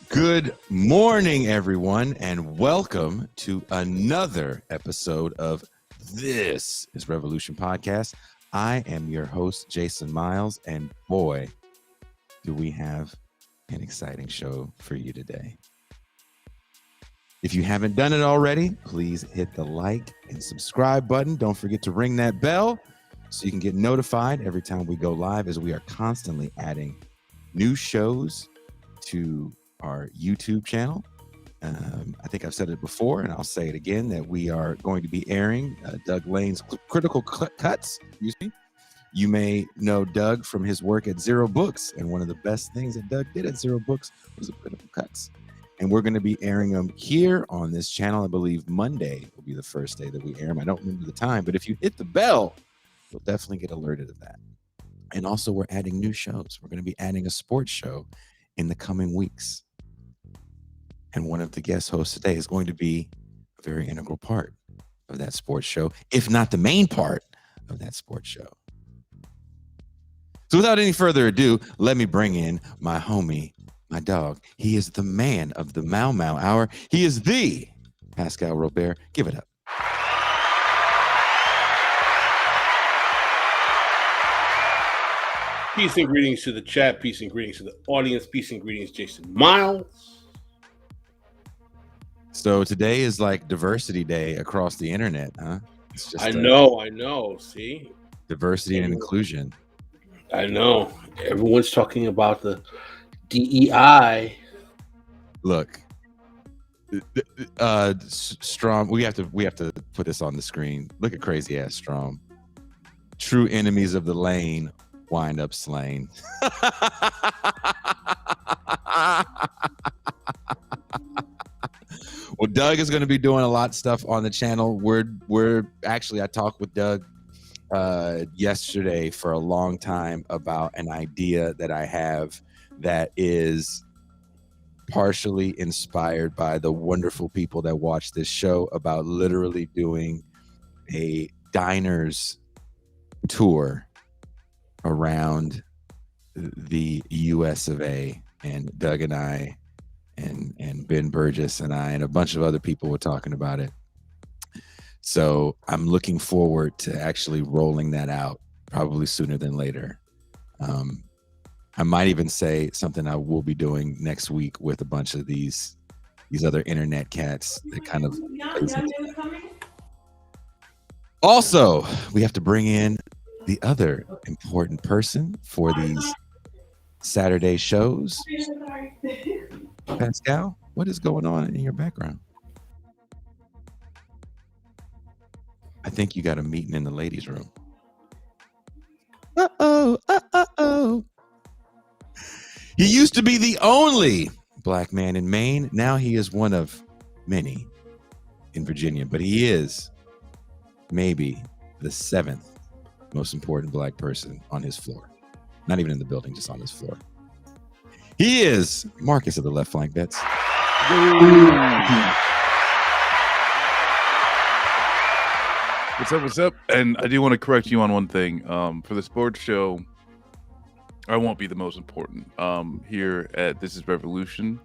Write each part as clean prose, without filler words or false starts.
Good morning, everyone, and welcome to another episode of This is Revolution Podcast. I am your host, Jason Miles, and boy, do we have an exciting show for you today. If you haven't done it already, please hit the like and subscribe button. Don't forget to ring that bell so you can get notified every time we go live, as we are constantly adding new shows to our YouTube channel. I think I've said it before, and I'll say it again, that we are going to be airing Doug Lane's Critical Cuts. Excuse me. You may know Doug from his work at Zero Books, and one of the best things that Doug did at Zero Books was the Critical Cuts. And we're going to be airing them here on this channel. I believe Monday will be the first day that we air them. I don't remember the time, but if you hit the bell, you'll definitely get alerted of that. And also, we're adding new shows. We're going to be adding a sports show in the coming weeks. And one of the guest hosts today is going to be a very integral part of that sports show, if not the main part of that sports show. So without any further ado, let me bring in my homie, my dog. He is the man of the Mau Mau Hour. He is the Pascal Robert. Give it up. Peace and greetings to the chat. Peace and greetings to the audience. Peace and greetings, Jason Miles. So today is like diversity day across the internet, huh? It's just I know. See? Diversity and inclusion. I know. Everyone's talking about the DEI. Look, Strom, we have to put this on the screen. Look at crazy ass Strom. True enemies of the lane wind up slain. Well, Doug is going to be doing a lot of stuff on the channel. We're actually, I talked with Doug yesterday for a long time about an idea that I have that is partially inspired by the wonderful people that watch this show, about literally doing a diners tour around the US of A. And Doug and I and Ben Burgess and I and a bunch of other people were talking about it. So I'm looking forward to actually rolling that out, probably sooner than later. I might even say something I will be doing next week with a bunch of these other internet cats that kind of plays into that. Also, we have to bring in the other important person for these Saturday shows. Pascal, what is going on in your background? I think you got a meeting in the ladies' room. Uh-oh. He used to be the only black man in Maine. Now he is one of many in Virginia, but he is maybe the 7th most important black person on his floor. Not even in the building, just on his floor. He is Marcus of the Left Flank Bets. What's up? And I do want to correct you on one thing. For the sports show, I won't be the most important. Here at This is Revolution,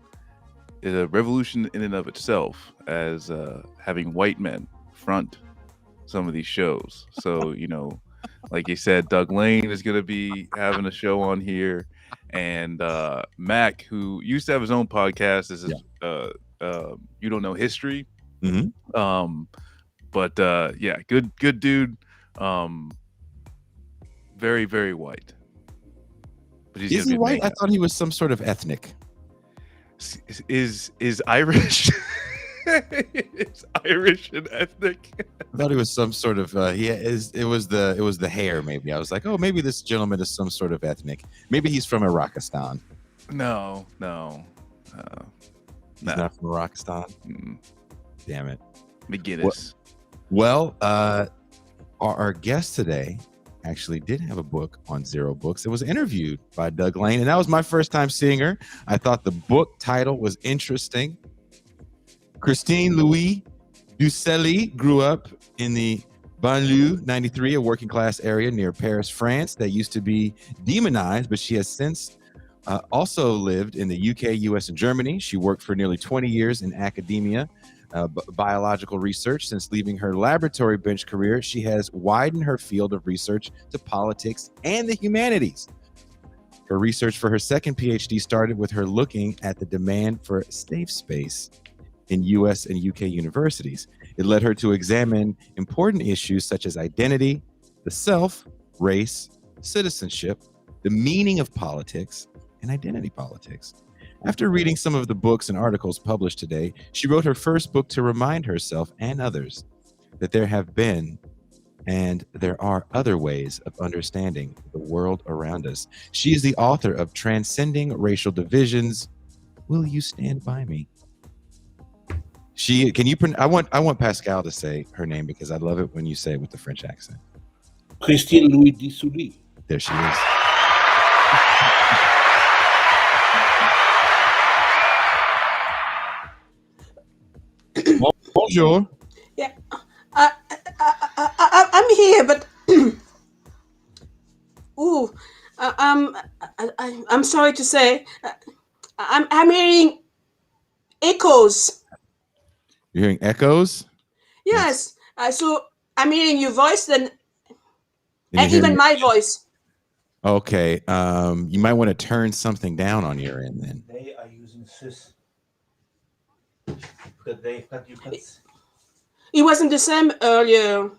is a revolution in and of itself, as having white men front some of these shows. So, like you said, Doug Lane is going to be having a show on here. And Mac, who used to have his own podcast, this is You Don't Know History. Mm-hmm. But good dude. Very, very white. But Is he white? I thought he was some sort of ethnic. Is Irish? It's Irish and ethnic. I thought he was some sort of it was the hair, maybe. I was like, oh, maybe this gentleman is some sort of ethnic. Maybe he's from Irakistan. No. He's not from Irakistan. Damn it. McGinnis. Well, our guest today actually did have a book on Zero Books. It was interviewed by Doug Lane, and that was my first time seeing her. I thought the book title was interesting. Christine Louis-Dit-Sully grew up in the banlieue 93, a working class area near Paris, France, that used to be demonized, but she has since Also lived in the UK, US, and Germany. She worked for nearly 20 years in academia, biological research. Since leaving her laboratory bench career, she has widened her field of research to politics and the humanities. Her research for her second PhD started with her looking at the demand for safe space in US and UK universities. It led her to examine important issues such as identity, the self, race, citizenship, the meaning of politics, and identity politics. After reading some of the books and articles published today, she wrote her first book to remind herself and others that there have been and there are other ways of understanding the world around us. She is the author of Transcending Racial Divisions. Will you stand by me? I want Pascal to say her name because I love it when you say it with the French accent. Christine Louis-Dit-Sully. There she is. Bonjour. Yeah, I'm here, but I'm sorry to say, I'm hearing echoes. You're hearing echoes? Yes, so I'm hearing your voice and you're even hearing- my voice. Okay. You might want to turn something down on your end then. They are using this because they've got you. It wasn't the same earlier.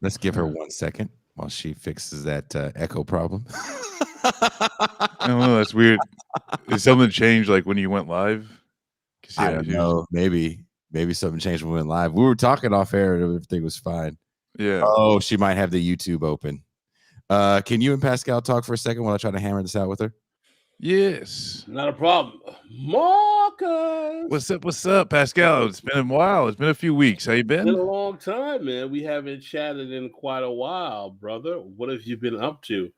Let's give her 1 second while she fixes that echo problem. I don't know. That's weird. Did something change like when you went live? I don't know. Maybe something changed when we went live. We were talking off air and everything was fine. Yeah. Oh, she might have the YouTube open. Can you and Pascal talk for a second while I try to hammer this out with her? Yes. Not a problem. Marcus. What's up, Pascal? It's been a while. It's been a few weeks. How you It's been been? a long time, man. We haven't chatted in quite a while, brother. What have you been up to?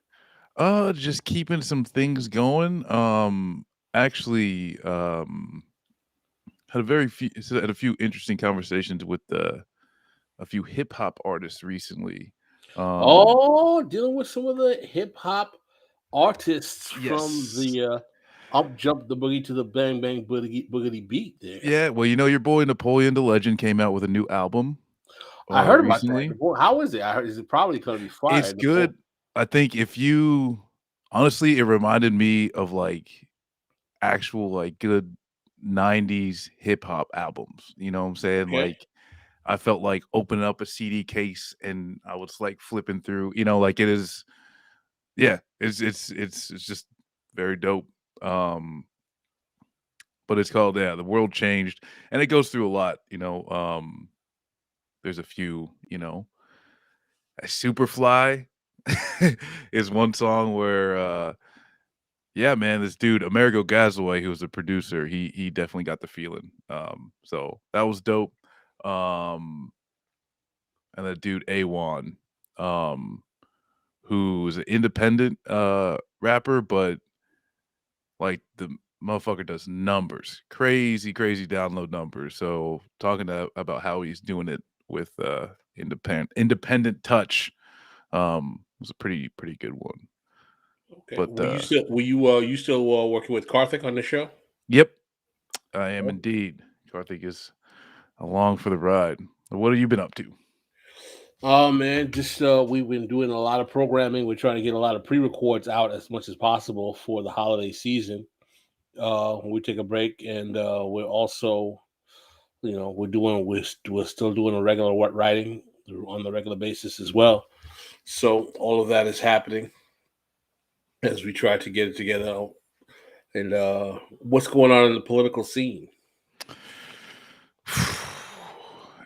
Just keeping some things going. Actually, had a few interesting conversations with a few hip hop artists recently. Dealing with some of the hip hop artists Yes. from the up jump the boogie to the bang bang boogity beat there. Yeah, well, your boy Napoleon the Legend came out with a new album. I heard about recently. that. Well, how is it? I heard is it probably going to be fire. It's good. I think honestly, it reminded me of like actual like good 90s hip hop albums. You know what I'm saying? Okay. Like I felt like opening up a CD case and I was like flipping through, like it is. Yeah, it's just very dope. But it's called The World Changed, and it goes through a lot. There's a few. Superfly is one song where yeah, man, this dude Amerigo Gazaway, who was the producer, he definitely got the feeling. So that was dope. And that dude A1, who's an independent rapper, but like the motherfucker does numbers, crazy download numbers. So talking about how he's doing it with independent touch was a pretty good one. Okay. But were you still working with Karthik on the show? Yep, I am indeed. Karthik is along for the ride. What have you been up to? Oh man, just we've been doing a lot of programming. We're trying to get a lot of pre-records out as much as possible for the holiday season. We take a break, and we're also, we're still doing a regular writing on the regular basis as well. So all of that is happening as we try to get it together. And what's going on in the political scene?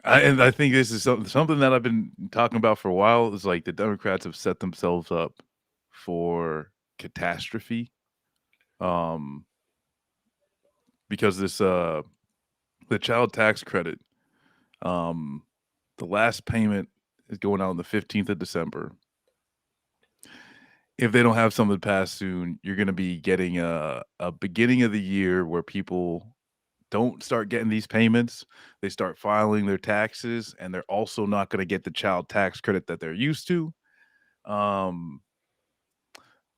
I think this is something that I've been talking about for a while. Is like the Democrats have set themselves up for catastrophe, because this the child tax credit, the last payment is going out on the 15th of December. If they don't have something passed soon, you're going to be getting a beginning of the year where people don't start getting these payments. They start filing their taxes, and they're also not going to get the child tax credit that they're used to. So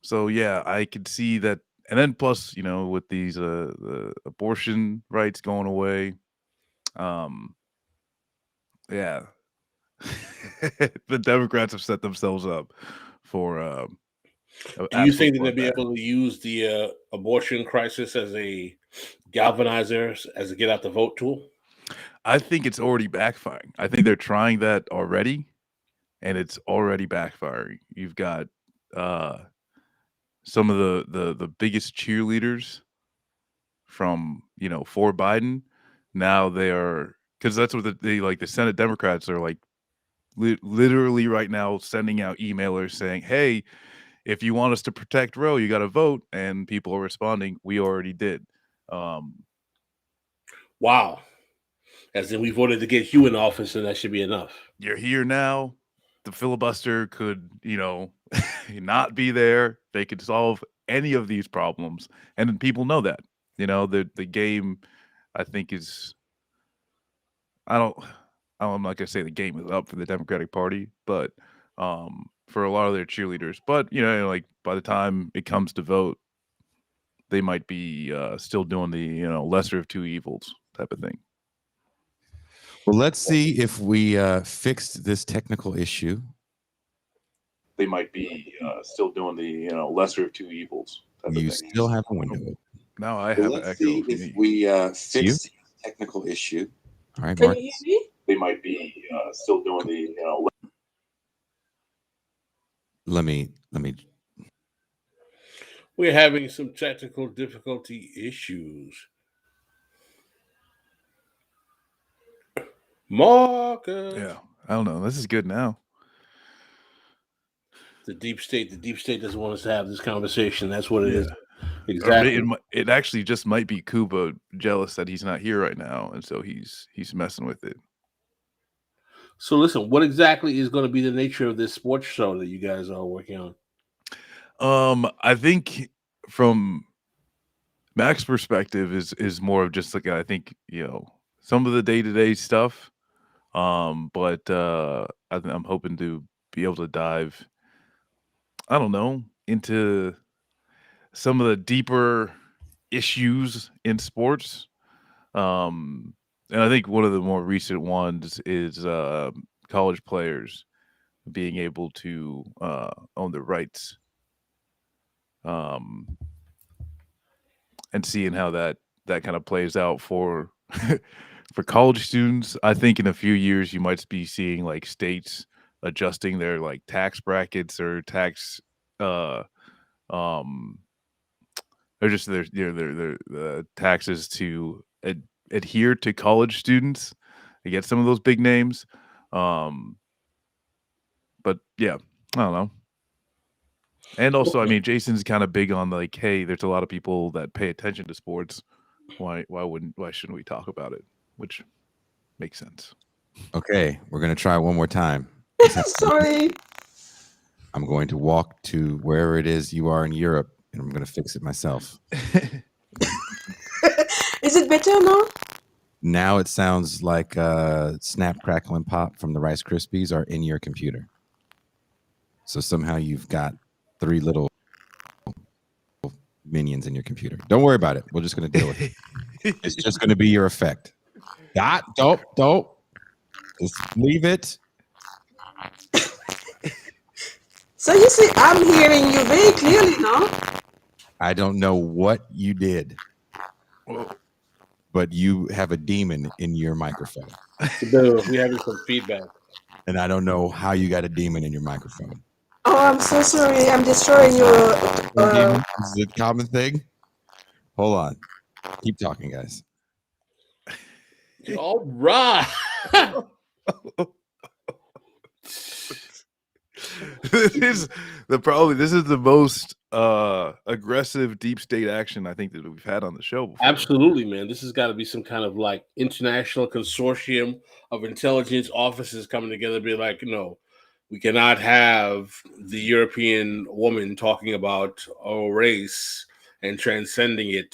So yeah, I could see that, and then plus, with these the abortion rights going away, um, yeah, the Democrats have set themselves up for Do you think absolute that they'll be bloodbath. able to use the abortion crisis as a galvanizer, as a get out the vote tool? I think it's already backfiring. I think they're trying that already, and it's already backfiring. You've got uh, some of the biggest cheerleaders from for Biden. Now they are, because that's what they like. The Senate Democrats are like literally right now sending out emailers saying, "Hey, if you want us to protect Roe, you got to vote." And people are responding, "We already did." Um, Wow. As in, we voted to get you in office, and that should be enough. you're here now. The filibuster could, not be there. They could solve any of these problems, and people know that. The game, I think, is. I don't. I'm not gonna say the game is up for the Democratic Party, but for a lot of their cheerleaders. But like by the time it comes to vote, they might be still doing the lesser of two evils type of thing. Well, let's see if we fixed this technical issue. They might be still doing the lesser of two evils type You of thing. still have a window open. Now I Well, have an let's echo. see If you if need. we fix the technical issue. All right, Can Mark. you hear me? They might be still doing the Let me. We're having some technical difficulty issues. Marcus. Yeah, I don't know. This is good now. The deep state doesn't want us to have this conversation. That's what it is. Or Exactly. it actually just might be Kuba jealous that he's not here right now, and so he's messing with it. So listen, what exactly is going to be the nature of this sports show that you guys are working on? I think from Mac's perspective is more of just like, I think, some of the day-to-day stuff. But I'm hoping to be able to dive, I don't know, into some of the deeper issues in sports. And I think one of the more recent ones is college players being able to own their rights, and seeing how that kind of plays out for for college students. I think in a few years you might be seeing like states adjusting their like tax brackets or tax um or just their taxes to adhere to college students to get some of those big names. But yeah, I don't know. And also, I mean, Jason's kind of big on like, hey, there's a lot of people that pay attention to sports. Why shouldn't we talk about it? Which makes sense. Okay, we're gonna try one more time. Sorry. I'm going to walk to wherever it is you are in Europe, and I'm gonna fix it myself. Is it better now? Now it sounds like Snap, Crackle, and Pop from the Rice Krispies are in your computer. So somehow you've got 3 little minions in your computer. Don't worry about it. We're just going to deal with it. It's just going to be your effect. Don't. Just leave it. So you see, I'm hearing you very clearly now. I don't know what you did, but you have a demon in your microphone. We're having some feedback. And I don't know how you got a demon in your microphone. Oh, I'm so sorry. I'm destroying your. This is a common thing. Hold on. Keep talking, guys. All right. This is the most aggressive deep state action I think that we've had on the show before. Absolutely, man. This has got to be some kind of like international consortium of intelligence officers coming together, be like, no, we cannot have the European woman talking about our race and transcending it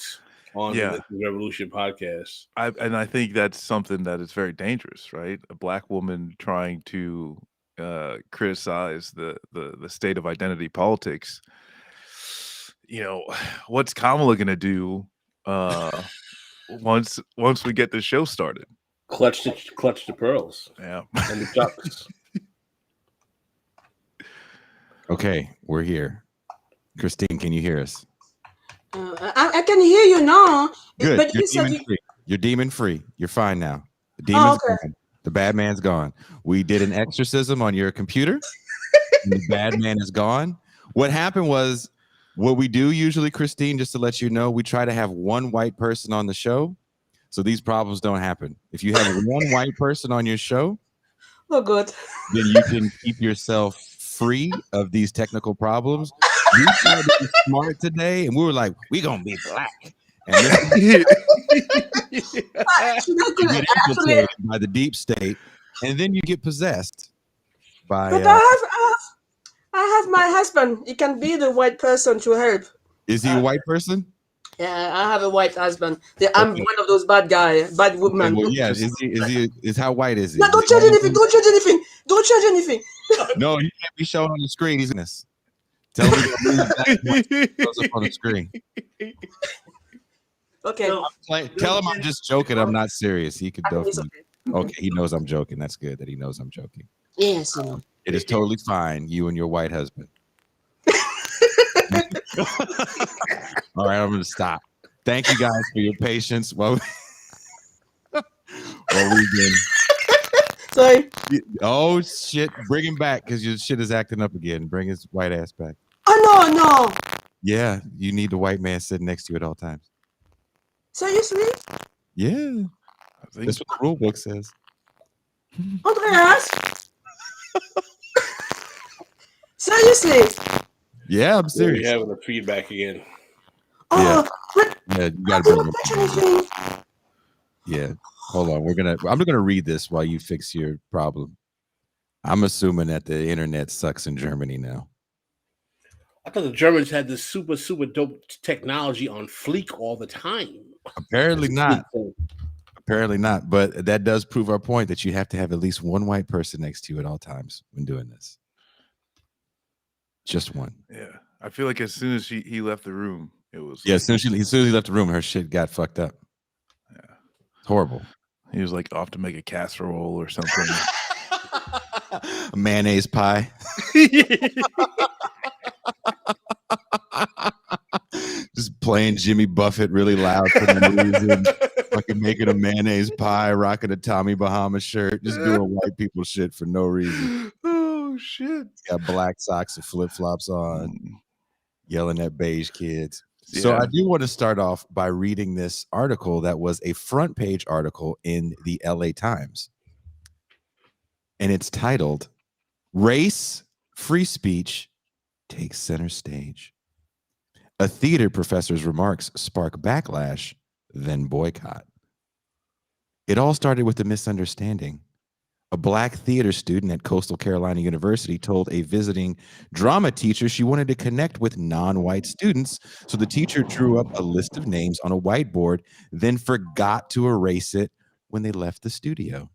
on the Revolution podcast. I think that's something that is very dangerous, right? A black woman trying to criticize the state of identity politics. what's Kamala gonna do once we get the show started? Clutch the pearls. Yeah. And the ducks. Okay, we're here. Christine, can you hear us? I can hear you now. Good. But You're you said demon free. You're demon free. You're fine now. The Oh, demon's okay. gone. The bad man's gone. We did an exorcism on your computer. And the bad man is gone. What happened was, what we do usually, Christine, just to let you know, we try to have one white person on the show, so these problems don't happen. If you have one white person on your show, Oh, good. then you can keep yourself free of these technical problems. We tried to be smart today, and we were like, we're going to be black. And then Actually, you get infiltrated by the deep state, and then you get possessed by... but I have my husband. He can be the white person to help. is he a white person? Yeah, I have a white husband. I'm one of those bad women. Well, yeah, is how white is he? No, don't change anything. Don't change anything. Don't change anything. No, he can't be shown on the screen. He's in this. Tell him to move back goes up on the screen. Okay. Tell him I'm just joking. I'm not serious. He could It's definitely. okay. Okay, he knows I'm joking. That's good that he knows I'm joking. Yes, you know. It is totally fine. You and your white husband. All right, I'm going to stop. Thank you guys for your patience. While we've been. Sorry. Oh shit! Bring him back because your shit is acting up again. Bring his white ass back. Oh no. Yeah, you need the white man sitting next to you at all times. Seriously? Yeah, that's what the rule book says. Andreas? Seriously? Yeah, I'm We're serious. having the feedback again. Oh, but Yeah, you gotta don't bring him touch back. anything. Yeah, hold on. I'm gonna read this while you fix your problem. I'm assuming that the internet sucks in Germany now. I thought the Germans had this super dope technology on fleek all the time. Apparently not. Apparently not. But that does prove our point that you have to have at least one white person next to you at all times when doing this. Just one. Yeah, I feel like as soon as he left the room, it was. Yeah, as soon as he left the room, her shit got fucked up. Yeah, horrible. He was like off to make a casserole or something. A mayonnaise pie. Just playing Jimmy Buffett really loud for no reason. Fucking making a mayonnaise pie, rocking a Tommy Bahama shirt, just doing white people shit for no reason. Oh shit! Got black socks and flip flops on, yelling at beige kids. Yeah. So I do want to start off by reading this article that was a front page article in the LA Times, and it's titled "Race Free Speech Takes Center Stage." A theater professor's remarks spark backlash, then boycott. It all started with a misunderstanding. A black theater student at Coastal Carolina University told a visiting drama teacher she wanted to connect with non-white students, so the teacher drew up a list of names on a whiteboard, then forgot to erase it when they left the studio.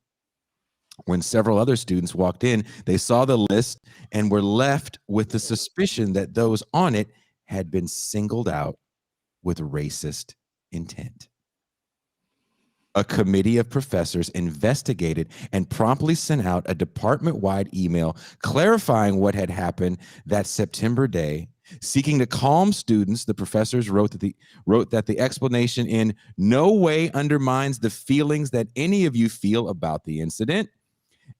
When several other students walked in, they saw the list and were left with the suspicion that those on it had been singled out with racist intent. A committee of professors investigated and promptly sent out a department-wide email clarifying what had happened that September day. Seeking to calm students, the professors wrote that the explanation in no way undermines the feelings that any of you feel about the incident,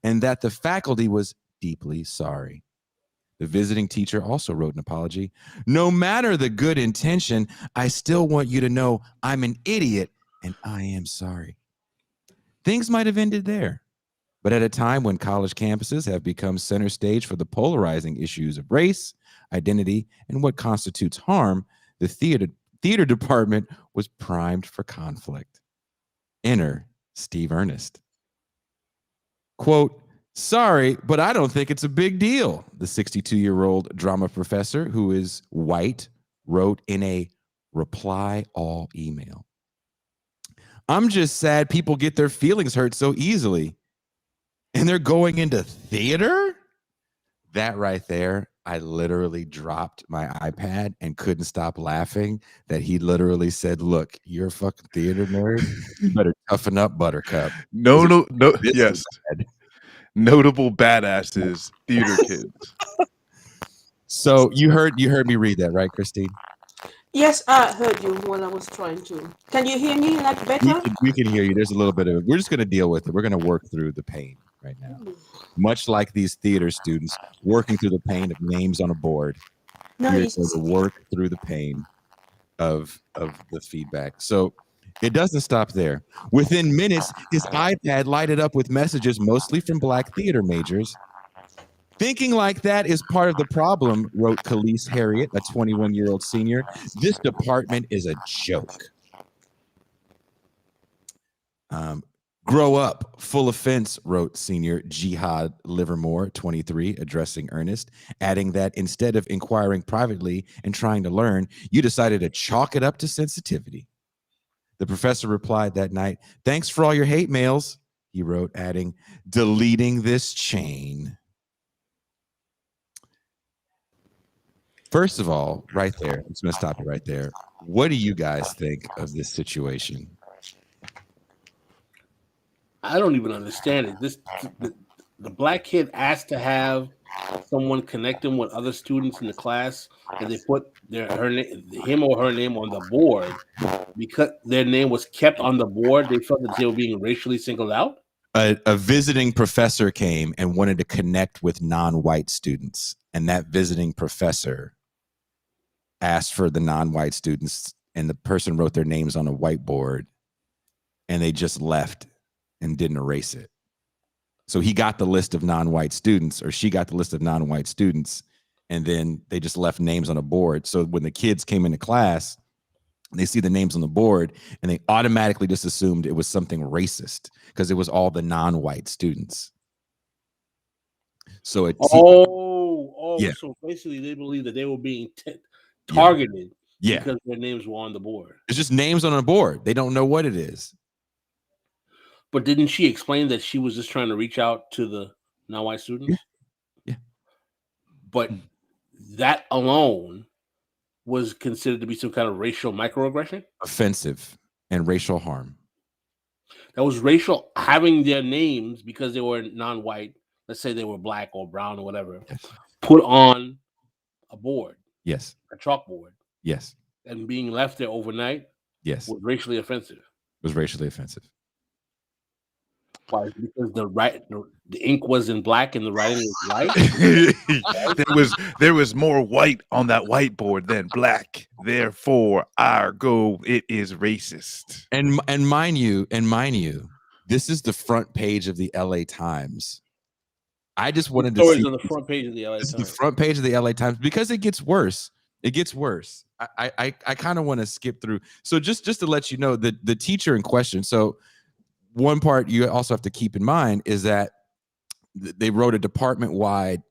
and that the faculty was deeply sorry. The visiting teacher also wrote an apology. No matter the good intention, I still want you to know I'm an idiot and I am sorry. Things might have ended there, but at a time when college campuses have become center stage for the polarizing issues of race, identity, and what constitutes harm, the theater department was primed for conflict. Enter Steve Ernest. Quote, "Sorry, but I don't think it's a big deal," the 62-year-old drama professor, who is white, wrote in a reply all email. "I'm just sad people get their feelings hurt so easily. And they're going into theater?" That right there I literally dropped my iPad and couldn't stop laughing that he literally said, "Look, you're a fucking theater nerd. You better toughen up, Buttercup." No. This Yes, bad. notable badasses, theater kids. So you heard me read that, right, Christine? Yes, I heard you when I was trying to. Can you hear me like better? We can hear you. There's a little bit of it. We're just going to deal with it. We're going to work through the pain right now. Much like these theater students working through the pain of names on a board. No, We're it's going to work through the pain of the feedback. So it doesn't stop there. Within minutes, his iPad lighted up with messages mostly from Black theater majors. Thinking like that is part of the problem, wrote Khalees Harriet, a 21-year-old senior. This department is a joke. Grow up, full offense, wrote senior Jihad Livermore, 23, addressing Ernest, adding that instead of inquiring privately and trying to learn, you decided to chalk it up to sensitivity. The professor replied that night, "Thanks for all your hate mails," he wrote, adding, "deleting this chain." First of all, right there, I'm just going to stop it right there. What do you guys think of this situation? I don't even understand it. The black kid asked to have someone connect him with other students in the class, and they put him or her name on the board because their name was kept on the board. They felt that they were being racially singled out. A visiting professor came and wanted to connect with non-white students, and that visiting professor asked for the non-white students, and the person wrote their names on a whiteboard, and they just left and didn't erase it. So he got the list of non-white students, or she got the list of non-white students, and then they just left names on a board. So when the kids came into class, they see the names on the board, and they automatically just assumed it was something racist because it was all the non-white students. So yeah. So basically they believe that they were being targeted because their names were on the board. It's just names on a board. They don't know what it is. But didn't she explain that she was just trying to reach out to the non-white students? Yeah. But that alone was considered to be some kind of racial microaggression? Offensive and racial harm. That was racial, having their names because they were non-white, let's say they were black or brown or whatever, put on a board. Yes. A chalkboard. Yes. And being left there overnight. Yes. Was racially offensive. It was racially offensive. Why? Because the ink was in black and the writing was white. there was more white on that whiteboard than black. Therefore, it is racist. And mind you, this is the front page of the LA Times. I just wanted to see on the front page of the LA Times. The front page of the LA Times, because it gets worse. It gets worse. I kind of want to skip through. So just to let you know, the teacher in question. So one part you also have to keep in mind is that they wrote a department-wide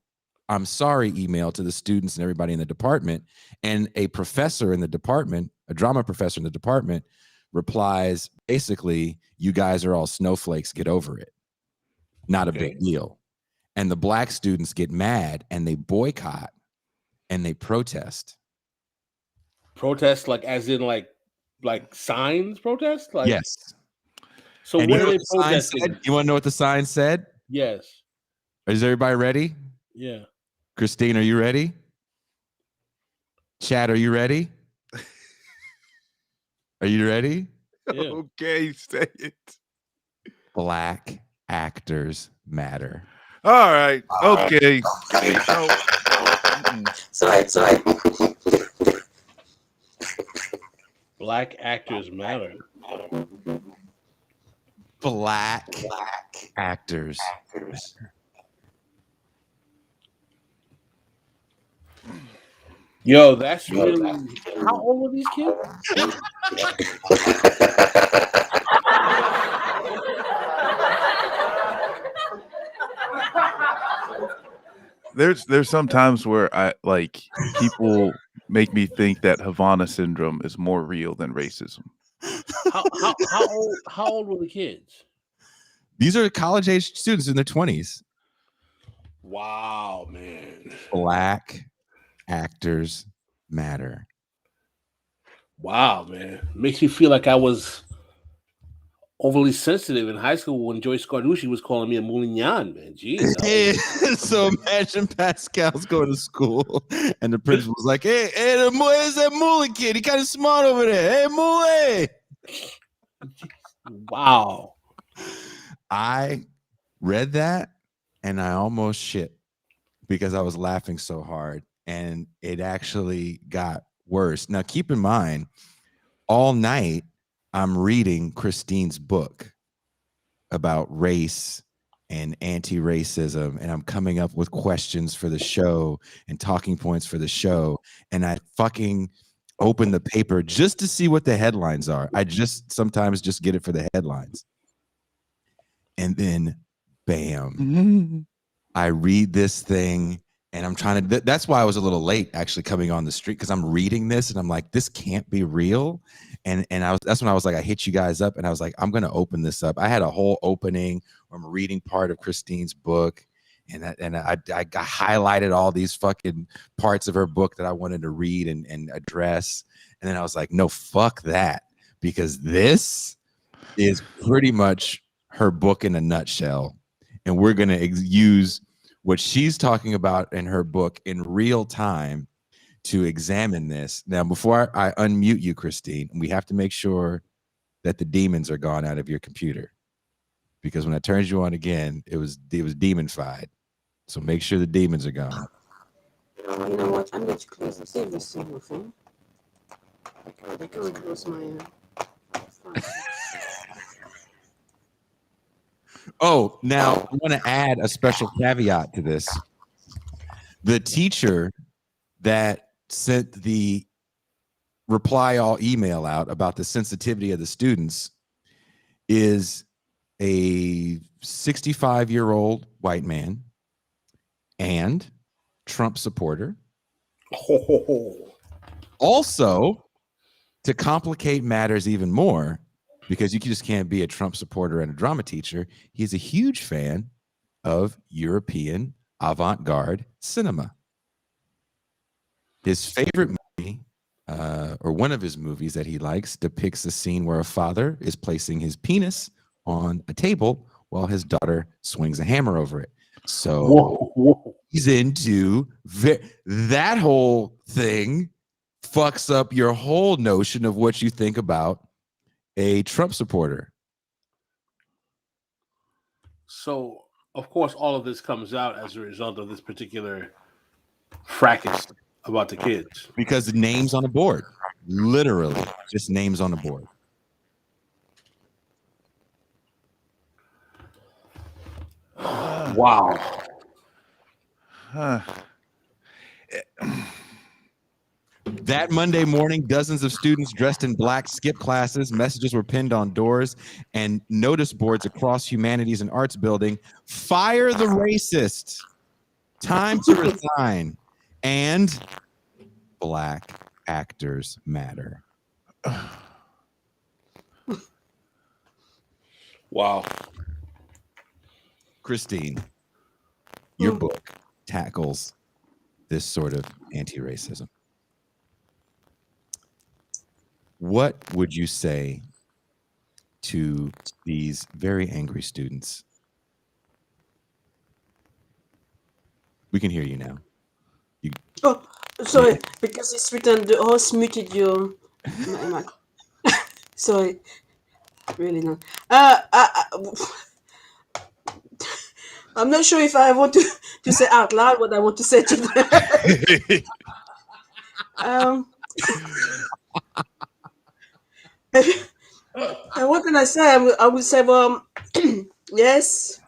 "I'm sorry" email to the students and everybody in the department, and a professor in the department, a drama professor in the department, replies basically, "You guys are all snowflakes, get over it. Not a big deal." And the black students get mad and they boycott and they protest. Protest, like as in like signs protest? Like yes. So and what are they protesting? You want to know what the sign said? Yes. Is everybody ready? Yeah. Christine, are you ready? Chad, are you ready? Are you ready? Yeah. Okay, say it. Black actors matter. All right. Okay. Sorry. Black actors matter. Black actors. Yo, that's really. How old are these kids? There's some times where I like people make me think that Havana syndrome is more real than racism. How old were the kids? These are college-age students in their 20s. Wow, man. Black actors matter. Wow, man. Makes me feel like I was overly sensitive in high school when Joyce Carducci was calling me a Moulignan, man. Jeez. So imagine Pascal's going to school and the principal's like, hey, where's that Moulin kid? He kind of smart over there. Hey, Moulin. Wow. I read that and I almost shit because I was laughing so hard, and it actually got worse. Now, keep in mind, all night I'm reading Christine's book about race and anti-racism, and I'm coming up with questions for the show and talking points for the show, and I fucking open the paper just to see what the headlines are. I just sometimes just get it for the headlines. And then bam, I read this thing and I'm trying to, that's why I was a little late actually coming on the street, because I'm reading this and I'm like, this can't be real. And that's when I was like, I hit you guys up and I was like, I'm going to open this up. I had a whole opening where I'm reading part of Christine's book, and I highlighted all these fucking parts of her book that I wanted to read and address. And then I was like, no, fuck that, because this is pretty much her book in a nutshell. And we're going to use what she's talking about in her book in real time to examine this. Now, before I unmute you, Christine, we have to make sure that the demons are gone out of your computer, because when I turned you on again, it was demonified. So make sure the demons are gone. You know what? I'm going to close this. Save this single thing. I can't close my. Oh, now I want to add a special caveat to this. The teacher that sent the reply all email out about the sensitivity of the students is a 65-year-old white man and Trump supporter. Also, to complicate matters even more, because you just can't be a Trump supporter and a drama teacher, he's a huge fan of European avant-garde cinema. His favorite movie, or one of his movies that he likes, depicts a scene where a father is placing his penis on a table while his daughter swings a hammer over it. So he's into that whole thing. Fucks up your whole notion of what you think about a Trump supporter. So, of course, all of this comes out as a result of this particular fracas about the kids. Because the names on the board, literally just names on the board. Wow. That Monday morning, dozens of students dressed in black skipped classes. Messages were pinned on doors and notice boards across humanities and arts building. Fire the racist. Time to resign. And black actors matter. Wow. Christine, your book tackles this sort of anti-racism. What would you say to these very angry students? We can hear you now. Oh, sorry, because it's written the host muted your. Sorry, really not. I'm not sure if I want to say out loud what I want to say to them. And what can I say? I will say, well, yes.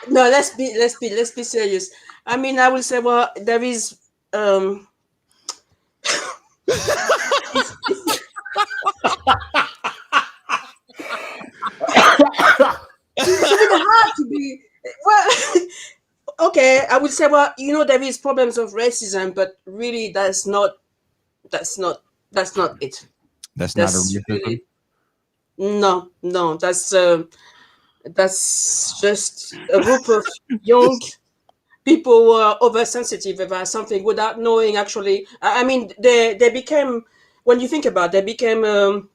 No, let's be serious. I mean, I will say, well, there is it's a bit hard to be well. Okay, I would say, well, there is problems of racism, but really, that's not it. That's not a racism. Really, no, that's That's just a group of young people who are oversensitive about something without knowing actually. I mean, they became, when you think about it, they became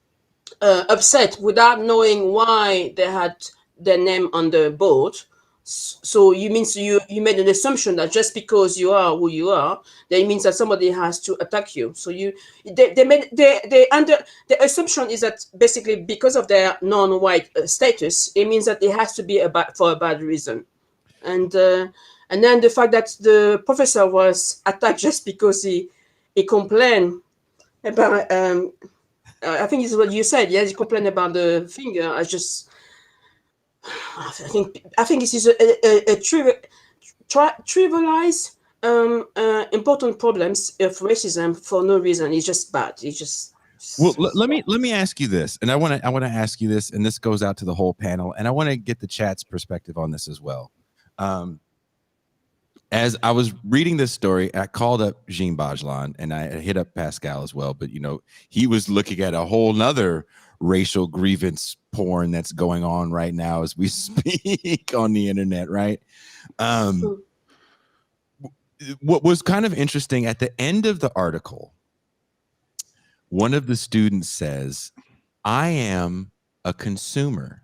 upset without knowing why they had their name on the board. So you means you made an assumption that just because you are who you are, that means that somebody has to attack you. So they made they under the assumption is that basically because of their non-white status, it means that it has to be for a bad reason. And then the fact that the professor was attacked just because he complained about I think it's what you said. Yes, he complained about the finger. I think this is a trivialize important problems of racism for no reason. It's just bad. It's just Well, let me ask you this, and I want to ask you this, and this goes out to the whole panel, and I want to get the chat's perspective on this as well. As I was reading this story, I called up Jean Bajlan and I hit up Pascal as well, but he was looking at a whole nother racial grievance porn that's going on right now as we speak on the internet, right? What was kind of interesting at the end of the article, one of the students says, "I am a consumer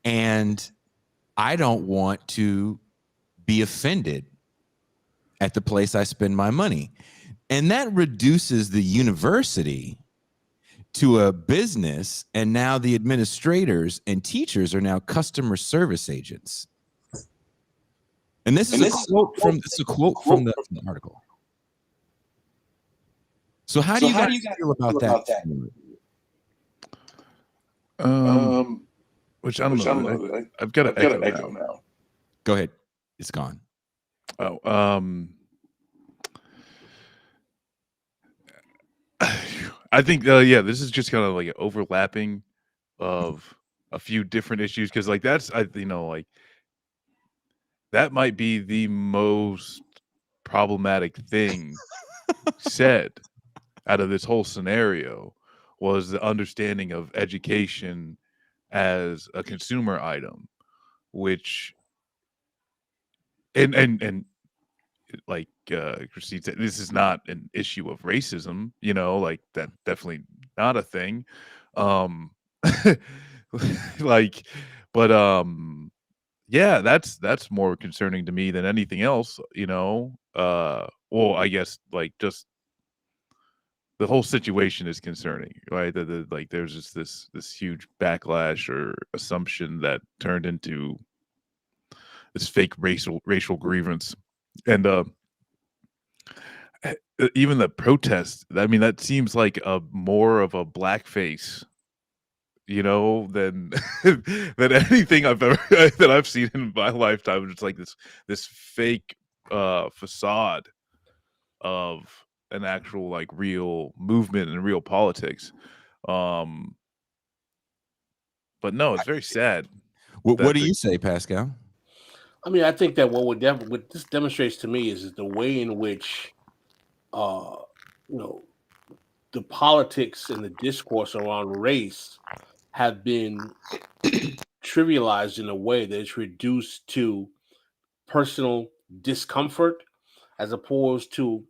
and I don't want to be offended at the place I spend my money." And that reduces the university to a business, and now the administrators and teachers are now customer service agents. And this is a quote from the article. So how do you guys feel about that? Which I don't know. I've got an echo now. Go ahead. It's gone. Oh, I think this is just kind of like an overlapping of a few different issues, because like that might be the most problematic thing said out of this whole scenario, was the understanding of education as a consumer item, which and like Christine said, this is not an issue of racism, like that definitely not a thing. Like, but yeah, that's more concerning to me than anything else, well, I guess like just the whole situation is concerning, right? Like there's just this huge backlash or assumption that turned into this fake racial grievance. And even the protest, I mean, that seems like a more of a blackface, than than anything I've ever that I've seen in my lifetime. It's like this fake facade of an actual like real movement and real politics. But no, it's very sad. What do you say, Pascal? I mean, I think that what this demonstrates to me is the way in which, the politics and the discourse around race have been trivialized in a way that it's reduced to personal discomfort as opposed to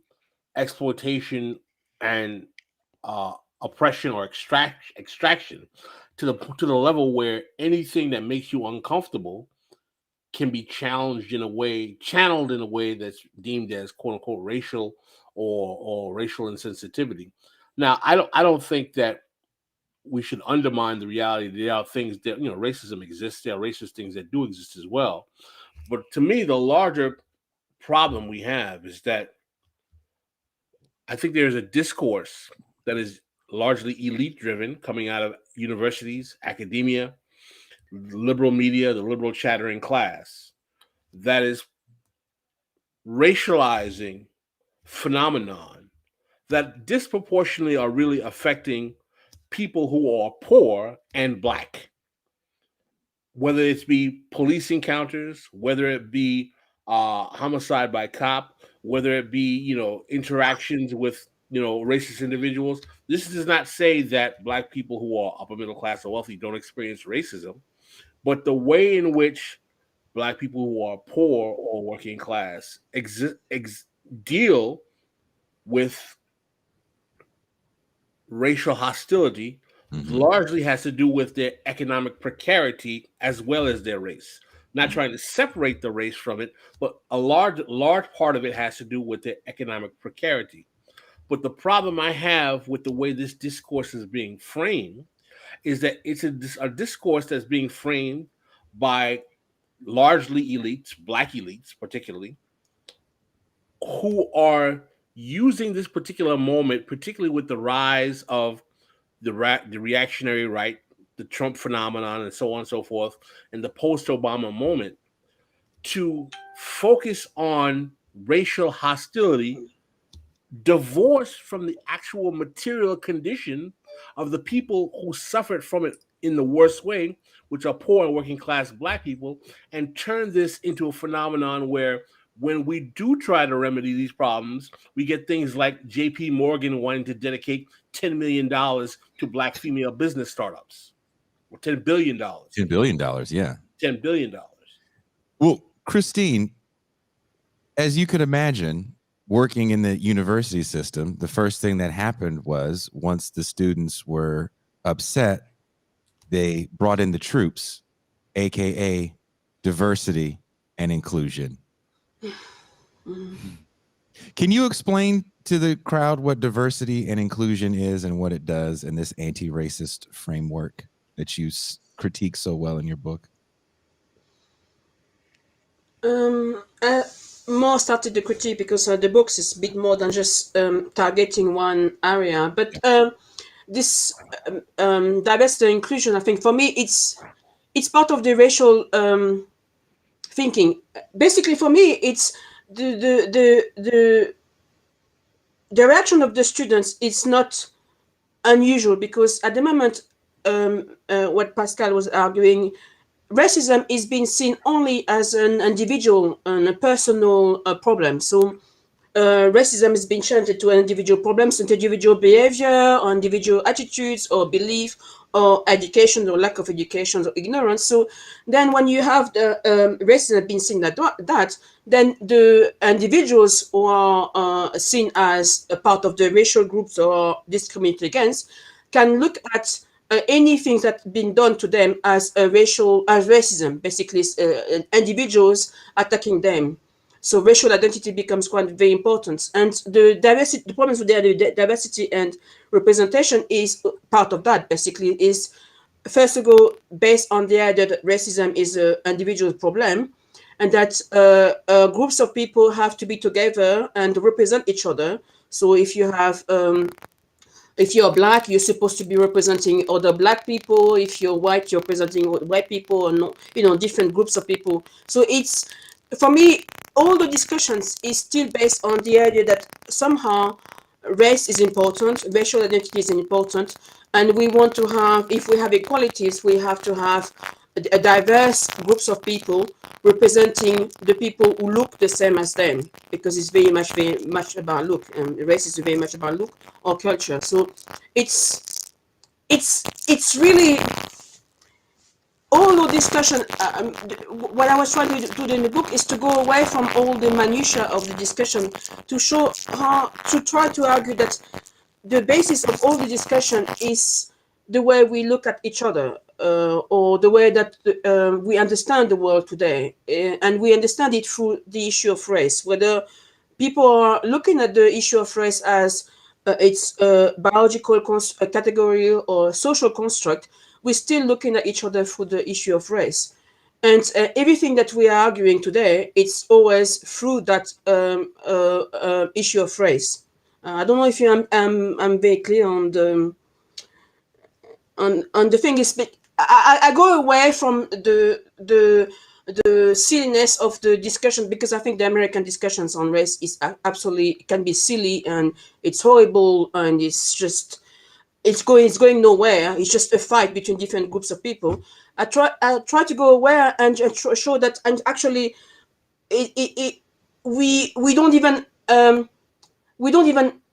exploitation and oppression or extraction to the level where anything that makes you uncomfortable can be challenged channeled in a way that's deemed as quote unquote racial or racial insensitivity. Now, I don't think that we should undermine the reality that there are things that, racism exists. There are racist things that do exist as well. But to me, the larger problem we have is that I think there's a discourse that is largely elite driven coming out of universities, academia, liberal media, the liberal chattering class, that is racializing phenomenon that disproportionately are really affecting people who are poor and black, whether it be police encounters, whether it be homicide by cop, whether it be interactions with racist individuals. This does not say that black people who are upper middle class or wealthy don't experience racism, but the way in which black people who are poor or working class deal with racial hostility largely has to do with their economic precarity as well as their race. Not trying to separate the race from it, but a large part of it has to do with their economic precarity. But the problem I have with the way this discourse is being framed is that it's a discourse that's being framed by largely elites, black elites particularly, who are using this particular moment, particularly with the rise of the reactionary right, the Trump phenomenon, and so on and so forth, and the post-Obama moment, to focus on racial hostility divorced from the actual material condition of the people who suffered from it in the worst way, which are poor and working class black people, and turn this into a phenomenon where when we do try to remedy these problems, we get things like JP Morgan wanting to dedicate $10 million to black female business startups, or $10 billion. $10 billion, yeah. $10 billion. Well, Christine, as you could imagine, working in the university system, the first thing that happened was once the students were upset, they brought in the troops, aka diversity and inclusion. Can you explain to the crowd what diversity and inclusion is and what it does in this anti-racist framework that you critique so well in your book? More started the critique because the books is a bit more than just targeting one area. But this diversity and inclusion, I think for me, it's part of the racial thinking. Basically, for me, it's the reaction of the students is not unusual because at the moment, what Pascal was arguing, racism is being seen only as an individual and a personal problem. So racism has been changed to individual problems, individual behavior, or individual attitudes, or belief, or education, or lack of education, or ignorance. So then, when you have the racism being seen like that, then the individuals who are seen as a part of the racial groups or discriminated against can look at anything that's been done to them as racism, basically individuals attacking them. So racial identity becomes quite very important, and the problems with the diversity and representation is part of that. Basically, is first of all based on the idea that racism is an individual problem, and that groups of people have to be together and represent each other. So if you have if you're black, you're supposed to be representing other black people. If you're white, you're representing white people, or different groups of people. So it's, for me, all the discussions is still based on the idea that somehow race is important, racial identity is important, and we want to have, if we have equalities, we have to have a diverse groups of people representing the people who look the same as them, because it's very much about look, and race is very much about look or culture. So it's really all the discussion. What I was trying to do in the book is to go away from all the minutiae of the discussion to show how to try to argue that the basis of all the discussion is the way we look at each other, or the way that we understand the world today, and we understand it through the issue of race. Whether people are looking at the issue of race as its biological category or social construct, we're still looking at each other through the issue of race. And everything that we are arguing today, it's always through that issue of race. I don't know if I'm very clear on the thing. Is I go away from the silliness of the discussion, because I think the American discussions on race is absolutely, can be silly, and it's horrible, and it's going nowhere. It's just a fight between different groups of people. I try to go away and show that, and actually we don't even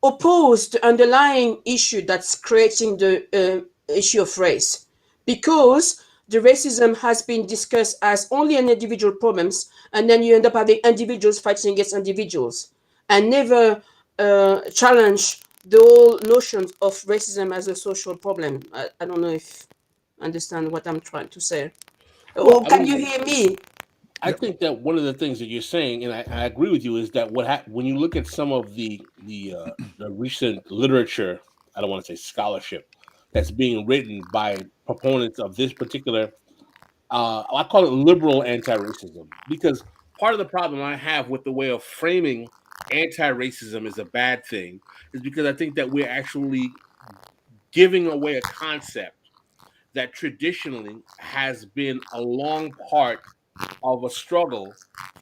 oppose the underlying issue that's creating the issue of race, because the racism has been discussed as only an individual problems, and then you end up having individuals fighting against individuals, and never challenge the whole notion of racism as a social problem. I don't know if you understand what I'm trying to say. Well, Or I can mean, you hear me? I think that one of the things that you're saying, and I agree with you, is that when you look at some of the recent literature, I don't want to say scholarship, that's being written by proponents of this particular, I call it liberal anti-racism, because part of the problem I have with the way of framing anti-racism as a bad thing is because I think that we're actually giving away a concept that traditionally has been a long part of a struggle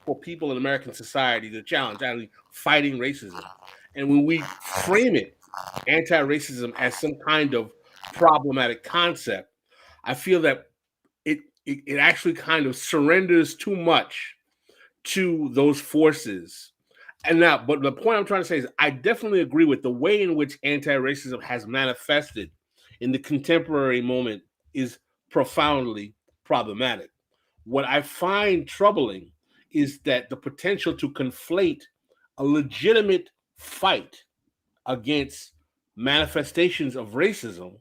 for people in American society to challenge, actually fighting racism. And when we frame it, anti-racism, as some kind of problematic concept, I feel that it actually kind of surrenders too much to those forces. And now, but the point I'm trying to say is I definitely agree with the way in which anti-racism has manifested in the contemporary moment is profoundly problematic. What I find troubling is that the potential to conflate a legitimate fight against manifestations of racism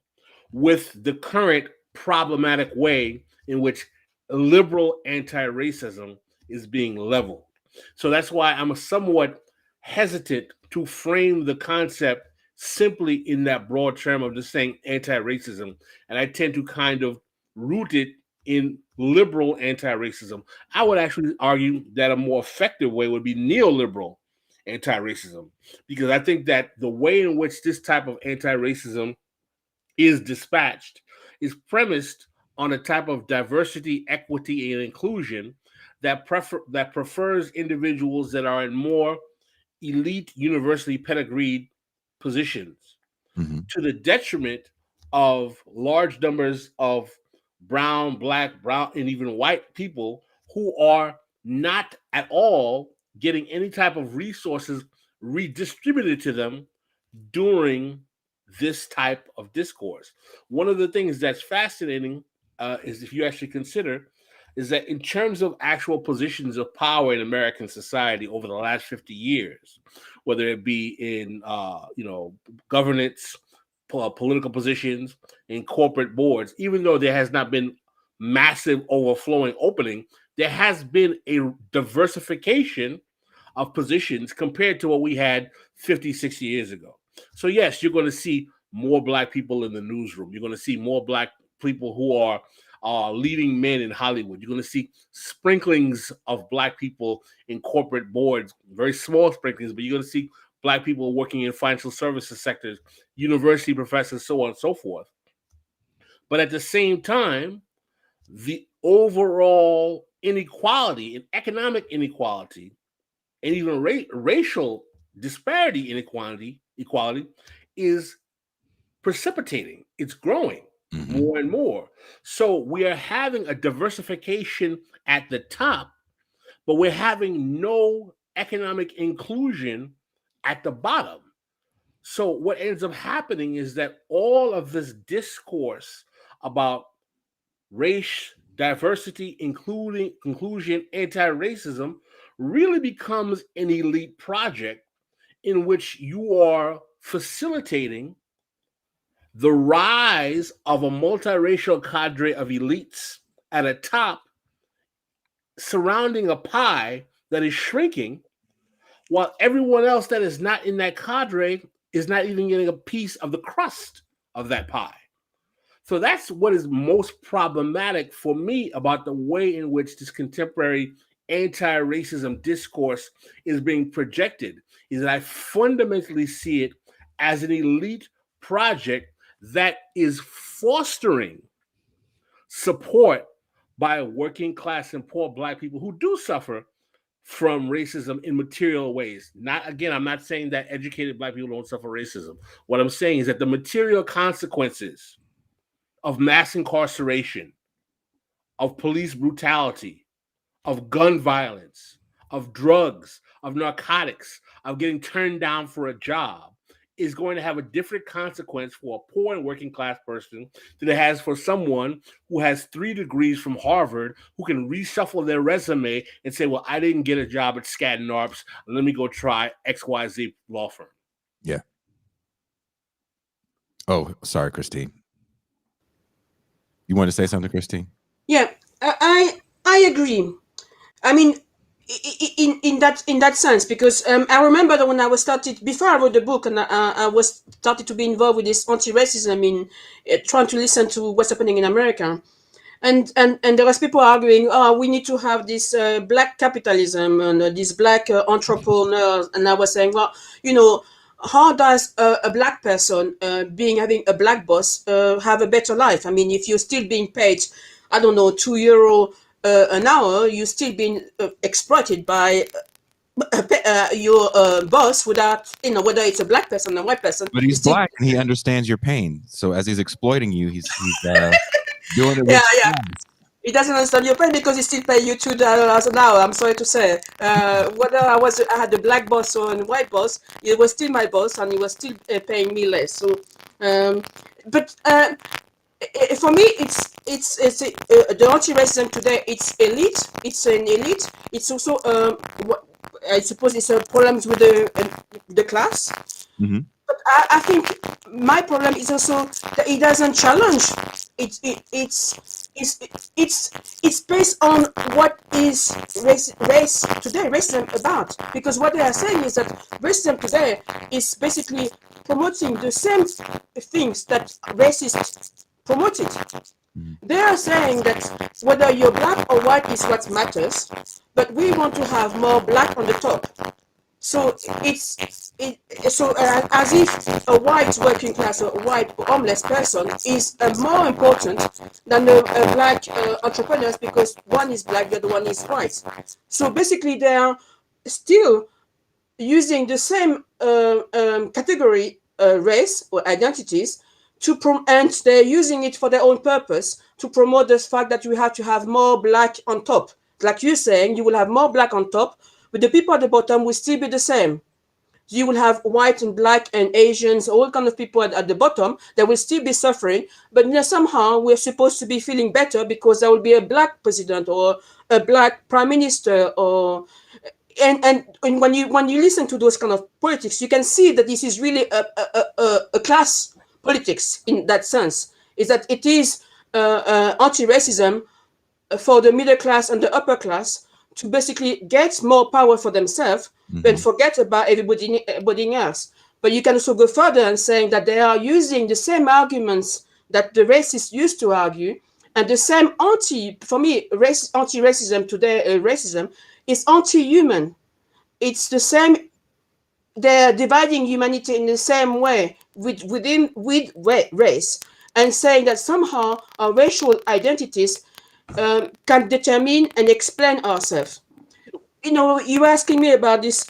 with the current problematic way in which liberal anti-racism is being leveled. So that's why I'm somewhat hesitant to frame the concept simply in that broad term of just saying anti-racism. And I tend to kind of root it in liberal anti-racism. I would actually argue that a more effective way would be neoliberal anti-racism, because I think that the way in which this type of anti-racism is dispatched is premised on a type of diversity, equity, and inclusion that prefers individuals that are in more elite, universally pedigreed positions, to the detriment of large numbers of brown, and even white people who are not at all getting any type of resources redistributed to them during this type of discourse. One of the things that's fascinating is, if you actually consider, is that in terms of actual positions of power in American society over the last 50 years, whether it be in governance, political positions, in corporate boards, even though there has not been massive overflowing opening, there has been a diversification of positions compared to what we had 50, 60 years ago. So yes, you're going to see more black people in the newsroom. You're going to see more black people who are leading men in Hollywood. You're going to see sprinklings of black people in corporate boards, very small sprinklings, but you're going to see black people working in financial services sectors, university professors, so on and so forth. But at the same time, the overall inequality and economic inequality and even racial disparity equality is precipitating. It's growing more and more. So we are having a diversification at the top, but we're having no economic inclusion at the bottom. So what ends up happening is that all of this discourse about race, diversity, inclusion, anti-racism really becomes an elite project in which you are facilitating the rise of a multiracial cadre of elites at a top surrounding a pie that is shrinking, while everyone else that is not in that cadre is not even getting a piece of the crust of that pie. So that's what is most problematic for me about the way in which this contemporary anti-racism discourse is being projected, is that I fundamentally see it as an elite project that is fostering support by working class and poor black people who do suffer from racism in material ways. I'm not saying that educated black people don't suffer racism. What I'm saying is that the material consequences of mass incarceration, of police brutality, of gun violence, of drugs, of narcotics, of getting turned down for a job is going to have a different consequence for a poor and working class person than it has for someone who has 3 degrees from Harvard, who can reshuffle their resume and say, well, I didn't get a job at Skadden Arps. Let me go try XYZ law firm. Yeah. Oh, sorry, Christine. You want to say something, Christine? Yeah, I agree. I mean, in that sense, because I remember that when I was started before I wrote the book, and I was started to be involved with this anti-racism in trying to listen to what's happening in America, and there was people arguing, oh, we need to have this black capitalism and these black entrepreneurs, and I was saying, well, how does a black person having a black boss have a better life? I mean, if you're still being paid, I don't know, €2 an hour, you're still being exploited by your boss without, whether it's a black person or a white person. But he's black and he understands your pain. So as he's exploiting you, he's doing it with yeah. He doesn't understand your pain because he still pay you $2 an hour. I'm sorry to say. Whether I had a black boss or a white boss, he was still my boss and he was still paying me less. So, but for me, it's the anti-racism today. It's elite. It's an elite. It's also I suppose it's a problem with the class. Mm-hmm. But I think my problem is also that it doesn't challenge. It's based on what is race today, racism about. Because what they are saying is that racism today is basically promoting the same things that racists promoted. They are saying that whether you're black or white is what matters, but we want to have more black on the top. So as if a white working class or a white homeless person is more important than the black entrepreneurs because one is black, the other one is white. So basically, they are still using the same category, race or identities, and they're using it for their own purpose to promote the fact that you have to have more black on top. Like you're saying, you will have more black on top, but the people at the bottom will still be the same. You will have white and black and Asians, all kind of people at the bottom that will still be suffering. But somehow we're supposed to be feeling better because there will be a black president or a black prime minister, and when you listen to those kind of politics, you can see that this is really a class politics in that sense. Is that it is anti-racism for the middle class and the upper class to basically get more power for themselves and forget about everybody else. But you can also go further and saying that they are using the same arguments that the racists used to argue, and the same anti-racism today, racism is anti-human. It's the same. They're dividing humanity in the same way with race, and saying that somehow our racial identities can determine and explain ourselves. You were asking me about this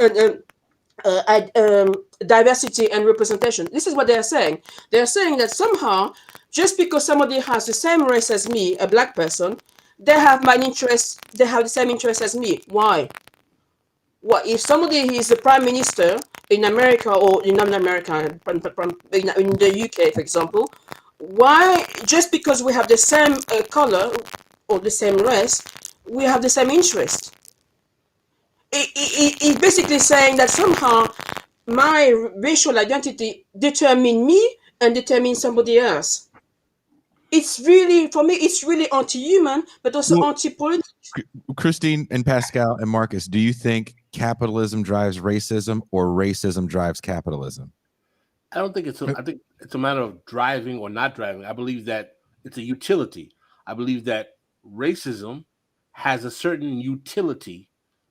diversity and representation. This is what they are saying. They are saying that somehow, just because somebody has the same race as me, a black person, they have my interest. They have the same interest as me. Why? What if somebody is the prime minister in America or in non-America, in the UK, for example? Why, just because we have the same color or the same race, we have the same interest? It's basically saying that somehow my racial identity determines me and determines somebody else. It's really, for me, it's really anti-human, but also anti-political. Christine and Pascal and Marcus, do you think capitalism drives racism or racism drives capitalism? I don't think I think it's a matter of driving or not driving. I believe that it's a utility. I believe that racism has a certain utility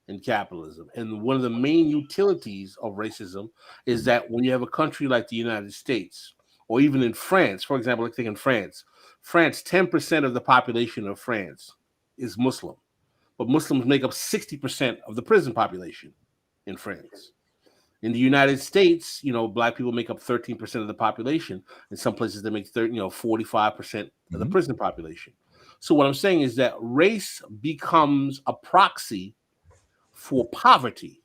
in capitalism. And one of the main utilities of racism is that when you have a country like the United States, or even in France, for example, let's think in France, 10% of the population of France is Muslim, but Muslims make up 60% of the prison population in France. In the United States, black people make up 13% of the population. In some places, they make 45% of the prison population. So what I'm saying is that race becomes a proxy for poverty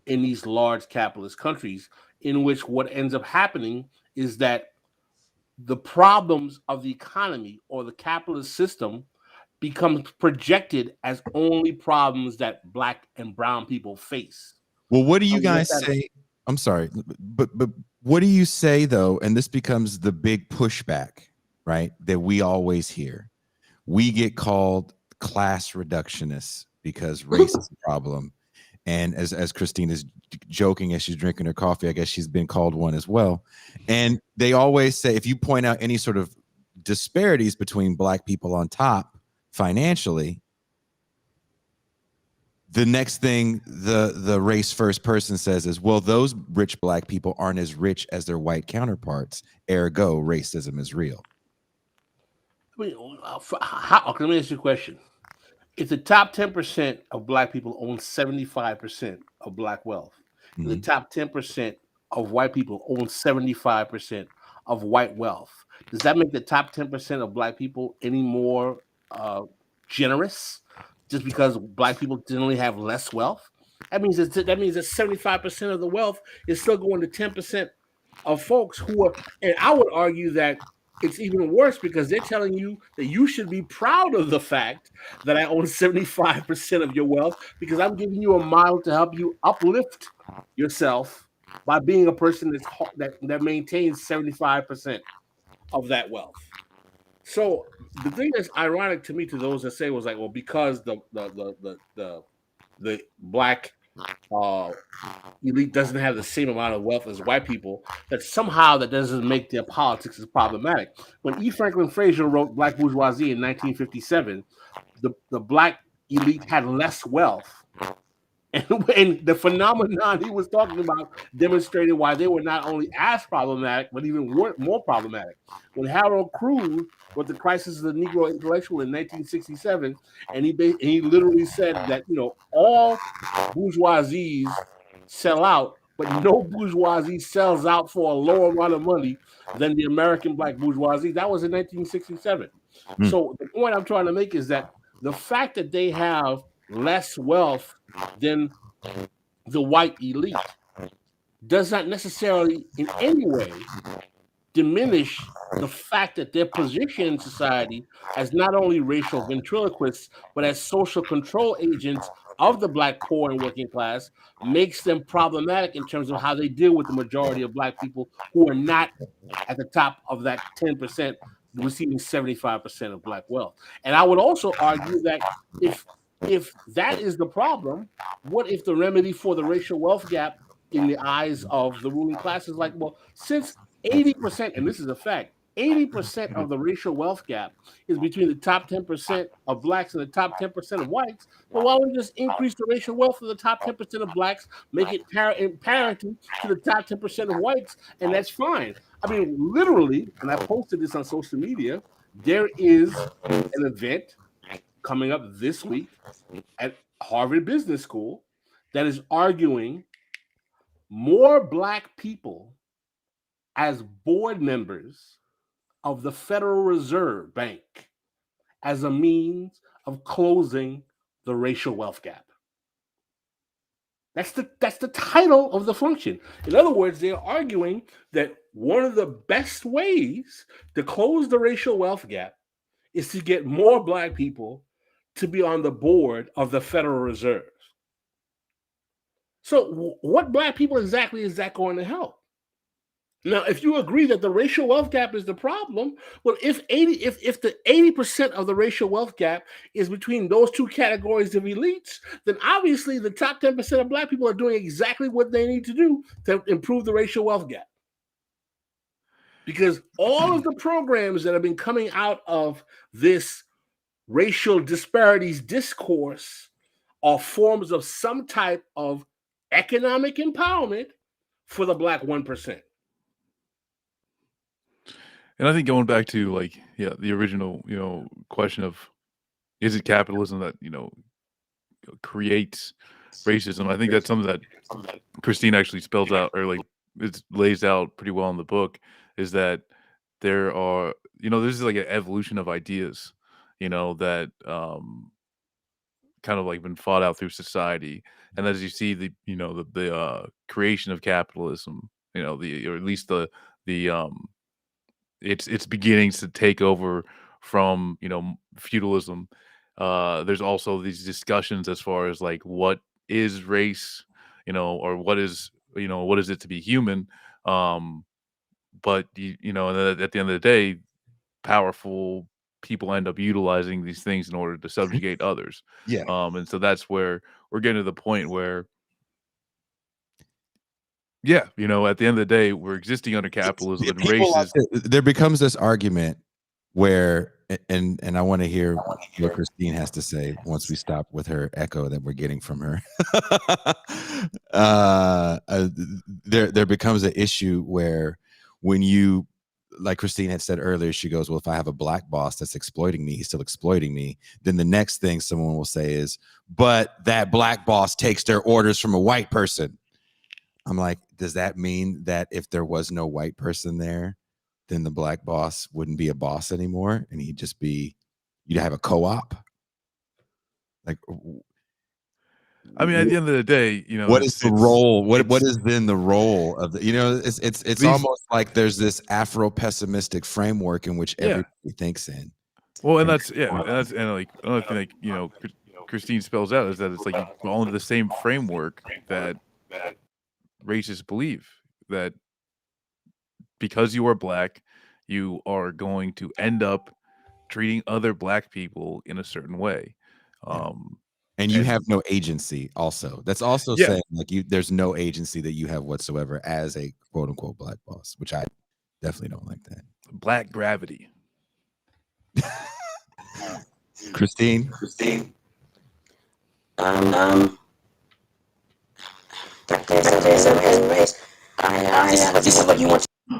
in these large capitalist countries in which what ends up happening is that the problems of the economy or the capitalist system become projected as only problems that Black and brown people face. Well, what do you I mean, guys that's- say? I'm sorry, but what do you say though? And this becomes the big pushback, right? That we always hear. We get called class reductionists because race is a problem. And as Christine is joking as she's drinking her coffee, I guess she's been called one as well. And they always say, if you point out any sort of disparities between Black people on top financially, the next thing the race first person says is, well, those rich Black people aren't as rich as their white counterparts. Ergo, racism is real. I mean, let me ask you a question. If the top 10% of Black people own 75% of Black wealth, and the top 10% of white people own 75% of white wealth, does that make the top 10% of Black people any more generous just because Black people generally have less wealth? That means that 75% of the wealth is still going to 10% of folks who are, and I would argue that it's even worse because they're telling you that you should be proud of the fact that I own 75% of your wealth because I'm giving you a model to help you uplift yourself by being a person that maintains 75% of that wealth. So the thing that's ironic to me, to those that say, was like, well, because the Black elite doesn't have the same amount of wealth as white people, that somehow that doesn't make their politics as problematic. When E. Franklin Frazier wrote Black Bourgeoisie in 1957, the Black elite had less wealth. And the phenomenon he was talking about demonstrated why they were not only as problematic, but even more problematic. When Harold Cruz wrote The Crisis of the Negro Intellectual in 1967, and he literally said that, all bourgeoisies sell out, but no bourgeoisie sells out for a lower amount of money than the American Black bourgeoisie. That was in 1967. So the point I'm trying to make is that the fact that they have less wealth than the white elite does not necessarily in any way diminish the fact that their position in society as not only racial ventriloquists, but as social control agents of the Black poor and working class makes them problematic in terms of how they deal with the majority of Black people who are not at the top of that 10% receiving 75% of Black wealth. And I would also argue that if that is the problem, what if the remedy for the racial wealth gap in the eyes of the ruling class is like, well, since 80%, and this is a fact, 80% of the racial wealth gap is between the top 10% of Blacks and the top 10% of whites, well, why don't we just increase the racial wealth of the top 10% of Blacks, make it parenting to the top 10% of whites, and that's fine. I mean, literally, and I posted this on social media, there is an event coming up this week at Harvard Business School that is arguing more Black people as board members of the Federal Reserve Bank as a means of closing the racial wealth gap. That's the title of the function. In other words, they're arguing that one of the best ways to close the racial wealth gap is to get more Black people to be on the board of the Federal Reserve. So what Black people exactly is that going to help? Now, if you agree that the racial wealth gap is the problem, well, if the 80% of the racial wealth gap is between those two categories of elites, then obviously the top 10% of Black people are doing exactly what they need to do to improve the racial wealth gap. Because all of the programs that have been coming out of this racial disparities discourse are forms of some type of economic empowerment for the Black 1%. And I think going back to the original, question of, is it capitalism that, creates racism? I think that's something that Christine actually spells out, or it lays out pretty well in the book, is that there are, this is like an evolution of ideas, that kind of been fought out through society. And as you see the creation of capitalism, or at least the its beginnings to take over from feudalism. There's also these discussions as far as like what is race, or what is it to be human. But at the end of the day, powerful people end up utilizing these things in order to subjugate others. Yeah. And so that's where we're getting to the point where, yeah, at the end of the day, we're existing under capitalism and races. There becomes this argument where, and I want to hear what Christine has to say once we stop with her echo that we're getting from her. There becomes an issue where when you, like Christine had said earlier, she goes, well, if I have a black boss that's exploiting me, he's still exploiting me. Then the next thing someone will say is, but that black boss takes their orders from a white person. I'm like, does that mean that if there was no white person there, then the black boss wouldn't be a boss anymore and he'd just be, you'd have a co-op? Like, I mean, at the end of the day, what is the role? What is then the role of the? It's almost like there's this Afro-pessimistic framework in which everybody thinks in. Well, and like another thing, like Christine spells out is that it's like you fall into the same framework that racists believe, that because you are black, you are going to end up treating other black people in a certain way. And you have no agency also. That's also saying like there's no agency that you have whatsoever as a quote unquote black boss, which I definitely don't like that. Black gravity. Christine.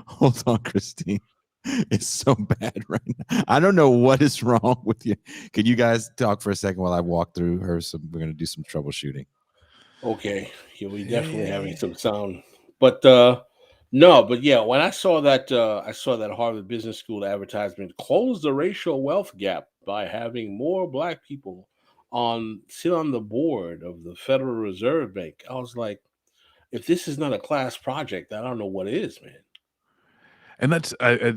Hold on, Christine. It's so bad right now. I don't know what is wrong with you. Can you guys talk for a second while I walk through her? We're going to do some troubleshooting. Okay. Yeah, we definitely having some sound. But no, but yeah, when I saw that Harvard Business School advertisement, close the racial wealth gap by having more black people sit on the board of the Federal Reserve Bank. I was like, if this is not a class project, I don't know what is, man. And that's I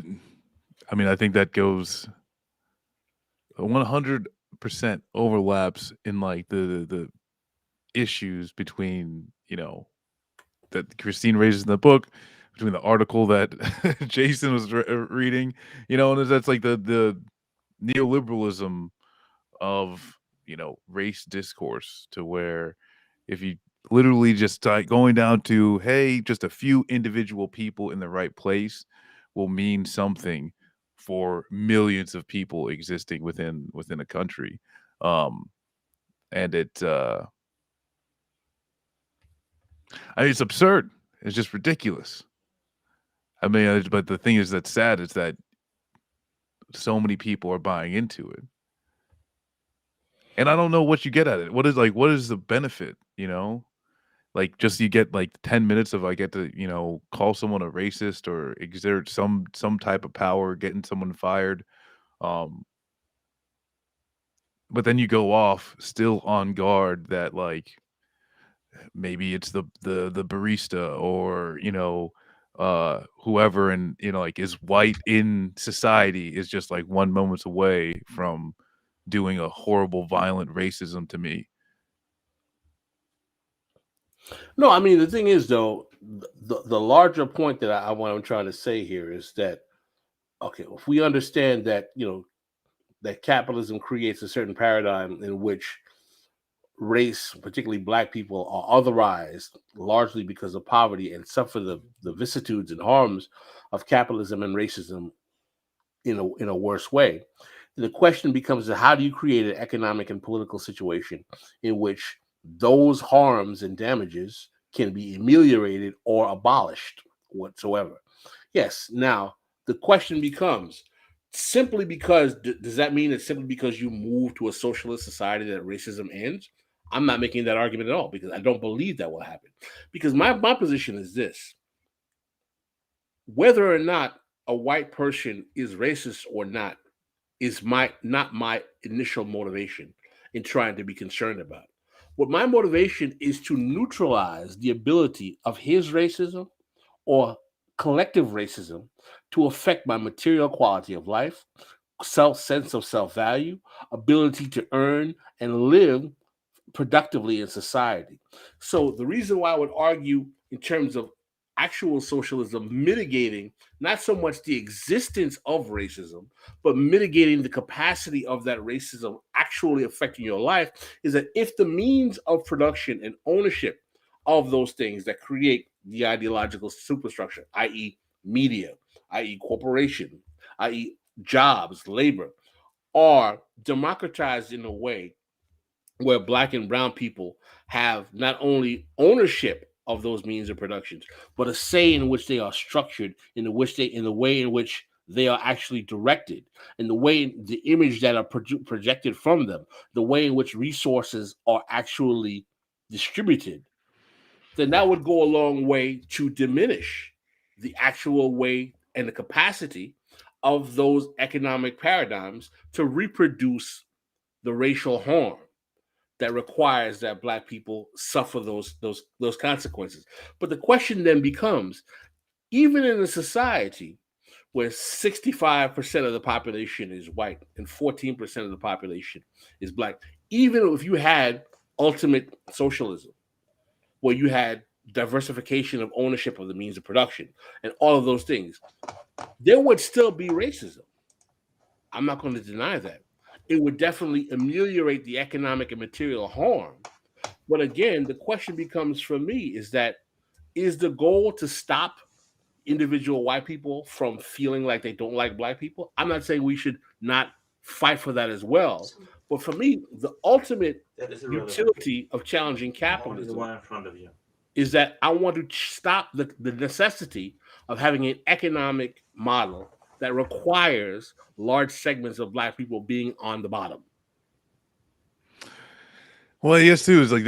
mean, I think that goes 100% overlaps in like the issues between, that Christine raises in the book, between the article that Jason was reading, and that's like the neoliberalism of, race discourse, to where if you literally just going down to, hey, just a few individual people in the right place will mean something for millions of people existing within a country. And it's absurd. It's just ridiculous. I mean, but the thing is that's sad is that so many people are buying into it. And I don't know what you get at it. What is the benefit, Like, just you get like 10 minutes of I get to, call someone a racist or exert some type of power, getting someone fired. But then you go off still on guard that like maybe it's the barista or, whoever, and like is white in society is just like one moment away from doing a horrible, violent racism to me. No, I mean, the thing is, though, the larger point that I'm trying to say here is that, okay, if we understand that, that capitalism creates a certain paradigm in which race, particularly black people, are otherized largely because of poverty and suffer the vicissitudes and harms of capitalism and racism in a worse way. The question becomes, how do you create an economic and political situation in which those harms and damages can be ameliorated or abolished whatsoever? Yes. Now, the question becomes, simply because, does that mean that simply because you move to a socialist society that racism ends? I'm not making that argument at all, because I don't believe that will happen. Because my position is this: whether or not a white person is racist or not is not my initial motivation in trying to be concerned about. What my motivation is to neutralize the ability of his racism or collective racism to affect my material quality of life, sense of self-value, ability to earn and live productively in society. So the reason why I would argue in terms of actual socialism mitigating not so much the existence of racism, but mitigating the capacity of that racism actually affecting your life is that if the means of production and ownership of those things that create the ideological superstructure, i.e., media, i.e., corporation, i.e., jobs, labor, are democratized in a way where black and brown people have not only ownership of those means of productions, but a say in which they are structured, in the way in which they are actually directed, in the way the image that are projected from them, the way in which resources are actually distributed, then that would go a long way to diminish the actual way and the capacity of those economic paradigms to reproduce the racial harm that requires that black people suffer those consequences. But the question then becomes, even in a society where 65% of the population is white and 14% of the population is black, even if you had ultimate socialism, where you had diversification of ownership of the means of production and all of those things, there would still be racism. I'm not going to deny that. It would definitely ameliorate the economic and material harm. But again, the question becomes for me is the goal to stop individual white people from feeling like they don't like black people? I'm not saying we should not fight for that as well. But for me, the ultimate utility of challenging capitalism one in front of you is that I want to stop the necessity of having an economic model that requires large segments of black people being on the bottom. Well, yes, too, is like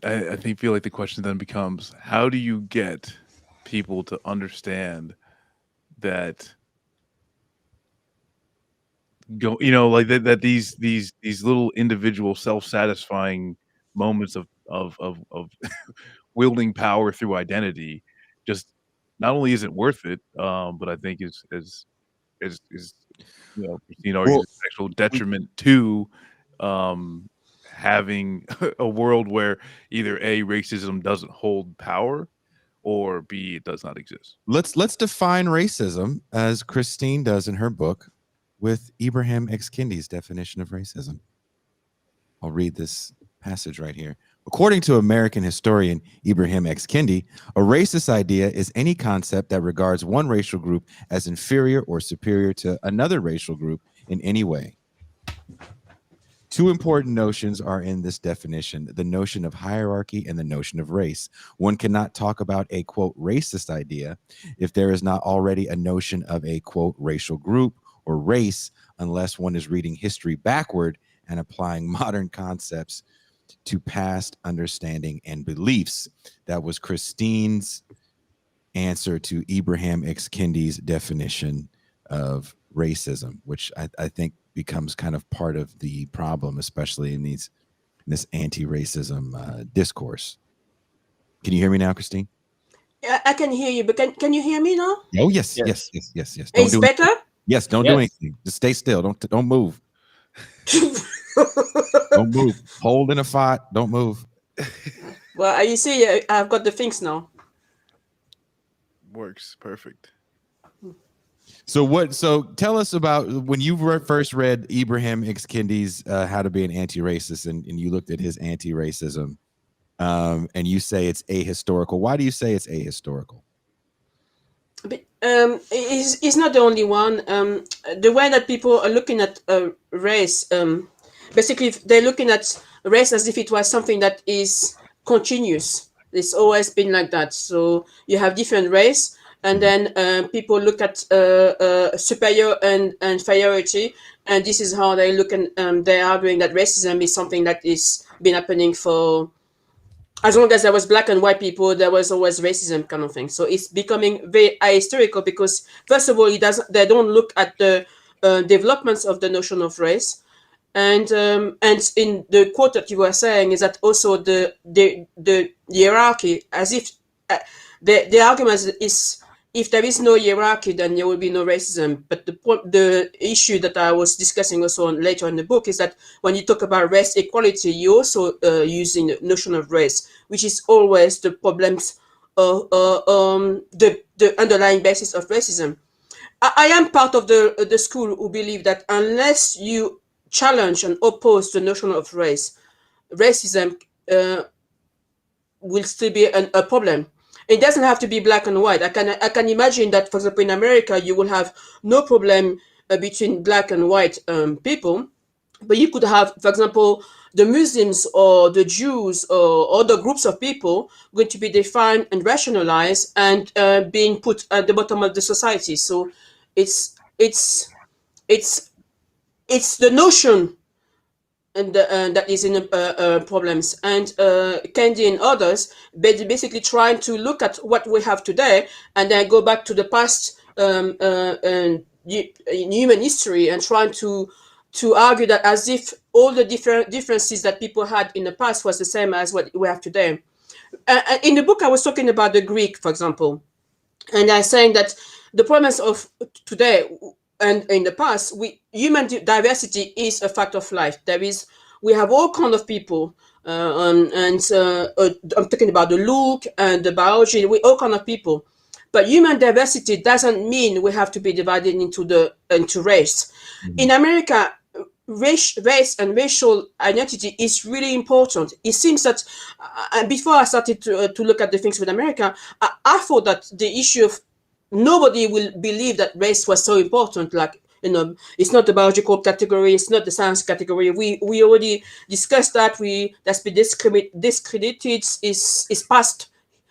I think feel like the question then becomes, how do you get people to understand that that these little individual self-satisfying moments of wielding power through identity just not only isn't worth it, but I think is Christine argues, actual detriment to having a world where either A, racism doesn't hold power, or B, it does not exist. Let's define racism as Christine does in her book with Ibrahim X. Kendi's definition of racism. I'll read this passage right here. According to American historian Ibrahim X. Kendi, a racist idea is any concept that regards one racial group as inferior or superior to another racial group in any way. Two important notions are in this definition: the notion of hierarchy and the notion of race. One cannot talk about a, quote, racist idea if there is not already a notion of a, quote, racial group or race, unless one is reading history backward and applying modern concepts to past understanding and beliefs. That was Christine's answer to Ibrahim X. Kendi's definition of racism, which I think becomes kind of part of the problem, especially in this anti-racism discourse. Can you hear me now, Christine? Yeah, I can hear you, but can you hear me now? Oh, yes. It's better? Yes, don't do anything. Just stay still. Don't move. Don't move. Hold in a fight. Don't move. Well, you see, I've got the things now. Works perfect. So tell us about when you first read Ibrahim X. Kendi's How to Be an Anti-Racist, and you looked at his anti-racism, and you say it's ahistorical. Why do you say it's ahistorical? But it's not the only one. The way that people are looking at race, basically they're looking at race as if it was something that is continuous. It's always been like that. So you have different race, and then people look at superior and inferiority, and this is how they look, and they're arguing that racism is something that is been happening for as long as there was black and white people. There was always racism kind of thing. So it's becoming very ahistorical because, first of all, they don't look at the developments of the notion of race, And in the quote that you were saying is that also the hierarchy, as if the argument is if there is no hierarchy, then there will be no racism. But the issue that I was discussing also later in the book is that when you talk about race equality, you also using the notion of race, which is always the problems, the underlying basis of racism. I am part of the school who believe that unless you challenge and oppose the notion of race, racism will still be a problem. It doesn't have to be black and white. I can imagine that, for example, in America, you will have no problem between black and white people, but you could have, for example, the Muslims or the Jews or other groups of people going to be defined and rationalized and being put at the bottom of the society. So it's it's it's the notion and that is in problems. And Candy and others basically trying to look at what we have today and then go back to the past and in human history and trying to argue that as if all the differences that people had in the past was the same as what we have today. In the book, I was talking about the Greek, for example, and I'm saying that the problems of today and in the past, human diversity is a fact of life. We have all kind of people, I'm talking about the look and the biology. We all kind of people, but human diversity doesn't mean we have to be divided into race. Mhm. In America, race and racial identity is really important. It seems that before I started to look at the things with America, I thought that the issue of nobody will believe that race was so important. Like, it's not the biological category, it's not the science category. We already discussed that. That's been discredited. Is past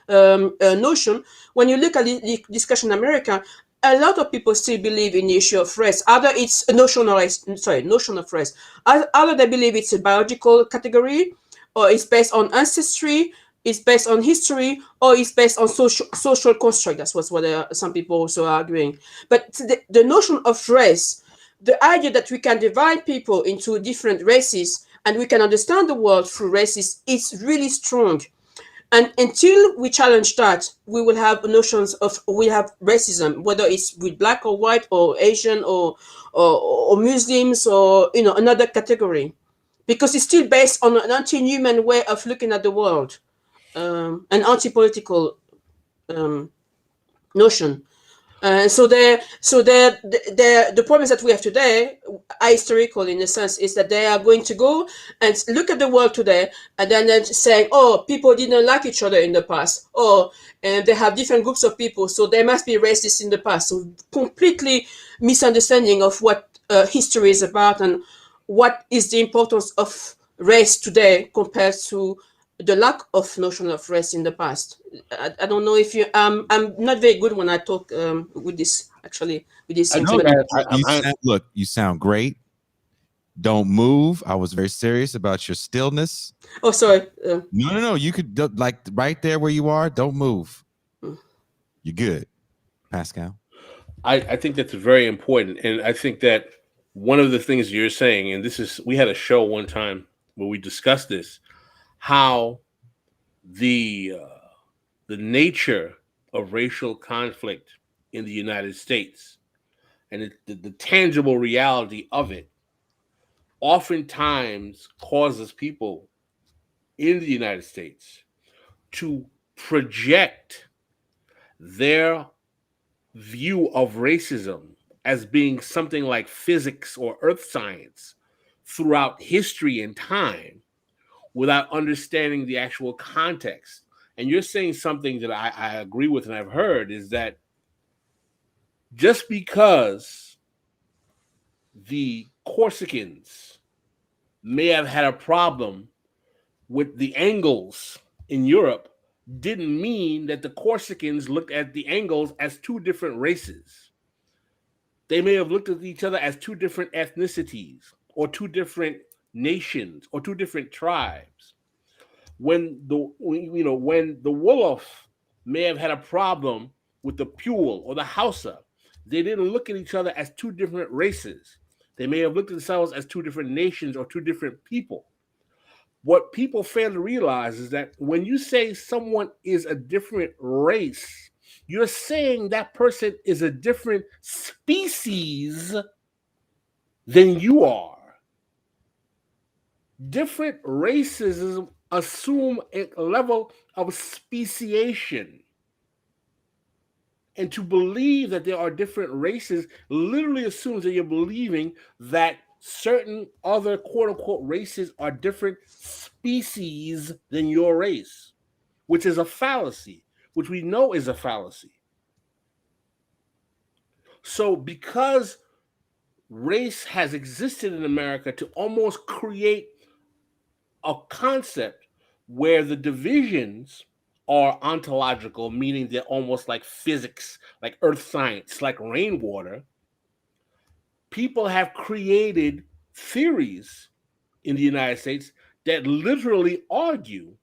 notion. When you look at the discussion in America, a lot of people still believe in the issue of race. Either it's a notion of race. Either they believe it's a biological category, or it's based on ancestry, it's based on history, or it's based on social construct. That's what some people also are arguing. But the notion of race, the idea that we can divide people into different races and we can understand the world through races, is really strong. And until we challenge that, we have racism, whether it's with black or white or Asian or Muslims or another category, because it's still based on an anti-human way of looking at the world, an anti-political notion. The problems that we have today are historical in a sense, is that they are going to go and look at the world today and then saying, oh, people didn't like each other in the past, and they have different groups of people, so they must be racist in the past. So completely misunderstanding of what history is about and what is the importance of race today compared to the lack of notion of race in the past. I don't know if you. I'm not very good when I talk with this things. Look, you sound great. Don't move. I was very serious about your stillness. Oh, sorry. No. You could like right there where you are. Don't move. You're good, Pascal. I think that's very important, and I think that one of the things you're saying, and we had a show one time where we discussed this, how the nature of racial conflict in the United States and the tangible reality of it oftentimes causes people in the United States to project their view of racism as being something like physics or earth science throughout history and time, without understanding the actual context. And you're saying something that I agree with and I've heard, is that just because the Corsicans may have had a problem with the Angles in Europe didn't mean that the Corsicans looked at the Angles as two different races. They may have looked at each other as two different ethnicities or two different nations or two different tribes. When the Wolof may have had a problem with the Pule or the Hausa, they didn't look at each other as two different races. They may have looked at themselves as two different nations or two different people. What people fail to realize is that when you say someone is a different race, you're saying that person is a different species than you are. Different races assume a level of speciation. And to believe that there are different races literally assumes that you're believing that certain other quote unquote races are different species than your race, which is a fallacy, which we know is a fallacy. So, because race has existed in America to almost create a concept where the divisions are ontological, meaning they're almost like physics, like earth science, like rainwater, people have created theories in the United States that literally argue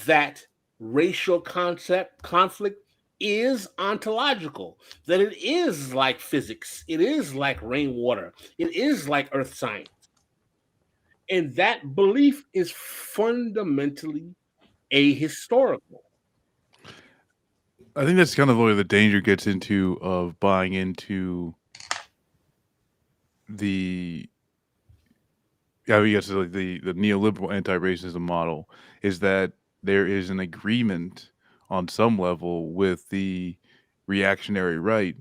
that racial conflict is ontological, that it is like physics, it is like rainwater, it is like earth science. And that belief is fundamentally ahistorical. I think that's kind of where the danger gets into of buying into the the neoliberal anti-racism model, is that there is an agreement on some level with the reactionary right,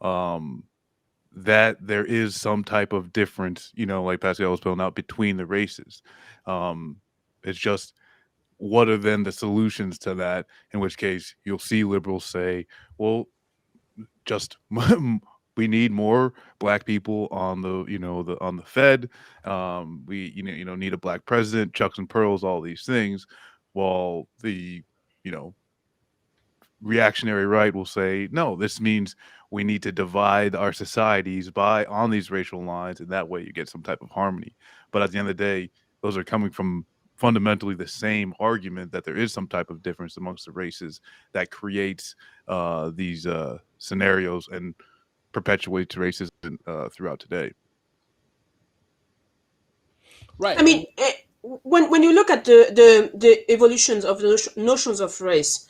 that there is some type of difference, like Pascal was pointing out, between the races. It's just, what are then the solutions to that? In which case, you'll see liberals say, well, just we need more black people on the Fed. We need a black president, chucks and pearls, all these things. While the reactionary right will say, no, this means we need to divide our societies on these racial lines, and that way you get some type of harmony. But at the end of the day, those are coming from fundamentally the same argument, that there is some type of difference amongst the races that creates these scenarios and perpetuates racism throughout today. Right. I mean, when you look at the evolutions of the notions of race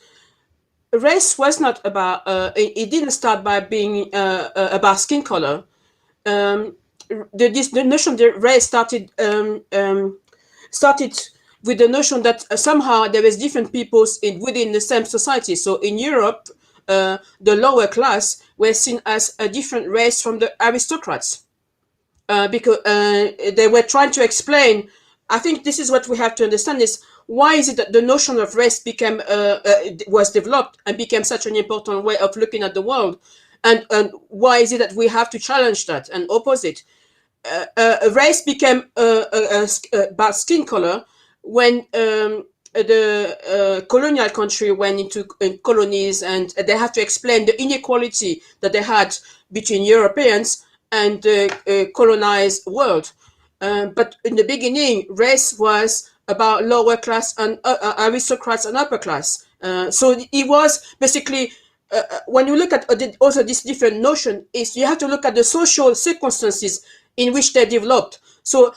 was not about. It didn't start by being about skin color. The notion of the race started with the notion that somehow there is different peoples within the same society. So in Europe, the lower class were seen as a different race from the aristocrats, because they were trying to explain. I think this is what we have to understand: is why is it that the notion of race was developed and became such an important way of looking at the world, and why is it that we have to challenge that and oppose it? Race became about skin color when the colonial country went into colonies, and they have to explain the inequality that they had between Europeans and the colonized world. But in the beginning, race was about lower class and aristocrats and upper class. So it was basically, when you look at also this different notion, is you have to look at the social circumstances in which they developed. So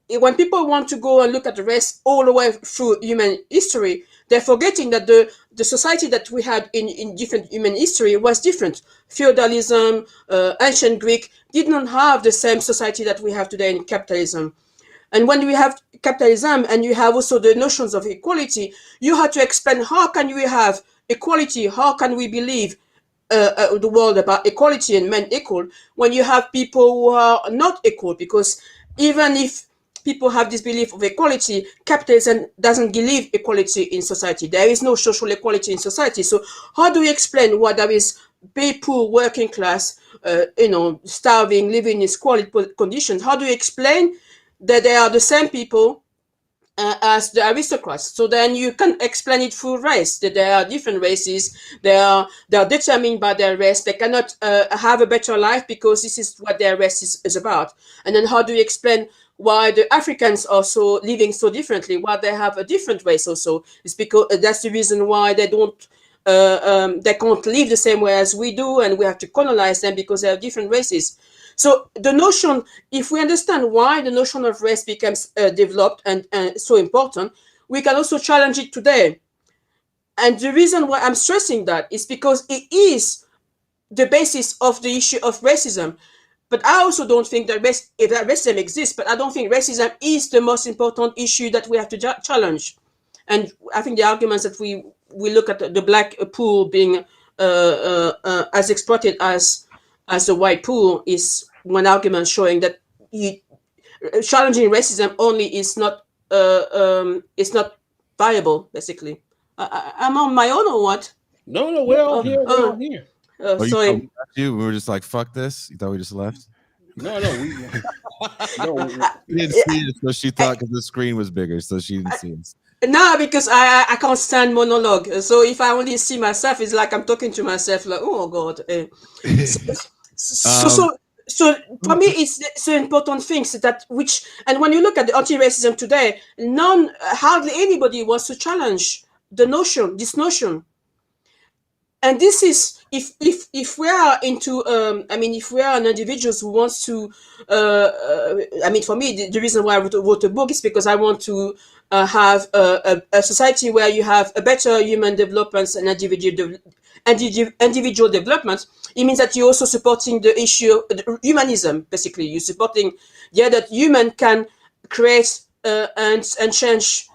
when people want to go and look at the race all the way through human history, they're forgetting that the society that we had in different human history was different. Feudalism, ancient Greek did not have the same society that we have today in capitalism. And when we have capitalism and you have also the notions of equality, you have to explain how can we have equality, how can we believe the world about equality and men equal when you have people who are not equal. Because even if people have this belief of equality, capitalism doesn't believe equality in society. There is no social equality in society. So how do we explain why there is poor working class, starving, living in squalid conditions? How do you explain that they are the same people as the aristocrats? So then you can explain it through race, that there are different races. They are determined by their race. They cannot have a better life because this is what their race is about. And then how do you explain why the Africans are so living so differently, why they have a different race also? It's because that's the reason why they don't they can't live the same way as we do, and we have to colonize them because they have different races. So the notion, if we understand why the notion of race becomes developed and so important, we can also challenge it today. And the reason why I'm stressing that is because it is the basis of the issue of racism. But I also don't think that racism exists, but I don't think racism is the most important issue that we have to challenge. And I think the arguments that we look at the black pool being as exploited as the white pool is one argument showing that challenging racism only is not viable. Basically, I'm on my own or what? No, we're all here. We're all here. Oh, you Sorry. thought we left you? We were just like, fuck this. You thought we just left? No, we She didn't see it, so she thought because the screen was bigger, so she didn't see us. No, because I can't stand monologue. So if I only see myself, it's like I'm talking to myself. Like, oh God. So for me, it's an important things that which, and when you look at the anti-racism today, hardly anybody wants to challenge this notion. And this is if we are into if we are an individuals who wants to for me the reason why I wrote a book is because I want to have a society where you have a better human development and individual development. It means that you're also supporting the issue of humanism. Basically, you're supporting that human can create and change,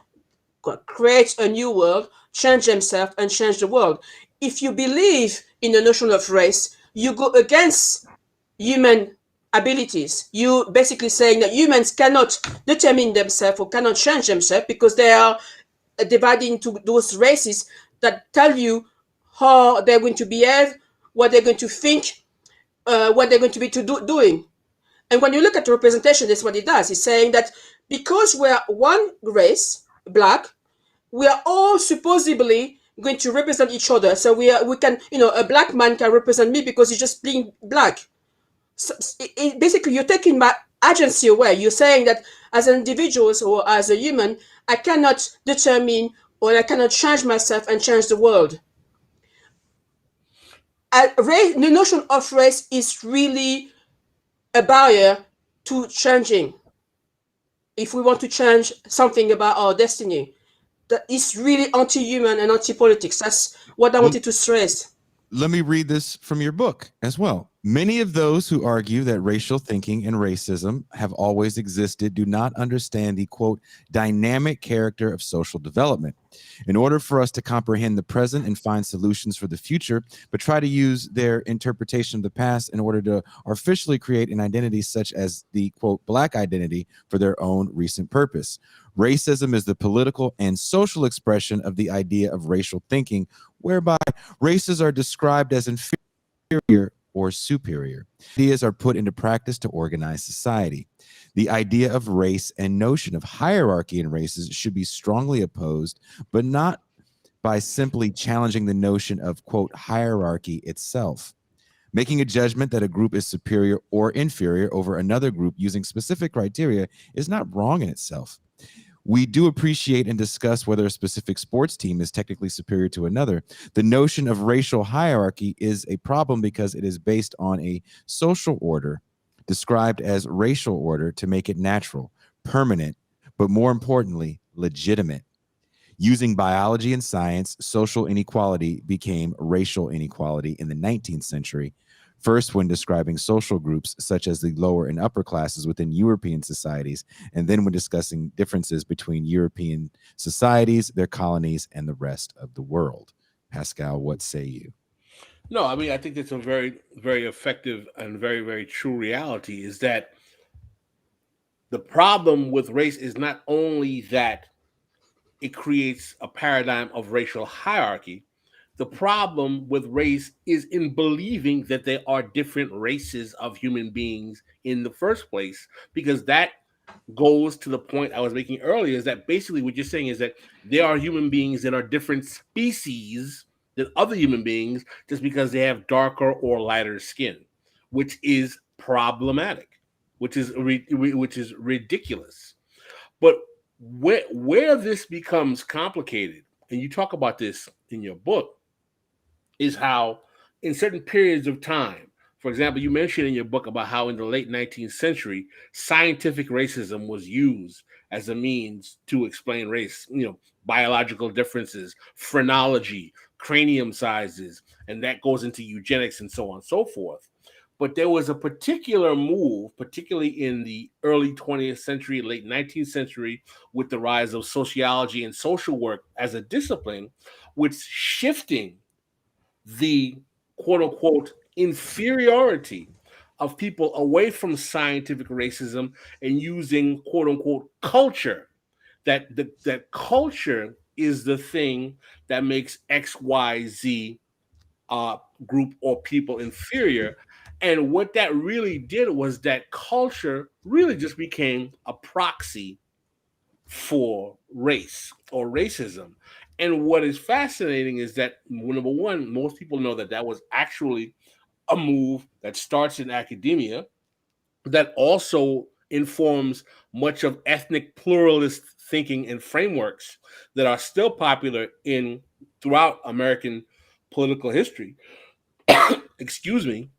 create a new world, change themselves and change the world. If you believe in the notion of race, you go against human abilities. You basically saying that humans cannot determine themselves or cannot change themselves because they are divided into those races that tell you how they're going to behave, what they're going to think, what they're going to be doing. And when you look at the representation, that's what it does. It's saying that because we're one race, black, we are all supposedly going to represent each other. So we can, a black man can represent me because he's just being black. So basically, you're taking my agency away. You're saying that as an individual or as a human, I cannot determine or I cannot change myself and change the world. The notion of race is really a barrier to changing. If we want to change something about our destiny, that is really anti-human and anti-politics. That's what I wanted to stress. Let me read this from your book as well. Many of those who argue that racial thinking and racism have always existed do not understand the, quote, dynamic character of social development. In order for us to comprehend the present and find solutions for the future, but try to use their interpretation of the past in order to artificially create an identity such as the, quote, black identity for their own recent purpose. Racism is the political and social expression of the idea of racial thinking, whereby races are described as inferior or superior. Ideas are put into practice to organize society. The idea of race and notion of hierarchy in races should be strongly opposed, but not by simply challenging the notion of, quote, hierarchy itself. Making a judgment that a group is superior or inferior over another group using specific criteria is not wrong in itself. We do appreciate and discuss whether a specific sports team is technically superior to another. The notion of racial hierarchy is a problem because it is based on a social order described as racial order to make it natural, permanent, but more importantly, legitimate. Using biology and science, social inequality became racial inequality in the 19th century. First, when describing social groups such as the lower and upper classes within European societies, and then when discussing differences between European societies, their colonies, and the rest of the world. Pascal, what say you? No, I mean, I think it's a very, very effective and very, very true reality is that the problem with race is not only that it creates a paradigm of racial hierarchy. The problem with race is in believing that there are different races of human beings in the first place, because that goes to the point I was making earlier is that basically what you're saying is that there are human beings that are different species than other human beings just because they have darker or lighter skin, which is problematic, which is ridiculous. But where this becomes complicated, and you talk about this in your book, is how in certain periods of time, For example, you mentioned in your book about how in the late 19th century, scientific racism was used as a means to explain race, biological differences, phrenology, cranium sizes, and that goes into eugenics and so on and so forth. But there was a particular move, particularly in the early 20th century, late 19th century, with the rise of sociology and social work as a discipline, which shifting the quote unquote inferiority of people away from scientific racism and using quote unquote culture. That culture is the thing that makes XYZ group or people inferior. And what that really did was that culture really just became a proxy for race or racism. And what is fascinating is that, number one, most people know that that was actually a move that starts in academia that also informs much of ethnic pluralist thinking and frameworks that are still popular in throughout American political history. Excuse me.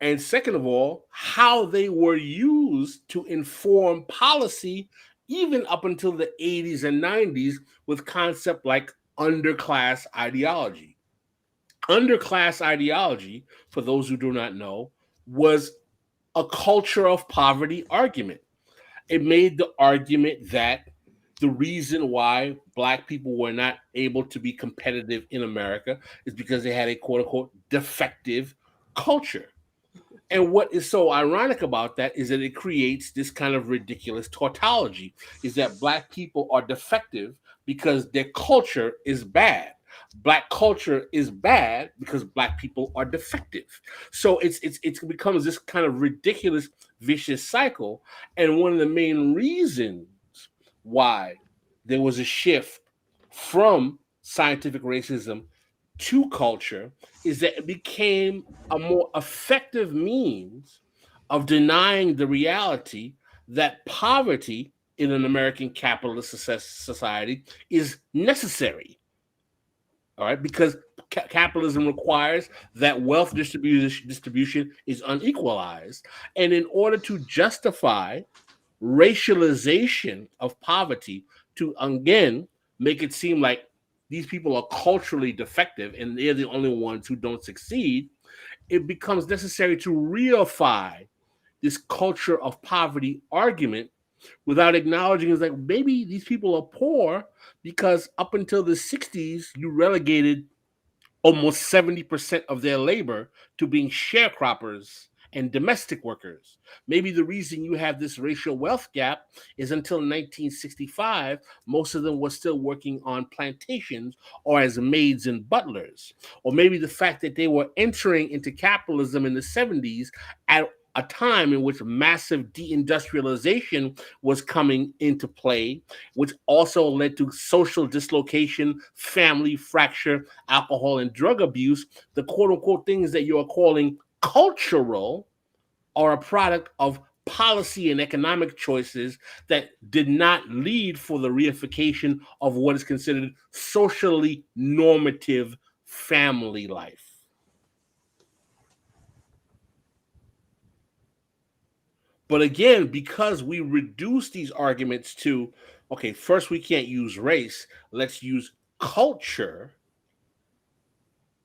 And second of all, how they were used to inform policy even up until the 80s and 90s with concept like underclass ideology. Underclass ideology, for those who do not know, was a culture of poverty argument. It made the argument that the reason why Black people were not able to be competitive in America is because they had a quote unquote defective culture. And what is so ironic about that is that it creates this kind of ridiculous tautology, is that Black people are defective because their culture is bad. Black culture is bad because Black people are defective. So it becomes this kind of ridiculous vicious cycle. And one of the main reasons why there was a shift from scientific racism to culture is that it became a more effective means of denying the reality that poverty in an American capitalist society is necessary. All right, because capitalism requires that wealth distribution is unequalized. And in order to justify racialization of poverty, to again make it seem like these people are culturally defective and they're the only ones who don't succeed, it becomes necessary to reify this culture of poverty argument without acknowledging it's like maybe these people are poor because up until the 60s you relegated almost 70% of their labor to being sharecroppers and domestic workers. Maybe the reason you have this racial wealth gap is until 1965, most of them were still working on plantations or as maids and butlers. Or maybe the fact that they were entering into capitalism in the 70s at a time in which massive deindustrialization was coming into play, which also led to social dislocation, family fracture, alcohol and drug abuse. The quote unquote things that you are calling cultural are a product of policy and economic choices that did not lead for the reification of what is considered socially normative family life. But again, because we reduce these arguments to, okay, first we can't use race, let's use culture.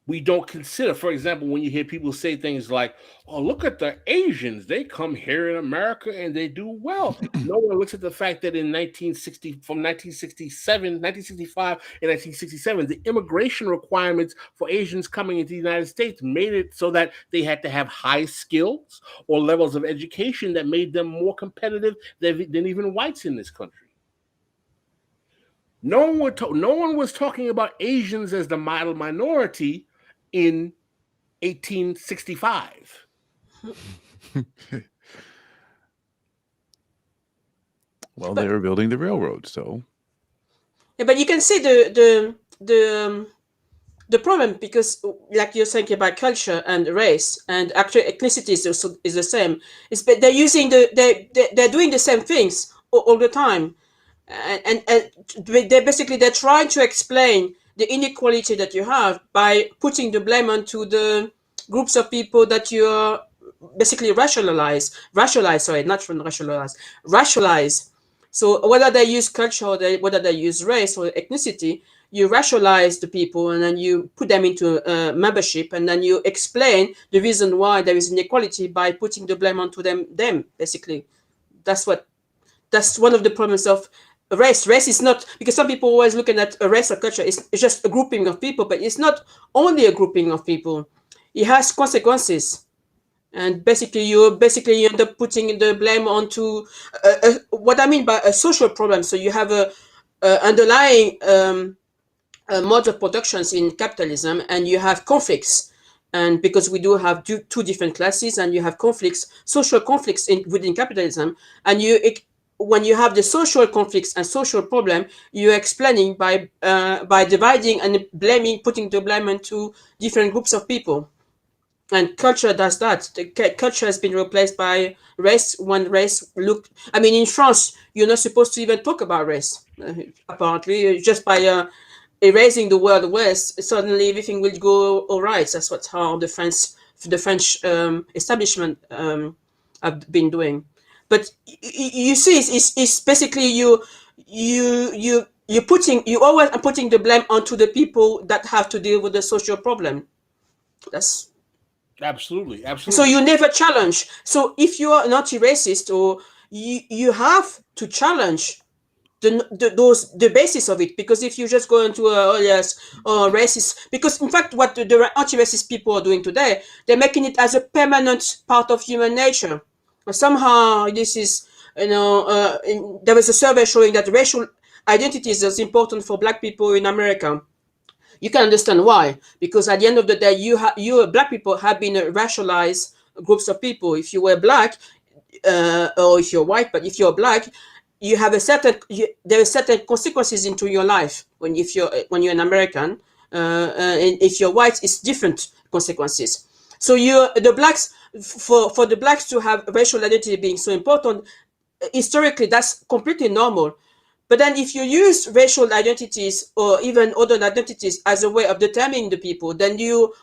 We don't consider, for example, when you hear people say things like, oh, look at the Asians, they come here in America and they do well. No one looks at the fact that in 1965 and 1967, the immigration requirements for Asians coming into the United States made it so that they had to have high skills or levels of education that made them more competitive than even whites in this country. No one was talking about Asians as the model minority in 1865. Well, they were building the railroad, so. Yeah, but you can see the problem, because like you're saying about culture and race, and actually ethnicity is the same. It's they're using they're doing the same things all the time, and they're trying to explain the inequality that you have by putting the blame onto the groups of people that you're basically rationalize. Sorry, not rationalize. So whether they use culture or whether they use race or ethnicity, you rationalize the people and then you put them into membership, and then you explain the reason why there is inequality by putting the blame onto them basically. That's one of the problems of race. Race is not, because some people always looking at a race or culture, it's just a grouping of people, but it's not only a grouping of people. It has consequences, and basically you end up putting the blame onto what I mean by a social problem. So you have a underlying modes of productions in capitalism, and you have conflicts, and because we do have two different classes, and you have conflicts, social conflicts within capitalism, and when you have the social conflicts and social problem, you're explaining by dividing and putting the blame into different groups of people. And culture does that. Culture has been replaced by race. When race in France, you're not supposed to even talk about race. Apparently, just by erasing the word West, suddenly everything will go all right. That's how the French establishment have been doing. But you see, it's basically you always are putting the blame onto the people that have to deal with the social problem. That's Absolutely. so you never challenge. So if you are an anti-racist, or you have to challenge the basis of it, because if you just go into racist, because in fact what the anti-racist people are doing today, they're making it as a permanent part of human nature. Somehow this is, there was a survey showing that racial identities is important for Black people in America. You can understand why, because at the end of the day, you Black people have been racialized groups of people. If you were Black, or if you're white, but if you're Black, you have there are certain consequences into your life when you're an American, and if you're white, it's different consequences. So the Blacks, for the Blacks to have racial identity being so important, historically that's completely normal. But then if you use racial identities or even other identities as a way of determining the people, then you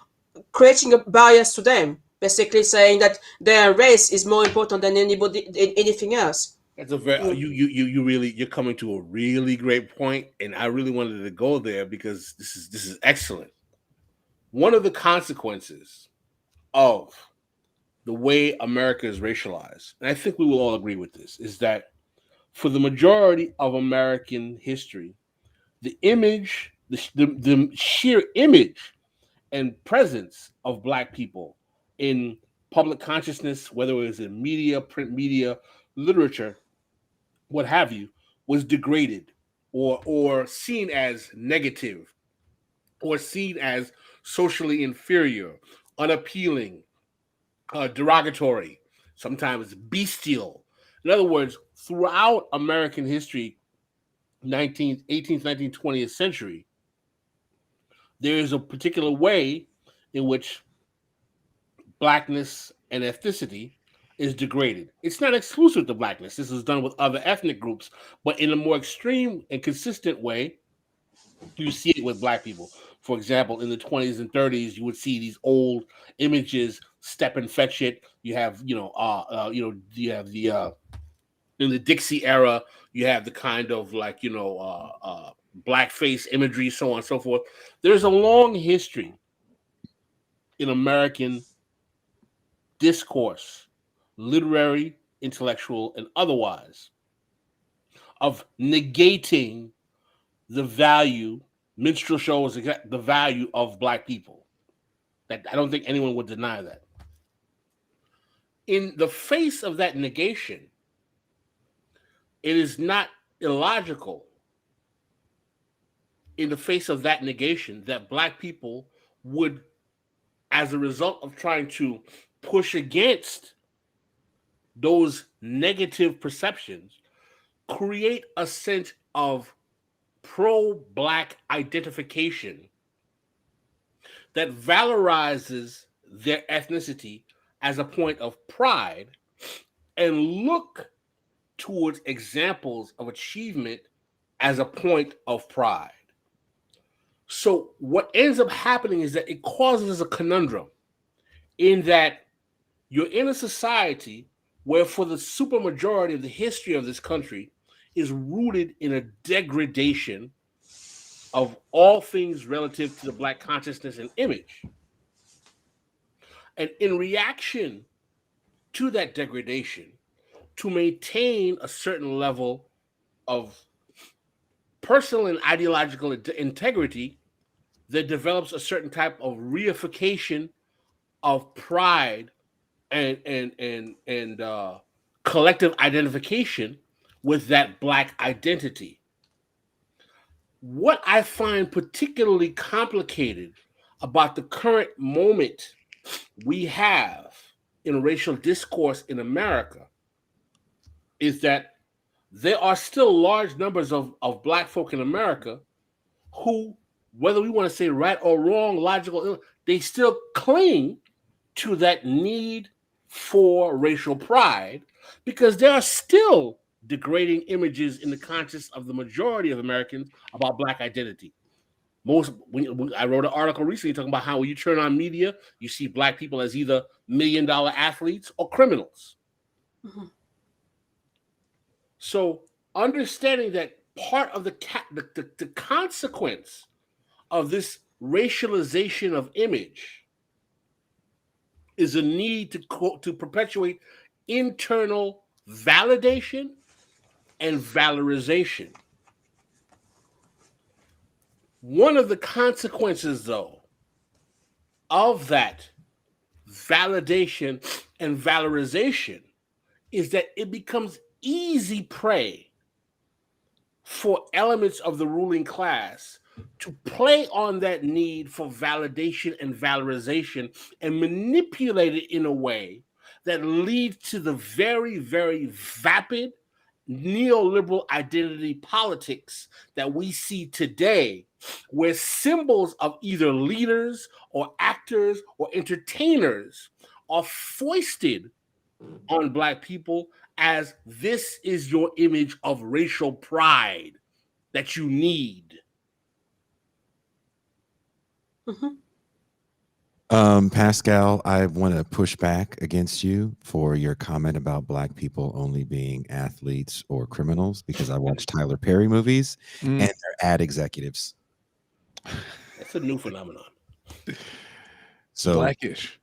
creating a bias to them, basically saying that their race is more important than anything else. That's a very you're coming to a really great point, and I really wanted to go there because this is excellent. One of the consequences of the way America is racialized, and I think we will all agree with this, is that for the majority of American history, the sheer image and presence of Black people in public consciousness, whether it was in media, print media, literature, what have you, was degraded or seen as negative, or seen as socially inferior, unappealing, derogatory, sometimes bestial. In other words, throughout American history, 18th, 19th, 20th century, there is a particular way in which Blackness and ethnicity is degraded. It's not exclusive to Blackness. This is done with other ethnic groups, but in a more extreme and consistent way, you see it with Black people. For example, in the 20s and 30s, you would see these old images, step and fetch it. You have, you have the in the Dixie era, you have the kind of like, blackface imagery, so on and so forth. There's a long history in American discourse, literary, intellectual, and otherwise, of negating the value. Minstrel shows the value of Black people. That I don't think anyone would deny that. In the face of that negation, it is not illogical, in the face of that negation, that Black people would, as a result of trying to push against those negative perceptions, create a sense of pro-Black identification that valorizes their ethnicity as a point of pride, and look towards examples of achievement as a point of pride. So what ends up happening is that it causes a conundrum, in that You're in a society where, for the supermajority of the history of this country, is rooted in a degradation of all things relative to the Black consciousness and image. And in reaction to that degradation, to maintain a certain level of personal and ideological integrity, there develops a certain type of reification of pride and collective identification with that Black identity. What I find particularly complicated about the current moment we have in racial discourse in America is that there are still large numbers of Black folk in America who, whether we want to say right or wrong, logical, they still cling to that need for racial pride because there are still degrading images in the conscience of the majority of Americans about Black identity. I wrote an article recently talking about how when you turn on media, you see Black people as either $1 million athletes or criminals. Mm-hmm. So understanding that part of the consequence of this racialization of image is a need to perpetuate internal validation and valorization. One of the consequences, though, of that validation and valorization is that it becomes easy prey for elements of the ruling class to play on that need for validation and valorization and manipulate it in a way that leads to the very, very vapid neoliberal identity politics that we see today, where symbols of either leaders or actors or entertainers are foisted on Black people as this is your image of racial pride that you need. Mm-hmm. Pascal, I want to push back against you for your comment about Black people only being athletes or criminals, because I watch Tyler Perry movies and they're ad executives. That's a new phenomenon. So Blackish.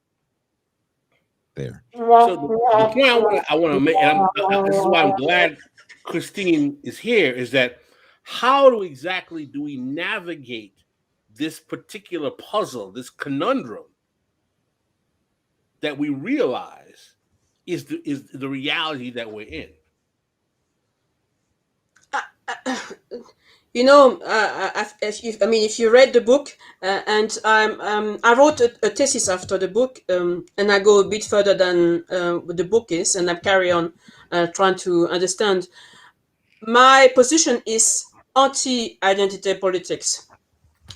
there. So the point I want to make, and this is why I'm glad Christine is here, is that how exactly do we navigate this particular puzzle, this conundrum that we realize is the reality that we're in? You know, if you read the book, and I wrote a thesis after the book, and I go a bit further than the book is, and I carry on trying to understand. My position is anti-identity politics.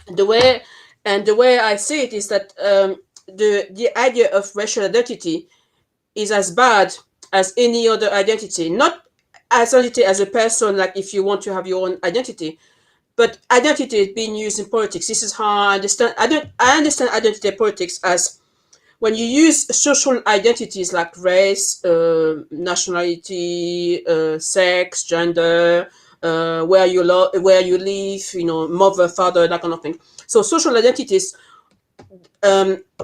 The way I see it is that the idea of racial identity is as bad as any other identity, not identity as a person, like if you want to have your own identity, but identity is being used in politics. This is how I understand. I understand identity politics as when you use social identities like race, nationality, sex, gender, where you live, mother, father, that kind of thing. So social identities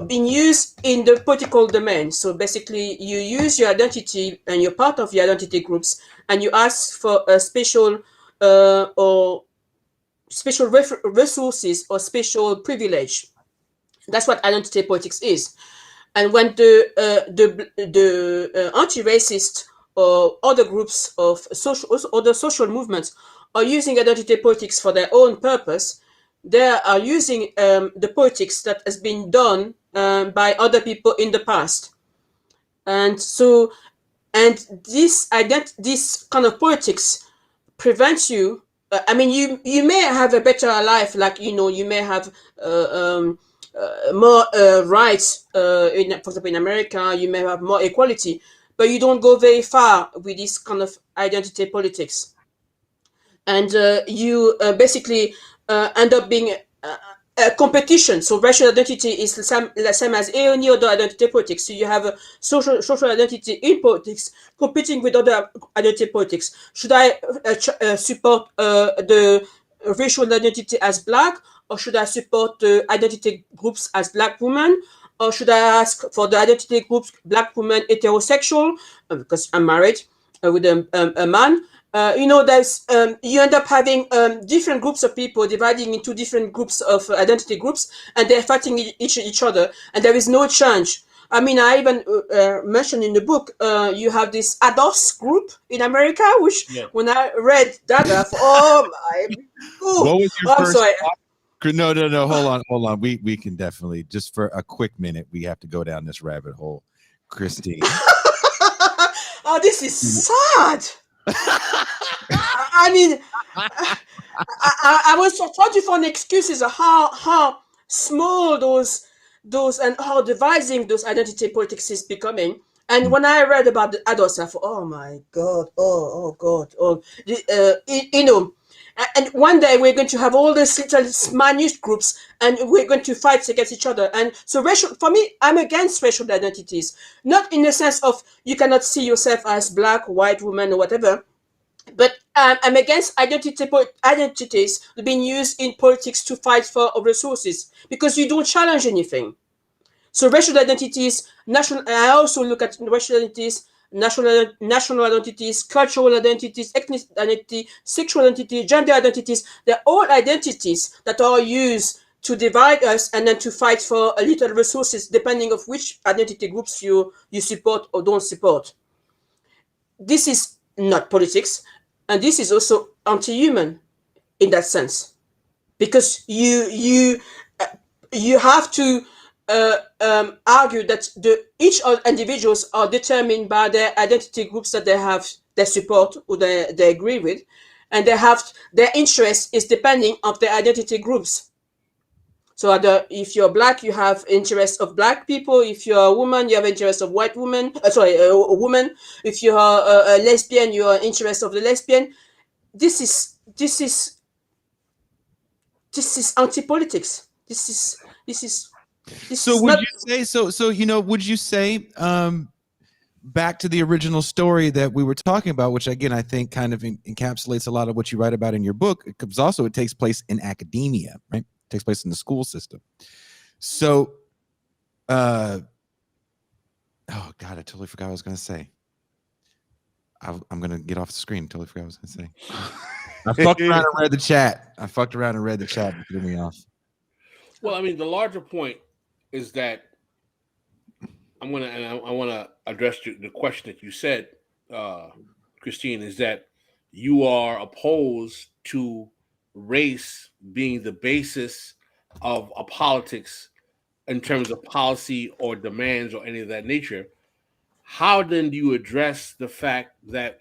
being used in the political domain. So basically, you use your identity and you're part of your identity groups, and you ask for a special or special resources or special privilege. That's what identity politics is. And when the anti-racist or other groups of social movements are using identity politics for their own purpose, they are using the politics that has been done by other people in the past. And so, this kind of politics prevents you. You may have a better life, like you may have more rights. For example, in America, you may have more equality, but you don't go very far with this kind of identity politics, and you basically end up being competition. So racial identity is the same as any other identity politics. So you have a social identity in politics competing with other identity politics. Should I support the racial identity as black, or should I support the identity groups as black women? Or should I ask for the identity groups black women heterosexual, because I'm married with a man? There's you end up having different groups of people dividing into different groups of identity groups, and they're fighting each other, and there is no change. I mean, I even mentioned in the book, you have this ADOS group in America, which when I read that, I thought, oh my, What was your I'm first sorry. thought? No. Hold on. We can definitely, just for a quick minute, we have to go down this rabbit hole. Christine. Oh, this is sad. I mean, I was trying to find excuses of how small those and how dividing those identity politics is becoming. And when I read about the adults, I thought, oh my God, oh God, and one day we're going to have all these little minute groups, and we're going to fight against each other. And so for me, I'm against racial identities, not in the sense of you cannot see yourself as black, white woman, or whatever, but I'm against identities being used in politics to fight for resources, because you don't challenge anything. So racial identities, I also look at racial identities, national identities, cultural identities, ethnic identity, sexual identity, gender identities. They're all identities that are used to divide us and then to fight for a little resources, depending of which identity groups you support or don't support. This is not politics, and this is also anti-human in that sense, because you have to argue that each of individuals are determined by their identity groups that they support or they agree with, and their interest is depending on their identity groups. So if you're black, you have interests of black people. If you're a woman, you have interests of white women. A woman. If you're a lesbian, you are interests of the lesbian. This is anti-politics. This So is would not. you say would you say back to the original story that we were talking about, which again I think kind of encapsulates a lot of what you write about in your book, because also it takes place in academia, right? It takes place in the school system. So oh God, I totally forgot what I was going to say. I'm going to get off the screen. Totally forgot what I was going to say. I fucked around and read the chat. It threw me off. Well, I mean, the larger point is that I want to address the question that you said, Christine, is that you are opposed to race being the basis of a politics in terms of policy or demands or any of that nature. How then do you address the fact that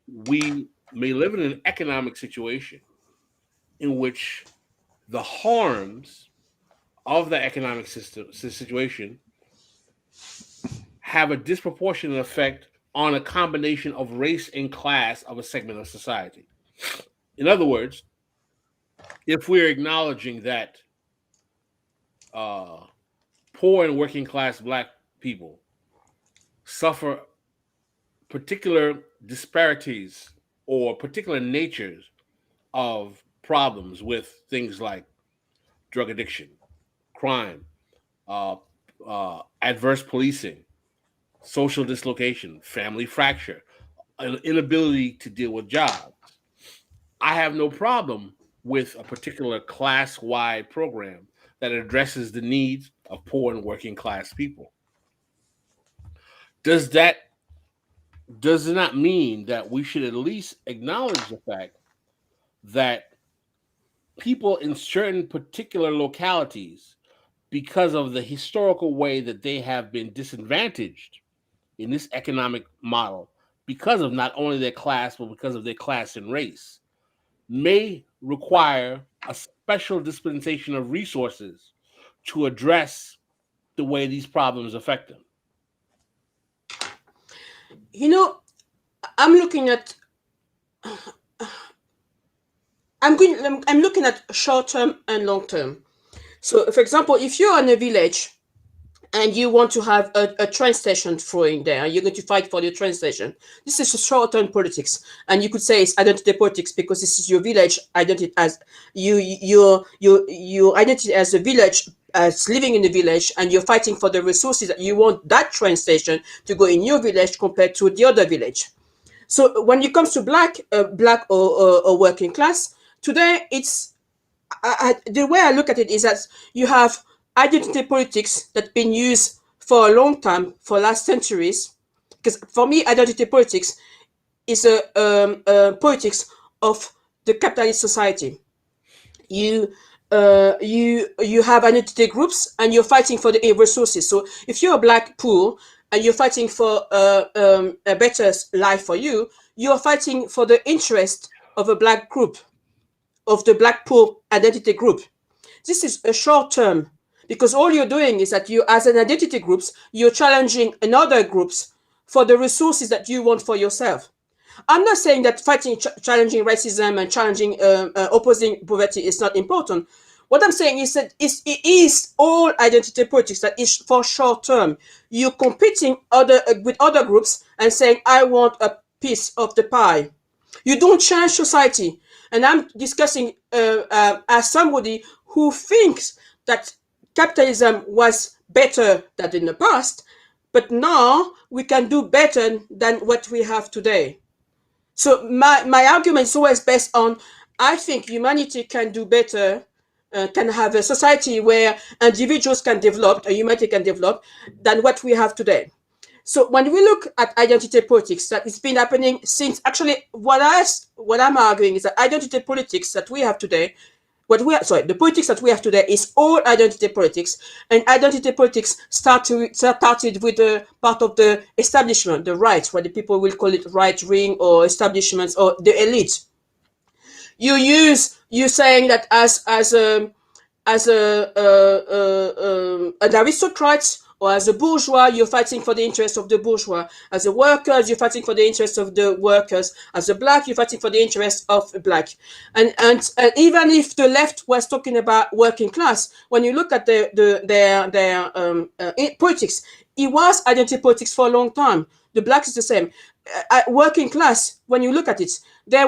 we may live in an economic situation in which the harms of the economic situation have a disproportionate effect on a combination of race and class of a segment of society? In other words, if we're acknowledging that poor and working class black people suffer particular disparities or particular natures of problems with things like drug addiction, crime, adverse policing, social dislocation, family fracture, an inability to deal with jobs, I have no problem with a particular class-wide program that addresses the needs of poor and working class people. Does not mean that we should at least acknowledge the fact that people in certain particular localities, because of the historical way that they have been disadvantaged in this economic model, because of not only their class, but because of their class and race, may require a special dispensation of resources to address the way these problems affect them. I'm looking at. I'm looking at short term and long term. So, for example, if you're in a village and you want to have a train station throwing there, you're going to fight for the train station. This is a short-term politics, and you could say it's identity politics because this is your village identity as your identity as a village, as living in the village, and you're fighting for the resources that you want that train station to go in your village compared to the other village. So when it comes to black or working class, today it's the way I look at it is that you have identity politics that's been used for a long time, for last centuries. Because for me, identity politics is a politics of the capitalist society. You have identity groups and you're fighting for the resources. So if you're a black poor and you're fighting for a better life for you, you're fighting for the interest of a black group, of the black poor identity group. This is a short term because all you're doing is that you, as an identity groups, you're challenging another groups for the resources that you want for yourself. I'm not saying that fighting, challenging racism and challenging, opposing poverty is not important. What I'm saying is that it is all identity politics that is for short term. You're competing with other groups and saying, I want a piece of the pie. You don't change society. And I'm discussing as somebody who thinks that capitalism was better than in the past, but now we can do better than what we have today. So my argument is always based on, I think humanity can do better, can have a society where individuals can develop, humanity can develop, than what we have today. So when we look at identity politics, that it's been happening since, actually, what I'm arguing is that identity politics that we have today, the politics that we have today is all identity politics, and identity politics started with the part of the establishment, the right, what the people will call it right wing or establishments or the elite. You're saying that as an aristocrat or as a bourgeois, you're fighting for the interests of the bourgeois. As a worker, you're fighting for the interests of the workers. As a black, you're fighting for the interests of black. And even if the left was talking about working class, when you look at their politics, it was identity politics for a long time. The blacks is the same. Working class, when you look at it, they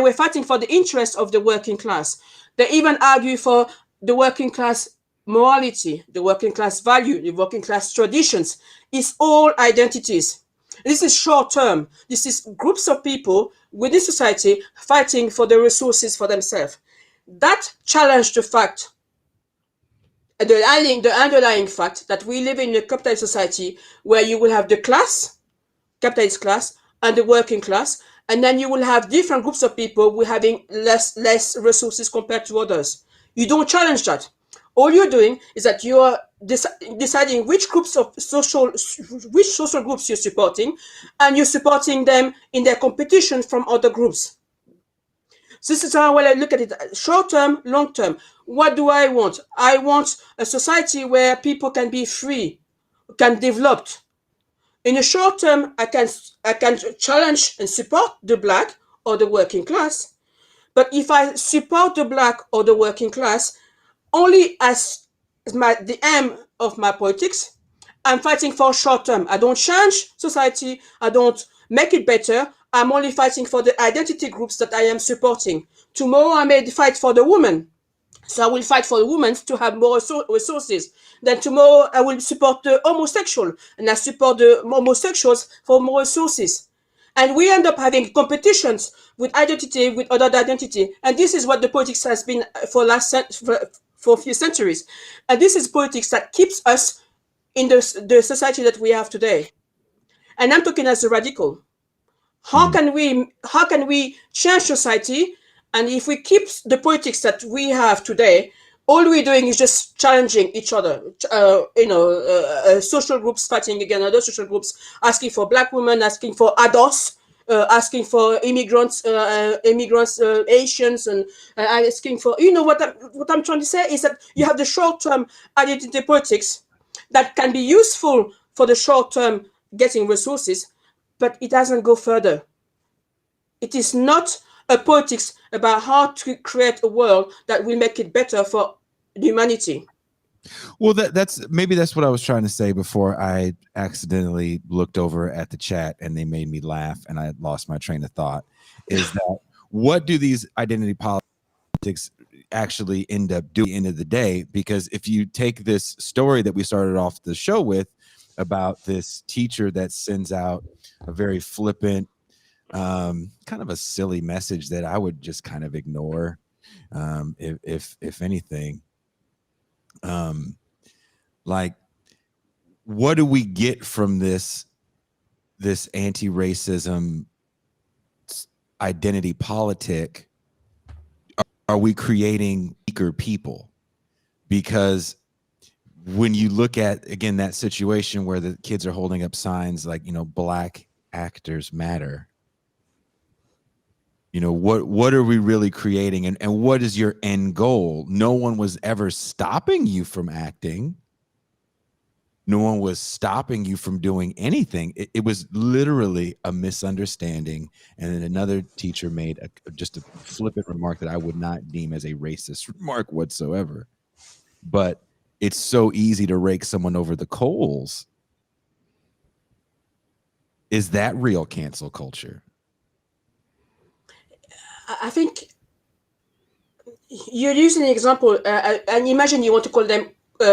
were fighting for the interests of the working class. They even argue for the working class morality, the working class value, the working class traditions. Is all identities. This is short term. This is groups of people within society fighting for the resources for themselves. That challenged the fact, the underlying fact that we live in a capitalist society where you will have the class, capitalist class, and the working class, and then you will have different groups of people who are having less resources compared to others. You don't challenge that. All you're doing is that you are deciding which social groups you're supporting, and you're supporting them in their competition from other groups. So this is how I look at it: short term, long term. What do I want? I want a society where people can be free, can develop. In the short term, I can challenge and support the black or the working class. But if I support the black or the working class only as the aim of my politics, I'm fighting for short term. I don't change society. I don't make it better. I'm only fighting for the identity groups that I am supporting. Tomorrow I may fight for the woman. So I will fight for the women to have more resources. Then tomorrow I will support the homosexual, and I support the homosexuals for more resources. And we end up having competitions with identity, with other identity. And this is what the politics has been for a few centuries. And this is politics that keeps us in the society that we have today. And I'm talking as a radical. How can we change society? And if we keep the politics that we have today, all we're doing is just challenging each other. Social groups fighting against other social groups, asking for black women, asking for adults, asking for immigrants, Asians, and asking for, what I'm trying to say is that you have the short-term identity politics that can be useful for the short-term getting resources, but it doesn't go further. It is not a politics about how to create a world that will make it better for humanity. Well, that's what I was trying to say before I accidentally looked over at the chat and they made me laugh and I lost my train of thought. Is that what do these identity politics actually end up doing at the end of the day? Because if you take this story that we started off the show with about this teacher that sends out a very flippant, kind of a silly message that I would just kind of ignore, if anything. Like, what do we get from this anti-racism identity politic? Are we creating weaker people? Because when you look at, again, that situation where the kids are holding up signs like, Black actors matter, what are we really creating, and what is your end goal? No one was ever stopping you from acting. No one was stopping you from doing anything. It was literally a misunderstanding. And then another teacher made just a flippant remark that I would not deem as a racist remark whatsoever. But it's so easy to rake someone over the coals. Is that real cancel culture? I think you're using an example, and imagine you want to call them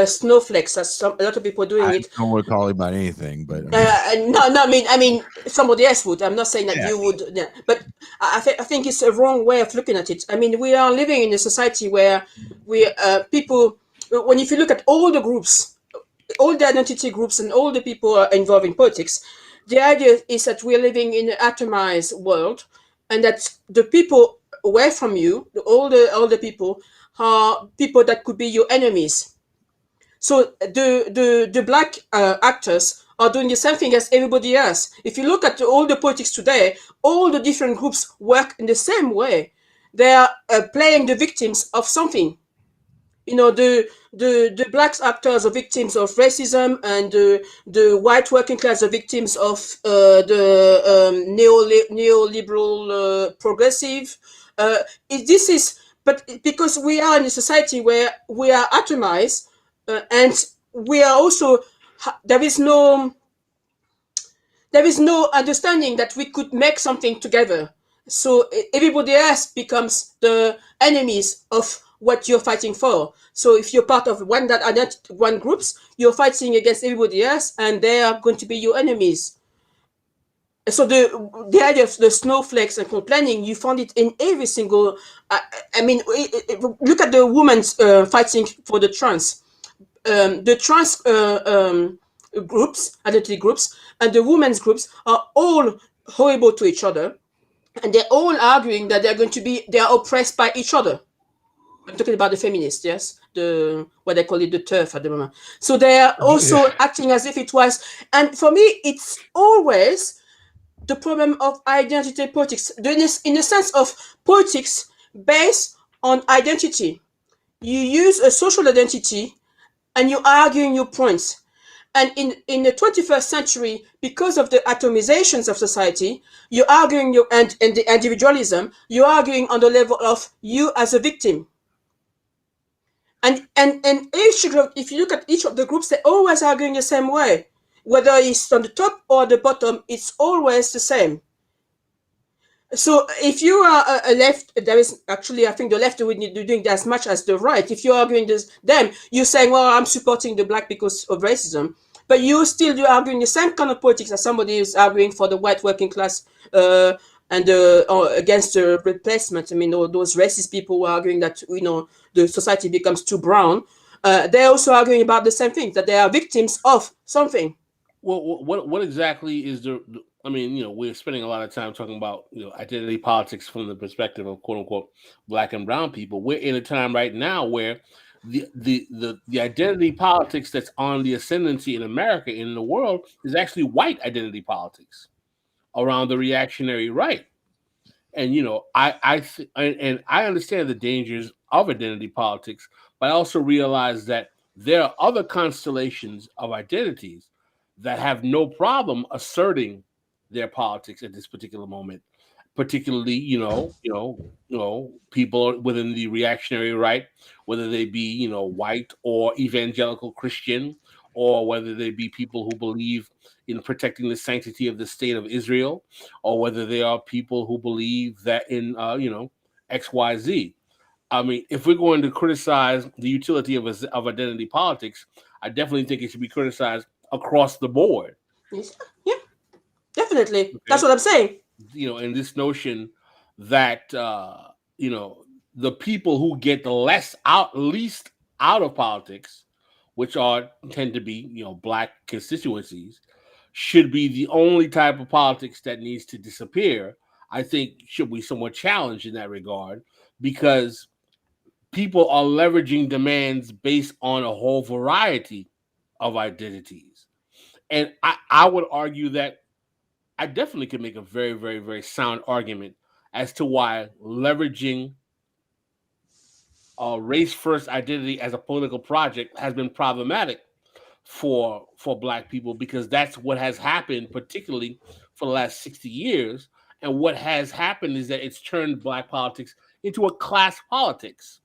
snowflakes, as a lot of people are doing it. I don't want to call it about anything, but No, I mean, somebody else would. I'm not saying that you would, yeah. But I think it's a wrong way of looking at it. I mean, we are living in a society where people, if you look at all the groups, all the identity groups, and all the people involved in politics, the idea is that we're living in an atomized world, and that the people away from you, all the people, are people that could be your enemies. So the Black actors are doing the same thing as everybody else. If you look at all the politics today, all the different groups work in the same way. They are playing the victims of something. The Black actors are victims of racism, and the white working class are victims of the neoliberal progressive. But because we are in a society where we are atomized, and we are also, there is no understanding that we could make something together. So everybody else becomes the enemies of what you're fighting for. So if you're part of one groups, you're fighting against everybody else, and they are going to be your enemies. So the idea of the snowflakes and complaining, you found it in every single. I mean, look at the women fighting for the trans. The trans groups, identity groups, and the women's groups are all horrible to each other, and they're all arguing that they are oppressed by each other. I'm talking about the feminists, yes, what they call it, the turf at the moment. So they are also acting as if it was, and for me, it's always the problem of identity politics, in the sense of politics based on identity. You use a social identity and you're arguing your points. And in the 21st century, because of the atomizations of society, you're arguing and the individualism, you're arguing on the level of you as a victim. And each group, if you look at each of the groups, they're always arguing the same way. Whether it's on the top or the bottom, it's always the same. So if you are a left, there is actually, I think the left would be doing as much as the right. If you're arguing them, you're saying, well, I'm supporting the Black because of racism. But you're arguing the same kind of politics as somebody who's arguing for the white working class and against the replacement. I mean, all those racist people who are arguing that, the society becomes too brown. They're also arguing about the same thing, that they are victims of something. Well, what exactly is I mean, we're spending a lot of time talking about, identity politics from the perspective of quote unquote Black and brown people. We're in a time right now where the identity politics that's on the ascendancy in America and in the world is actually white identity politics around the reactionary right. And I understand the dangers of identity politics, but I also realize that there are other constellations of identities that have no problem asserting their politics at this particular moment. particularly, people within the reactionary right, whether they be, white or evangelical Christian, or whether they be people who believe in protecting the sanctity of the state of Israel, or whether they are people who believe that in, XYZ. I mean, if we're going to criticize the utility of identity politics, I definitely think it should be criticized across the board. Yes. Yeah, definitely. Okay. That's what I'm saying. In this notion that the people who get the least out of politics, which tend to be black constituencies, should be the only type of politics that needs to disappear. I think should be somewhat challenged in that regard, because people are leveraging demands based on a whole variety of identities. And I would argue that I definitely could make a very, very, very sound argument as to why leveraging a race-first identity as a political project has been problematic for Black people, because that's what has happened, particularly for the last 60 years. And what has happened is that it's turned Black politics into a class politics,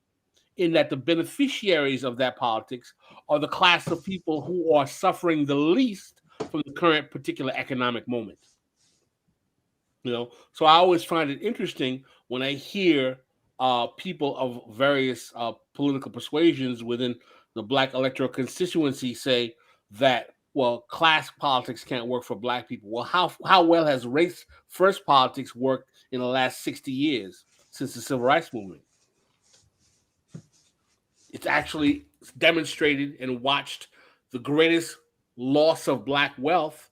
in that the beneficiaries of that politics are the class of people who are suffering the least from the current particular economic moment. So I always find it interesting when I hear people of various political persuasions within the Black electoral constituency say that, well, class politics can't work for Black people. Well, how well has race first politics worked in the last 60 years since the Civil Rights Movement? It's actually demonstrated and watched the greatest loss of Black wealth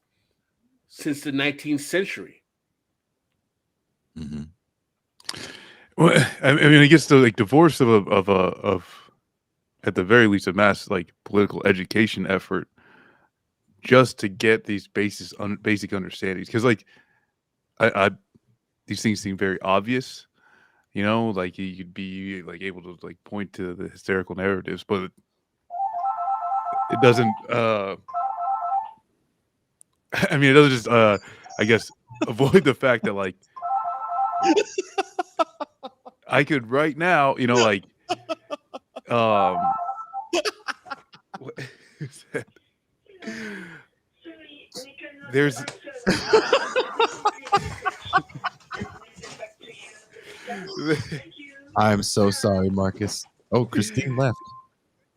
since the 19th century. Mm-hmm. Well, I mean, I guess the divorce of at the very least a mass political education effort just to get these basic understandings, because I these things seem very obvious, you'd be able to point to the hysterical narratives, but it doesn't. I mean, it doesn't just I guess avoid the fact that I could right now, what is that? There's I'm so sorry, Marcus. Oh, Christine left.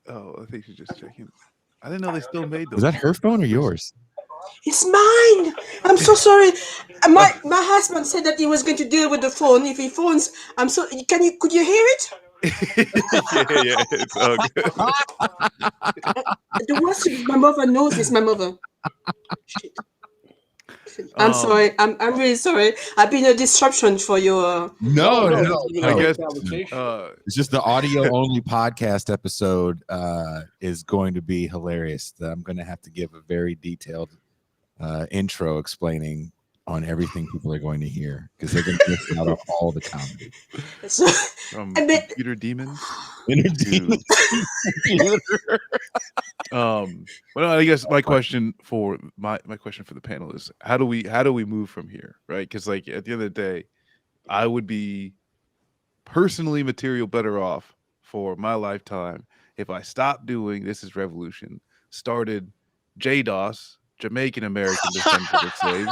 Oh, I think she's just checking. I didn't know they still made those. Is that her phone or yours? It's mine. I'm so sorry. My husband said that he was going to deal with the phone if he phones. Could you hear it? yeah, it's all good. The worst is my mother knows it's my mother. Shit. I'm sorry. I'm really sorry. I've been a disruption for your. No. I guess it's just the audio only podcast episode is going to be hilarious. I'm going to have to give a very detailed intro explaining on everything people are going to hear, because they're going to miss out on all the comedy. From computer demons. Well, I guess my question for the panel is, how do we move from here, right? Because at the end of the day, I would be personally material better off for my lifetime if I stopped doing This Is Revolution, started JDOS, Jamaican American Descendants of Slaves,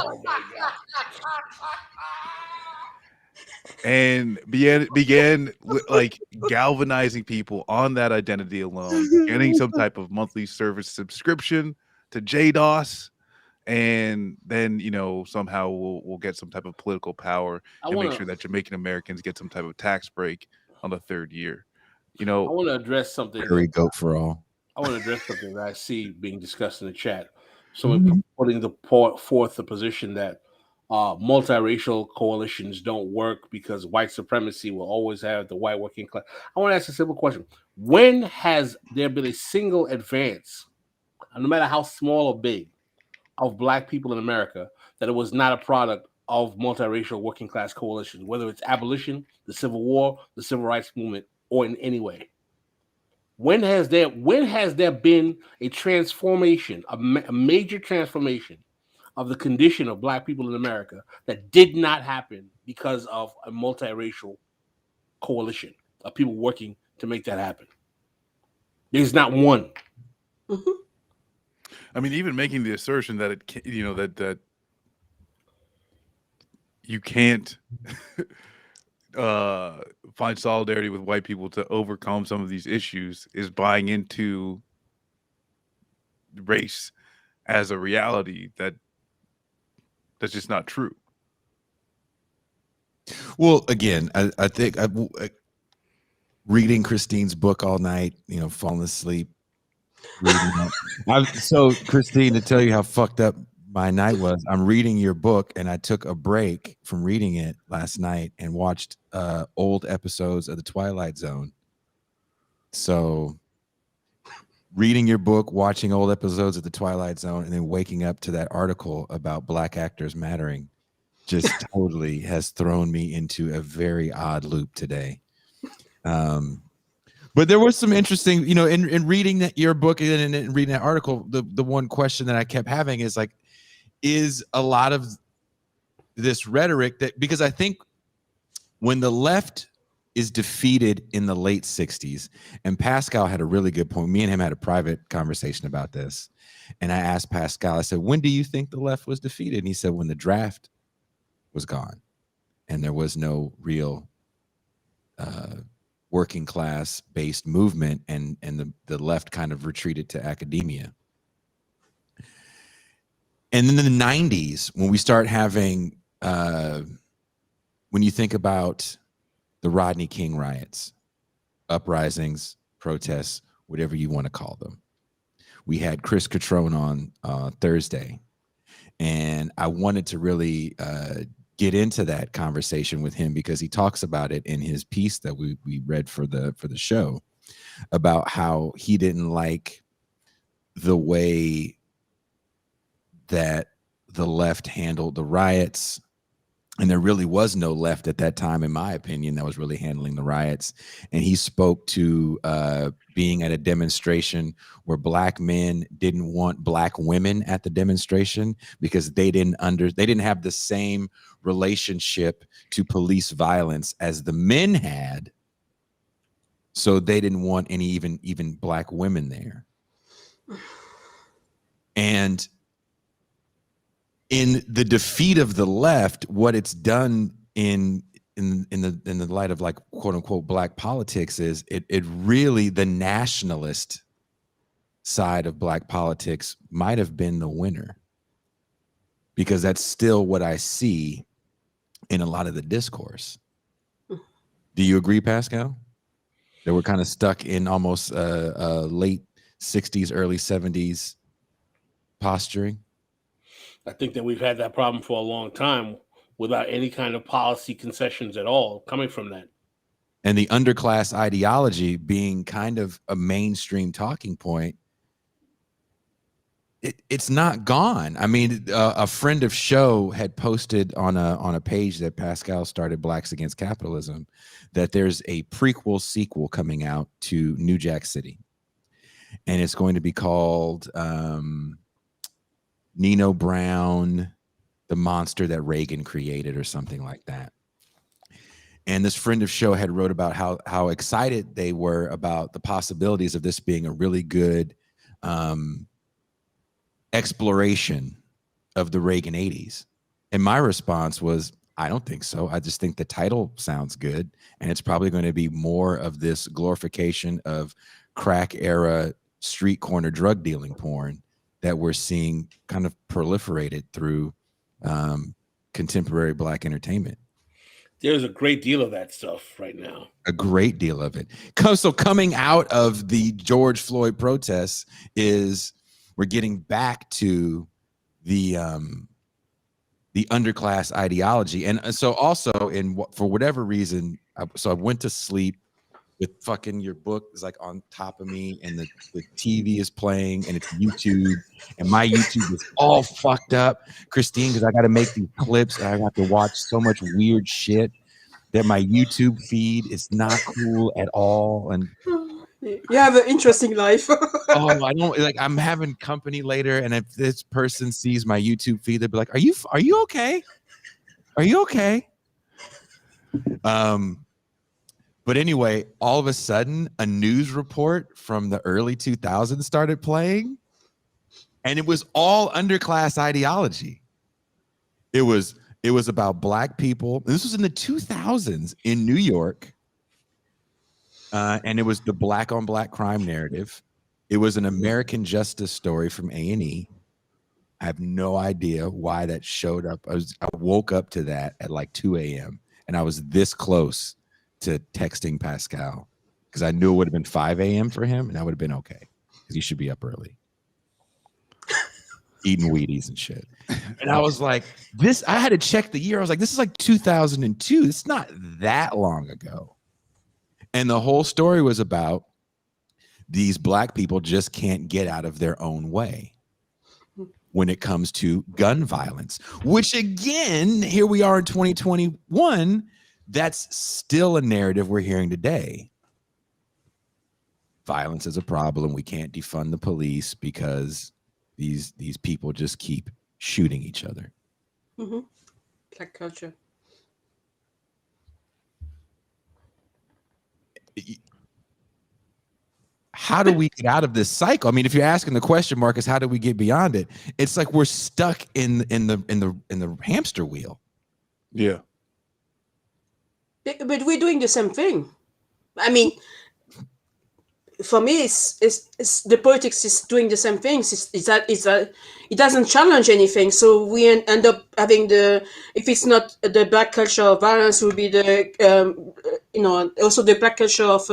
and began galvanizing people on that identity alone, getting some type of monthly service subscription to JDOS, and then somehow we'll get some type of political power and make sure that Jamaican Americans get some type of tax break on the third year. I want to address something. Goat for all. I want to address something that I see being discussed in the chat. Someone putting forth the position that multiracial coalitions don't work because white supremacy will always have the white working class. I want to ask a simple question. When has there been a single advance, no matter how small or big, of Black people in America that it was not a product of multiracial working class coalitions, whether it's abolition, the Civil War, the Civil Rights Movement, or in any way? When has there been a transformation, a major transformation of the condition of Black people in America that did not happen because of a multiracial coalition of people working to make that happen. There's not one. I mean, even making the assertion that it, you know, that you can't find solidarity with white people to overcome some of these issues is buying into race as a reality that's just not true. Well, again, I think reading Christine's book all night, you know, falling asleep. So, Christine, to tell you how fucked up my night was, I'm reading your book, and I took a break from reading it last night and watched old episodes of The Twilight Zone. So, reading your book, watching old episodes of The Twilight Zone, and then waking up to that article about Black actors mattering just totally has thrown me into a very odd loop today. But there was some interesting, you know, in reading that your book and in reading that article, the one question that I kept having is like, is a lot of this rhetoric that, because I think when the left is defeated in the late 60s, and Pascal had a really good point. Me and him had a private conversation about this. And I asked Pascal, I said, when do you think the left was defeated? And he said, when the draft was gone and there was no real working class based movement, and the left kind of retreated to academia. And then in the 90s, when we start having, when you think about the Rodney King riots, uprisings, protests, whatever you want to call them, we had Chris Catrone on Thursday, and I wanted to really get into that conversation with him because he talks about it in his piece that we read for the show, about how he didn't like the way that the left handled the riots. And there really was no left at that time, in my opinion, that was really handling the riots. And he spoke to being at a demonstration where Black men didn't want Black women at the demonstration because they didn't have the same relationship to police violence as the men had. So they didn't want any even Black women there. And in the defeat of the left, what it's done in the light of like quote unquote Black politics is it really, the nationalist side of Black politics might have been the winner, because that's still what I see in a lot of the discourse. Do you agree, Pascal? That we're kind of stuck in almost late 60s, early 70s posturing? I think that we've had that problem for a long time without any kind of policy concessions at all coming from that. And the underclass ideology being kind of a mainstream talking point, it's not gone. I mean, a friend of show had posted on a page that Pascal started, Blacks Against Capitalism, that there's a prequel sequel coming out to New Jack City. And it's going to be called Nino Brown, the monster that Reagan created, or something like that. And this friend of show had wrote about how excited they were about the possibilities of this being a really good exploration of the Reagan 80s. And my response was, I don't think so. I just think the title sounds good. And it's probably going to be more of this glorification of crack era street corner drug dealing porn that we're seeing kind of proliferated through contemporary Black entertainment. There's a great deal of that stuff right now. A great deal of it. So coming out of the George Floyd protests is we're getting back to the underclass ideology. And so also for whatever reason, I went to sleep with fucking your book is like on top of me, and the TV is playing, and it's YouTube, and my YouTube is all fucked up, Christine, because I got to make these clips and I have to watch so much weird shit that my YouTube feed is not cool at all. And You have an interesting life. Oh, I don't like. I'm having company later, and if this person sees my YouTube feed, they'll be like, "Are you okay? Are you okay?" But anyway, all of a sudden, a news report from the early 2000s started playing, and it was all underclass ideology. It was about Black people. This was in the 2000s in New York, and it was the Black on Black crime narrative. It was an American Justice story from A&E. I have no idea why that showed up. I woke up to that at like 2 a.m. and I was this close to texting Pascal because I knew it would have been 5 a.m. for him, and I would have been okay because he should be up early, eating Wheaties and shit. And I was like, this. I had to check the year. I was like, this is like 2002. It's not that long ago. And the whole story was about these Black people just can't get out of their own way when it comes to gun violence, which again, here we are in 2021, that's still a narrative we're hearing today. Violence is a problem. We can't defund the police because these people just keep shooting each other. Mm-hmm. Black culture. How do we get out of this cycle? I mean, if you're asking the question, Marcus, how do we get beyond it? It's like we're stuck in the hamster wheel. Yeah. But we're doing the same thing. I mean, for me, it's the politics is doing the same things. It doesn't challenge anything. So we end up having if it's not the Black culture of violence, will be also the Black culture of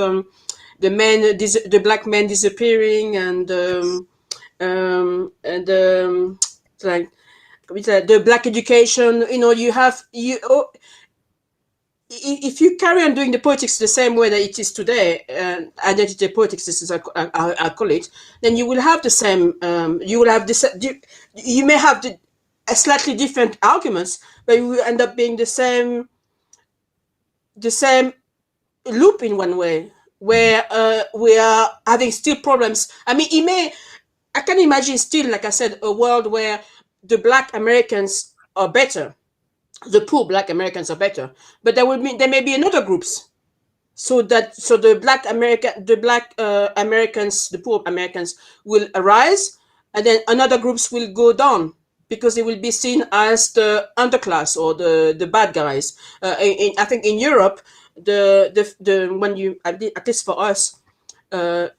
the Black men disappearing and like the Black education. If you carry on doing the politics the same way that it is today, identity politics, this is I call it, then you will have the same. You will have this. You may have a slightly different arguments, but you will end up being the same loop in one way, where we are having still problems. I mean, I can imagine still, like I said, a world where the Black Americans are better. The poor Black Americans are better, but there may be another groups. So the Black Americans, the poor Americans will arise, and then another groups will go down because they will be seen as the underclass or the bad guys. I think in Europe, at least for us, the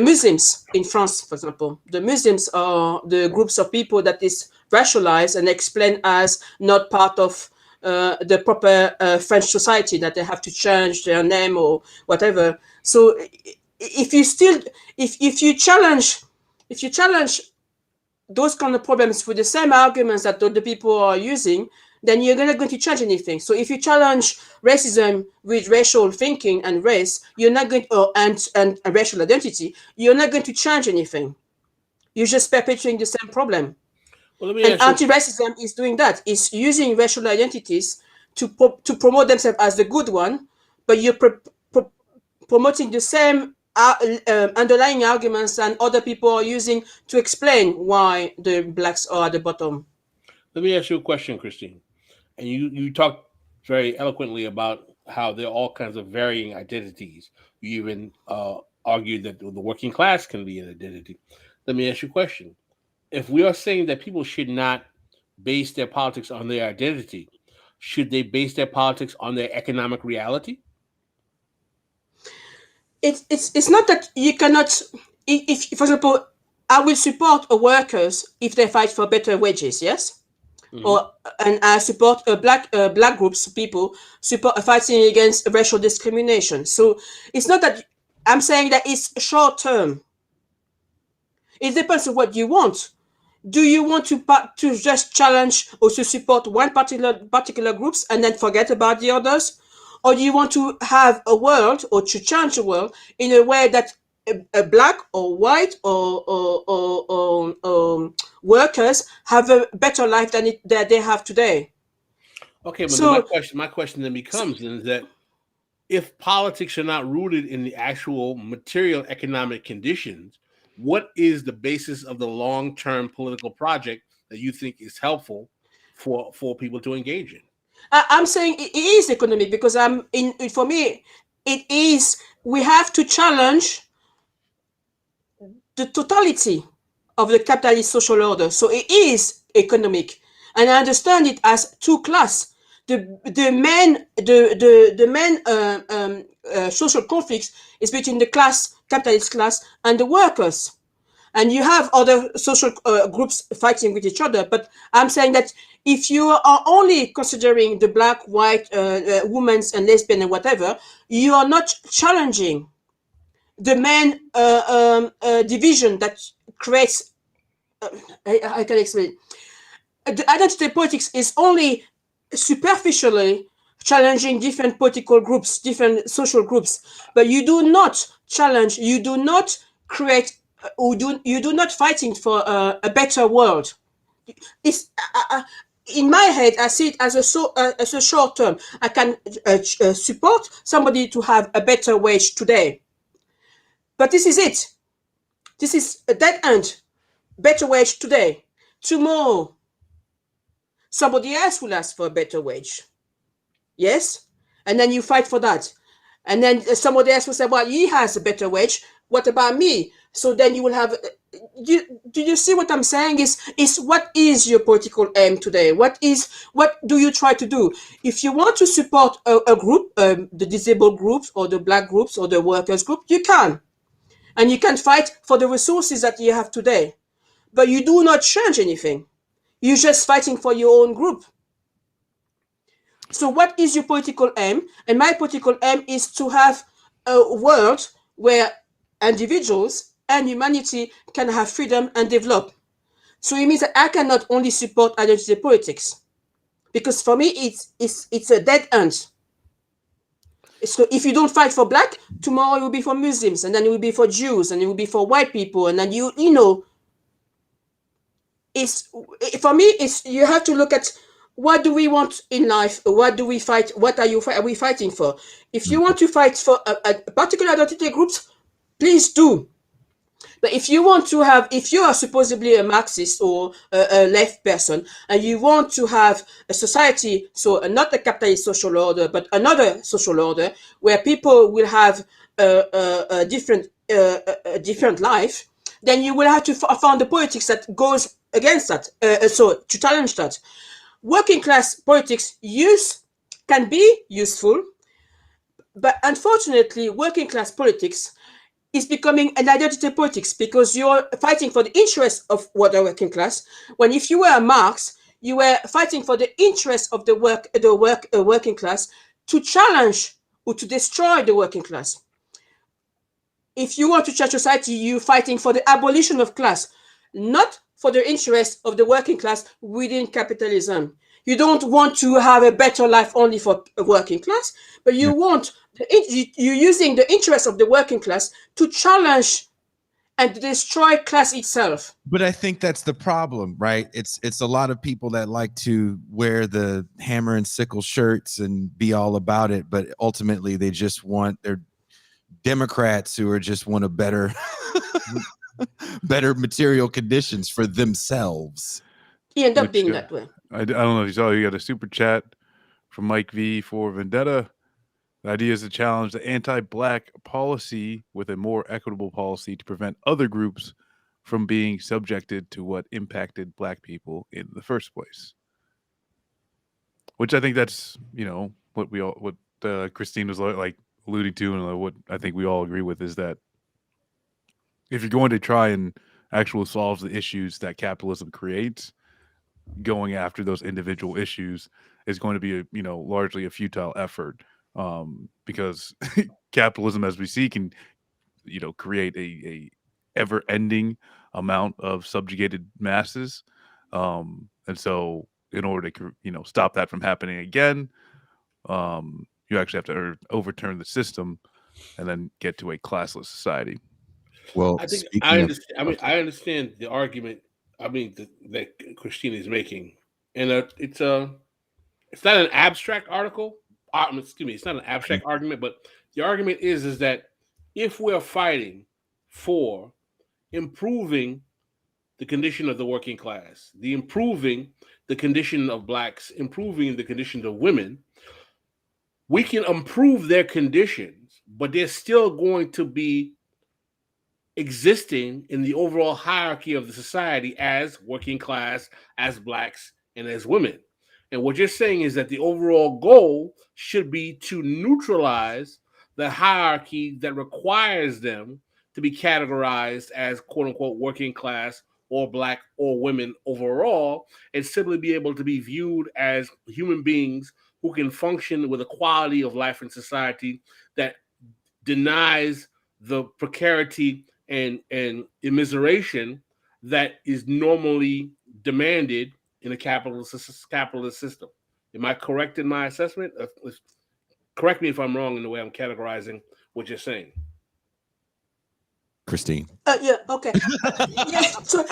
Muslims in France, for example, the Muslims are the groups of people that is racialized and explained as not part of the proper French society, that they have to change their name or whatever. So if you challenge those kind of problems with the same arguments that the people are using, then you're not going to change anything. So if you challenge racism with racial thinking and race, you're not going and racial identity, you're not going to change anything. You're just perpetuating the same problem. Well, let me and anti-racism is doing that. It's using racial identities to promote themselves as the good one, but you're promoting the same underlying arguments that other people are using to explain why the Blacks are at the bottom. Let me ask you a question, Christine. And you talked very eloquently about how there are all kinds of varying identities. You even argued that the working class can be an identity. Let me ask you a question. If we are saying that people should not base their politics on their identity, should they base their politics on their economic reality? It's not that you cannot. If for example, I will support workers if they fight for better wages, yes. Mm-hmm. And I support black groups, people fighting against racial discrimination. So it's not that I'm saying that it's short term. It depends on what you want. Do you want to just challenge or to support one particular groups and then forget about the others, or do you want to have a world or to change the world in a way that a black or white or workers have a better life than that they have today? Okay, but so, my question then becomes is that if politics are not rooted in the actual material economic conditions, what is the basis of the long-term political project that you think is helpful for people to engage in? I'm saying it is economic because for me, it is, we have to challenge the totality of the capitalist social order. So it is economic. And I understand it as two class. The main social conflicts is between the capitalist class, and the workers. And you have other social groups fighting with each other. But I'm saying that if you are only considering the black, white, women and lesbian and whatever, you are not challenging the main division that creates. I can explain. The identity politics is only superficially challenging different political groups, different social groups, but you do not challenge, you do not create, you do not fighting for a better world. It's in my head, I see it as a short term. I can support somebody to have a better wage today, but this is it. This is a dead end. Better wage today. Tomorrow, somebody else will ask for a better wage. Yes? And then you fight for that. And then somebody else will say, well, he has a better wage. What about me? So then you will have. Do you see what I'm saying? Is what is your political aim today? What do you try to do? If you want to support a group, the disabled groups or the black groups or the workers group, you can. And you can fight for the resources that you have today. But you do not change anything. You're just fighting for your own group. So what is your political aim? And my political aim is to have a world where individuals and humanity can have freedom and develop. So it means that I cannot only support identity politics, because for me it's a dead end. So if you don't fight for black, tomorrow it will be for Muslims, and then it will be for Jews, and it will be for white people, and then you know. It's, for me, it's, you have to look at what do we want in life, what do we fight, what are we fighting for. If you want to fight for a particular identity groups, please do. But if you want to have, if you are supposedly a Marxist or a left person, and you want to have a society, so not a capitalist social order, but another social order where people will have a different life, then you will have to find the politics that goes against that. So to challenge that, working class politics can be useful, but unfortunately, working class politics is becoming an identity politics, because you're fighting for the interests of the working class. When if you were a Marx, you were fighting for the interests of the working class to challenge or to destroy the working class. If you want to change society, you're fighting for the abolition of class, not for the interests of the working class within capitalism. You don't want to have a better life only for a working class, but you want, you're using the interests of the working class to challenge and destroy class itself. But I think that's the problem, right? It's a lot of people that like to wear the hammer and sickle shirts and be all about it, but ultimately they're Democrats who just want a better material conditions for themselves. He ended up being that way. I don't know if you saw, you got a super chat from Mike V for Vendetta. The idea is to challenge the anti-black policy with a more equitable policy to prevent other groups from being subjected to what impacted black people in the first place. Which I think that's, what Christine was like alluding to, and what I think we all agree with is that if you're going to try and actually solve the issues that capitalism creates, going after those individual issues is going to be largely a futile effort, because capitalism, as we see, can create a ever-ending amount of subjugated masses, and so in order to stop that from happening again, you actually have to overturn the system and then get to a classless society. Well, I think I understand the argument. That Christina is making, and it's not an abstract article. excuse me, it's not an abstract argument, but the argument is that if we're fighting for improving the condition of the working class, improving the condition of blacks, improving the condition of women, we can improve their conditions, but they're still going to be existing in the overall hierarchy of the society as working class, as blacks, and as women. And what you're saying is that the overall goal should be to neutralize the hierarchy that requires them to be categorized as quote unquote working class or black or women overall, and simply be able to be viewed as human beings who can function with a quality of life in society that denies the precarity and immiseration that is normally demanded in a capitalist system. Am I correct in my assessment? Correct me if I'm wrong in the way I'm categorizing what you're saying. Christine. Yeah, okay. Yeah, so,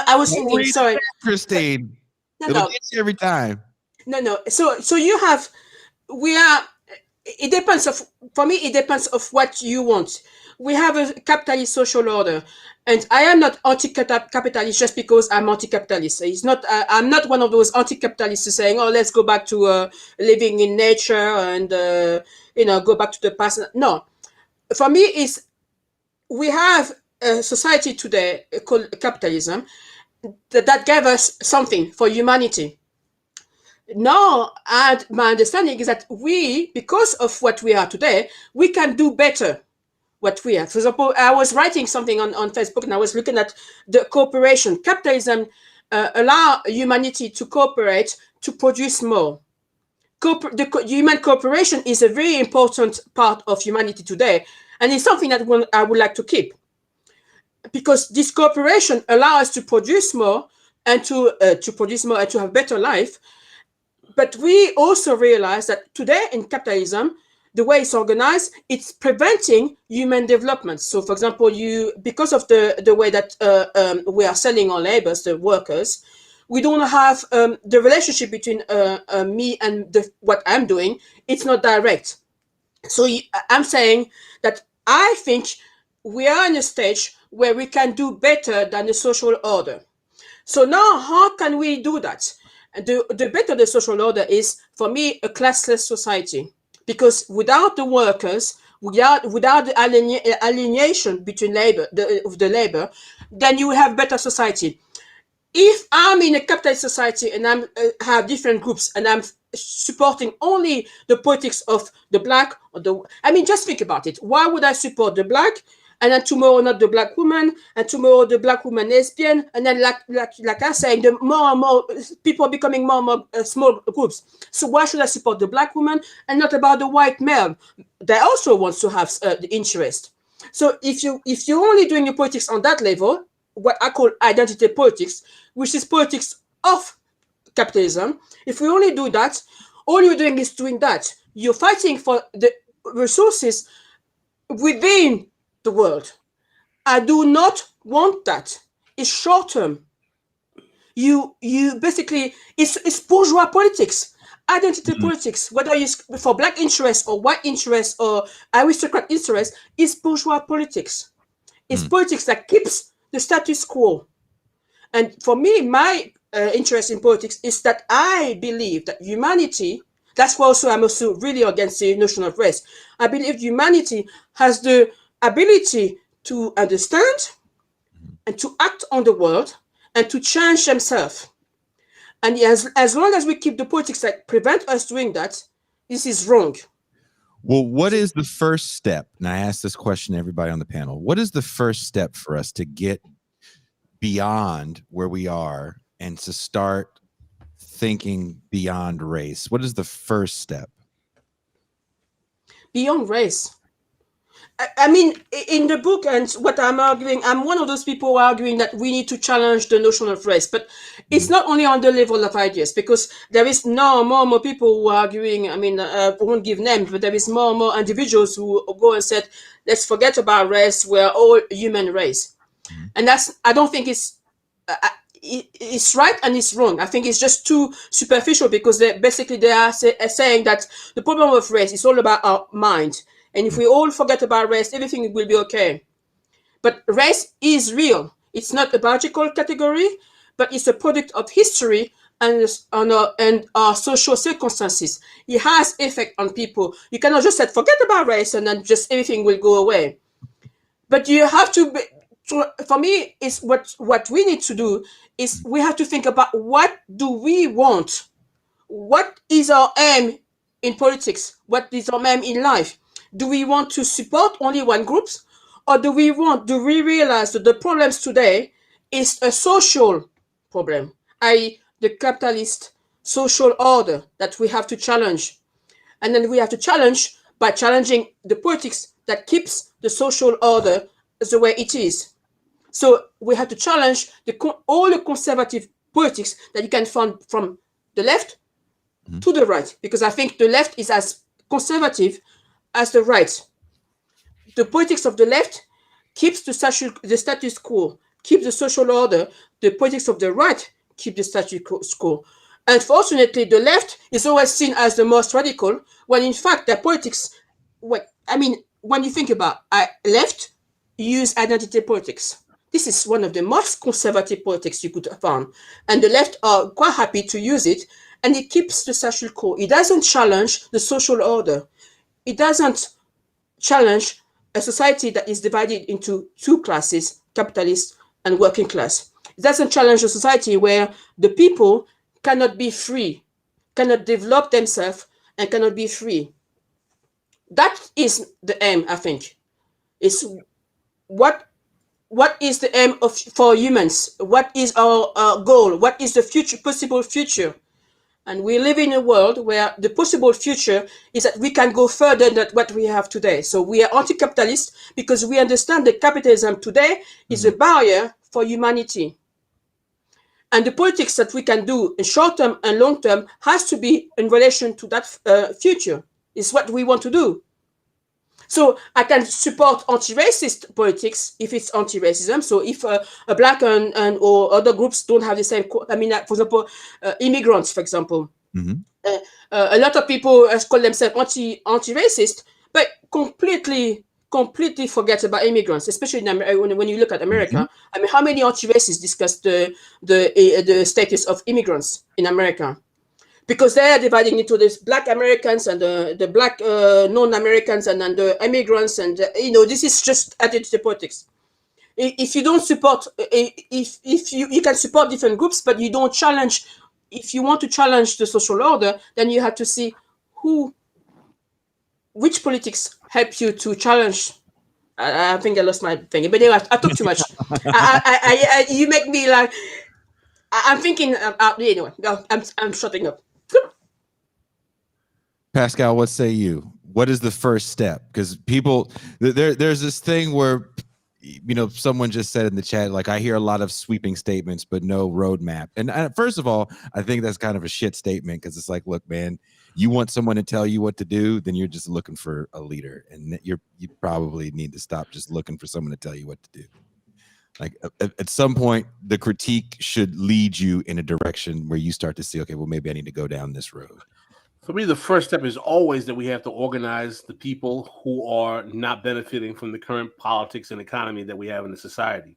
I was thinking, sorry. Christine. It'll get you every time. No. So you have, it depends for me, it depends of what you want. We have a capitalist social order, and I am not anti-capitalist just because I'm anti-capitalist. It's not. I'm not one of those anti-capitalists saying, "Oh, let's go back to living in nature and go back to the past." No, for me, we have a society today called capitalism that gave us something for humanity. Now, my understanding is that because of what we are today, we can do better what we are. For example, I was writing something on Facebook, and I was looking at the cooperation. Capitalism allow humanity to cooperate to produce more. The human cooperation is a very important part of humanity today, and it's something that I would like to keep, because this cooperation allows us to produce more and to have better life. But we also realize that today in capitalism, the way it's organized, it's preventing human development. So, for example, because of the way that we are selling our labors, the workers, we don't have the relationship between me and what I'm doing. It's not direct. So I'm saying that I think we are in a stage where we can do better than the social order. So now, how can we do that? The better the social order is, for me, a classless society. Because without the workers, without the alienation between the labor, then you have better society. If I'm in a capitalist society and I have different groups and I'm supporting only the politics of the black just think about it. Why would I support the black and then tomorrow not the black woman, and tomorrow the black woman lesbian, and then like I say, the more and more people becoming more and more small groups. So why should I support the black woman and not about the white male? They also want to have the interest. So if you're only doing your politics on that level, what I call identity politics, which is politics of capitalism, if we only do that, all you're doing is doing that. You're fighting for the resources within the world. I do not want that. It's short term. You basically, it's bourgeois politics, identity politics, whether it's for black interests or white interests or aristocrat interests, it's bourgeois politics. It's politics that keeps the status quo. And for me, my interest in politics is that I believe that humanity, that's why I'm also really against the notion of race. I believe humanity has the ability to understand and to act on the world and to change themselves. And as long as we keep the politics that prevent us doing that, this is wrong. Well, what is the first step? And I ask this question to everybody on the panel. What is the first step for us to get beyond where we are and to start thinking beyond race? What is the first step? Beyond race. I mean, in the book and what I'm arguing, I'm one of those people who are arguing that we need to challenge the notion of race. But it's not only on the level of ideas, because there is now more and more people who are arguing. I mean, I won't give names, but there is more and more individuals who go and said, let's forget about race. We're all human race. And I don't think it's right and it's wrong. I think it's just too superficial because they are saying that the problem of race is all about our mind, and if we all forget about race, everything will be okay. But race is real. It's not a biological category, but it's a product of history and our social circumstances. It has effect on people. You cannot just say forget about race and then just everything will go away. But you have to be, for me, is what we need to do is we have to think about what do we want, what is our aim in politics, what is our aim in life. Do we want to support only one group, or do we realize that the problems today is a social problem, i.e. the capitalist social order that we have to challenge, and then we have to challenge by challenging the politics that keeps the social order the way it is. So we have to challenge all the conservative politics that you can find from the left to the right, because I think the left is as conservative as the right. The politics of the left keeps the status quo, keeps the social order. The politics of the right keep the status quo. Unfortunately, the left is always seen as the most radical, when in fact their politics, when you think about left, use identity politics. This is one of the most conservative politics you could find, and the left are quite happy to use it, and it keeps the social quo. It doesn't challenge the social order. It doesn't challenge a society that is divided into two classes, capitalist and working class. It doesn't challenge a society where the people cannot be free, cannot develop themselves, and cannot be free. That is the aim, I think. Is what is the aim for humans? What is our goal? What is the possible future? And we live in a world where the possible future is that we can go further than what we have today. So we are anti-capitalist because we understand that capitalism today is a barrier for humanity. And the politics that we can do in short term and long term has to be in relation to that future. It's what we want to do. So I can support anti-racist politics if it's anti-racism. So if a black and or other groups don't have the same, for example, immigrants, for example, a lot of people call themselves anti-racist, but completely forget about immigrants, especially when you look at America. I mean, how many anti-racists discuss the status of immigrants in America? Because they are dividing into this black Americans and the black non-Americans and then the immigrants, and this is just identity politics. If you don't support, if you can support different groups, but you don't challenge. If you want to challenge the social order, then you have to see which politics help you to challenge. I think I lost my thing, but anyway, I talk too much. You make me like. I'm thinking. Anyway, I'm shutting up. Pascal, what say you? What is the first step? Because people, there's this thing where, someone just said in the chat, like, I hear a lot of sweeping statements, but no roadmap. And first of all, I think that's kind of a shit statement, because it's like, look, man, you want someone to tell you what to do, then you're just looking for a leader. And you probably need to stop just looking for someone to tell you what to do. Like at some point, the critique should lead you in a direction where you start to see, okay, well, maybe I need to go down this road. For me, the first step is always that we have to organize the people who are not benefiting from the current politics and economy that we have in the society.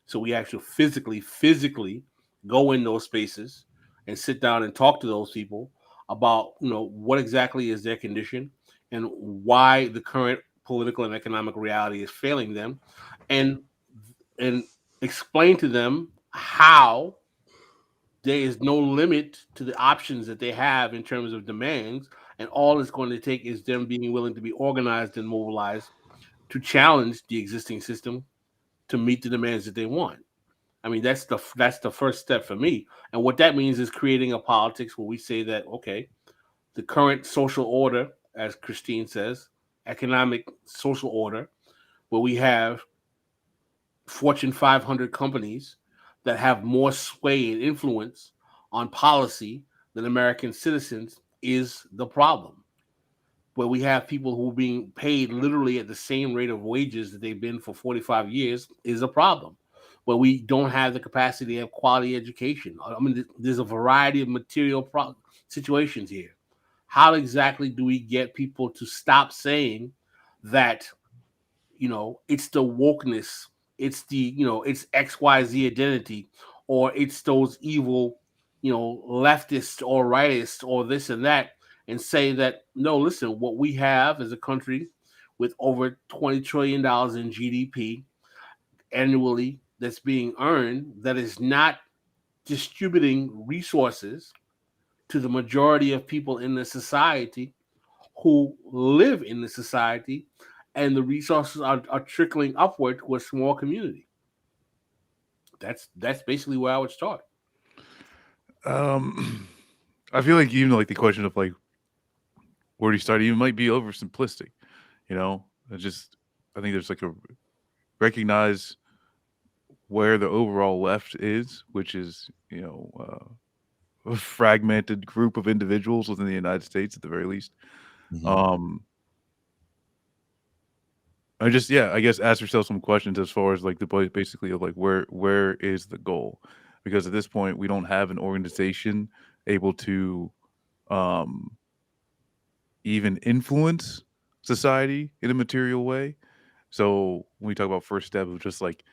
So we actually physically go in those spaces and sit down and talk to those people about, what exactly is their condition and why the current political and economic reality is failing them, and explain to them how there is no limit to the options that they have in terms of demands, and all it's going to take is them being willing to be organized and mobilized to challenge the existing system to meet the demands that they want. I mean, that's the first step for me. And what that means is creating a politics where we say that, okay, the current social order, as Christine says, economic social order, where we have Fortune 500 companies that have more sway and influence on policy than American citizens, is the problem. Where we have people who are being paid literally at the same rate of wages that they've been for 45 years is a problem. where we don't have the capacity to have quality education. I mean, there's a variety of material situations here. How exactly do we get people to stop saying that, it's the wokeness, it's the, it's XYZ identity, or it's those evil, leftists or rightists or this and that, and say that, no, listen, what we have is a country with over $20 trillion in GDP annually that's being earned, that is not distributing resources to the majority of people in the society who live in the society, and the resources are trickling upward to a small community. That's basically where I would start. I feel like even like the question of like where do you start even might be oversimplistic. I think there's like a recognize where the overall left is, which is a fragmented group of individuals within the United States at the very least. Mhm. I guess ask yourself some questions as far as like the basically of like where is the goal? Because at this point we don't have an organization able to even influence society in a material way. So when we talk about first step of just like